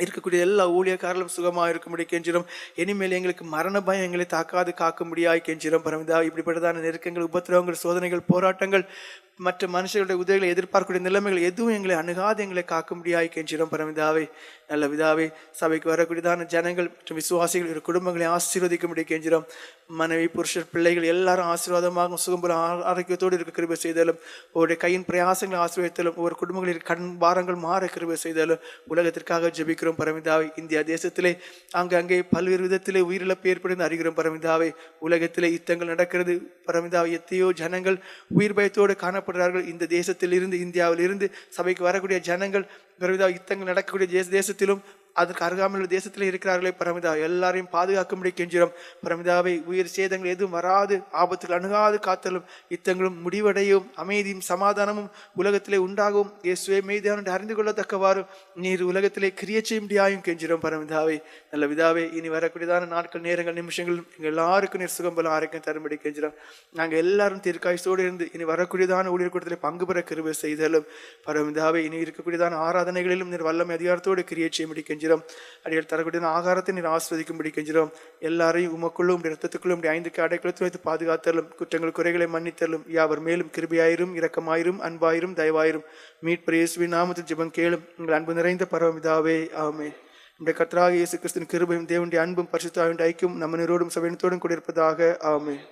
இருக்கக்கூடிய எல்லா ஊழியக்காரர்களும் சுகமாக இருக்கும்படி கெஞ்சிரோம். இனிமேல் எங்களுக்கு மரண பயம் எங்களை தாக்காது காக்கும்படியாய் கெஞ்சிரோம் பரமிதா. இப்படிப்பட்டதான நெருக்கங்கள், உபத்திரவங்கள், சோதனைகள், போராட்டங்கள், மற்ற மனுஷர்களுடைய உதவிகளை எதிர்பார்க்கக்கூடிய நிலைமைகள் எதுவும் எங்களை அணுகாது எங்களை காக்கும்படியாய் கெஞ்சிரோம் பரமிதாவே. நல்ல விதாவே, சபைக்கு வரக்கூடியதான ஜனங்கள் மற்றும் விசுவாசிகள் இரு குடும்பங்களை ஆசீர்வதிக்கும்படி கெஞ்சிரோம். மனைவி, புருஷர், பிள்ளைகள் எல்லாரும் ஆசீர்வாதமாக சுகம்புல ஆரோக்கியத்தோடு இருக்க கிருபை செய்தாலும், ஒருடைய கையின் பிரயாசங்களை ஆசீர்வதித்தாலும், ஒவ்வொரு குடும்பங்களில் கண் பாரங்கள் மாற கிருபை செய்தாலும் உலகத்திற்காக ஜெபிக்கிறோம் பரமிதாவை. இந்தியா தேசத்திலே அங்கே பல்வேறு விதத்திலே உயிரிழப்பு ஏற்படுவது அறிகிறோம் பரமிதாவை. உலகத்திலே யுத்தங்கள் நடக்கிறது பரமிதாவை. எத்தையோ ஜனங்கள் உயிர் பயத்தோடு காணப்படுறார்கள். இந்த தேசத்தில் இருந்து, இந்தியாவில் இருந்து சபைக்கு வரக்கூடிய ஜனங்கள் பரமிதா யுத்தங்கள் நடக்கக்கூடிய தேசத்திலும் அதற்கு அருகாமையுள்ள தேசத்தில் இருக்கிறார்களே பரமிதா, எல்லாரையும் பாதுகாக்கும்படி கெஞ்சிரோம் பரமிதாவை. உயிர் சேதங்கள் எதுவும் வராது, ஆபத்துகள் அணுகாது காத்தலும், யுத்தங்களும் முடிவடையும், அமைதியும் சமாதானமும் உலகத்திலே உண்டாகும். இயேசுவே மெய்தான அறிந்து கொள்ளத்தக்கவாறு நீர் உலகத்திலே கிரியை செய்யும்படியாயும் கெஞ்சிரோம் பரமிதாவை. நல்ல விதாவே, இனி வரக்கூடியதான நாட்கள், நேரங்கள், நிமிஷங்கள் எங்கள் எல்லாருக்கும் நீர் சுகம்பலம் ஆரோக்கியம் தரும்படி கெஞ்சிரோம். நாங்கள் எல்லாரும் தீர்க்காய்ச்சோடு இருந்து இனி வரக்கூடியதான ஊழியர் கூட்டத்திலே பங்கு பெற கிருபை செய்தலும் பரமிதாவை. இனி இருக்கக்கூடியதான ஆராதனைகளிலும் நீர் வல்லமை அதிகாரத்தோடு கிரியை செய்யும்படி கெஞ்சிரோம். அடியார் தரக்கூடிய ஆகாரத்தை நீர் ஆஸ்வதிக்கும்படி கெஞ்சிரோம். எல்லாரையும் உமக்குள்ளும் இரத்தத்துக்குள்ளும் 5 அடைக்கலத்தில் வைத்து பாதுகாத்தலும், குற்றங்கள் குறைகளை மன்னித்தலும், யாவர் மேலும் கிருபையாயிரும், இரக்கமாயிரும், அன்பாயிரும், தயவாயிரும். மீட்பர் இயேசுவின் நாமத்தில் ஜெபம் கேளும் எங்கள் அன்பு நிறைந்த பரமபிதாவே, ஆமென். நம்முடைய கர்த்தராகிய இயேசு கிறிஸ்துவின் கிருபையும் தேவனுடைய அன்பும் பரிசுத்த ஆவியின் ஐக்கியம் நம்ம நீரோடும் சபையினத்தோடும் கூட இருப்பதாக. ஆமென்.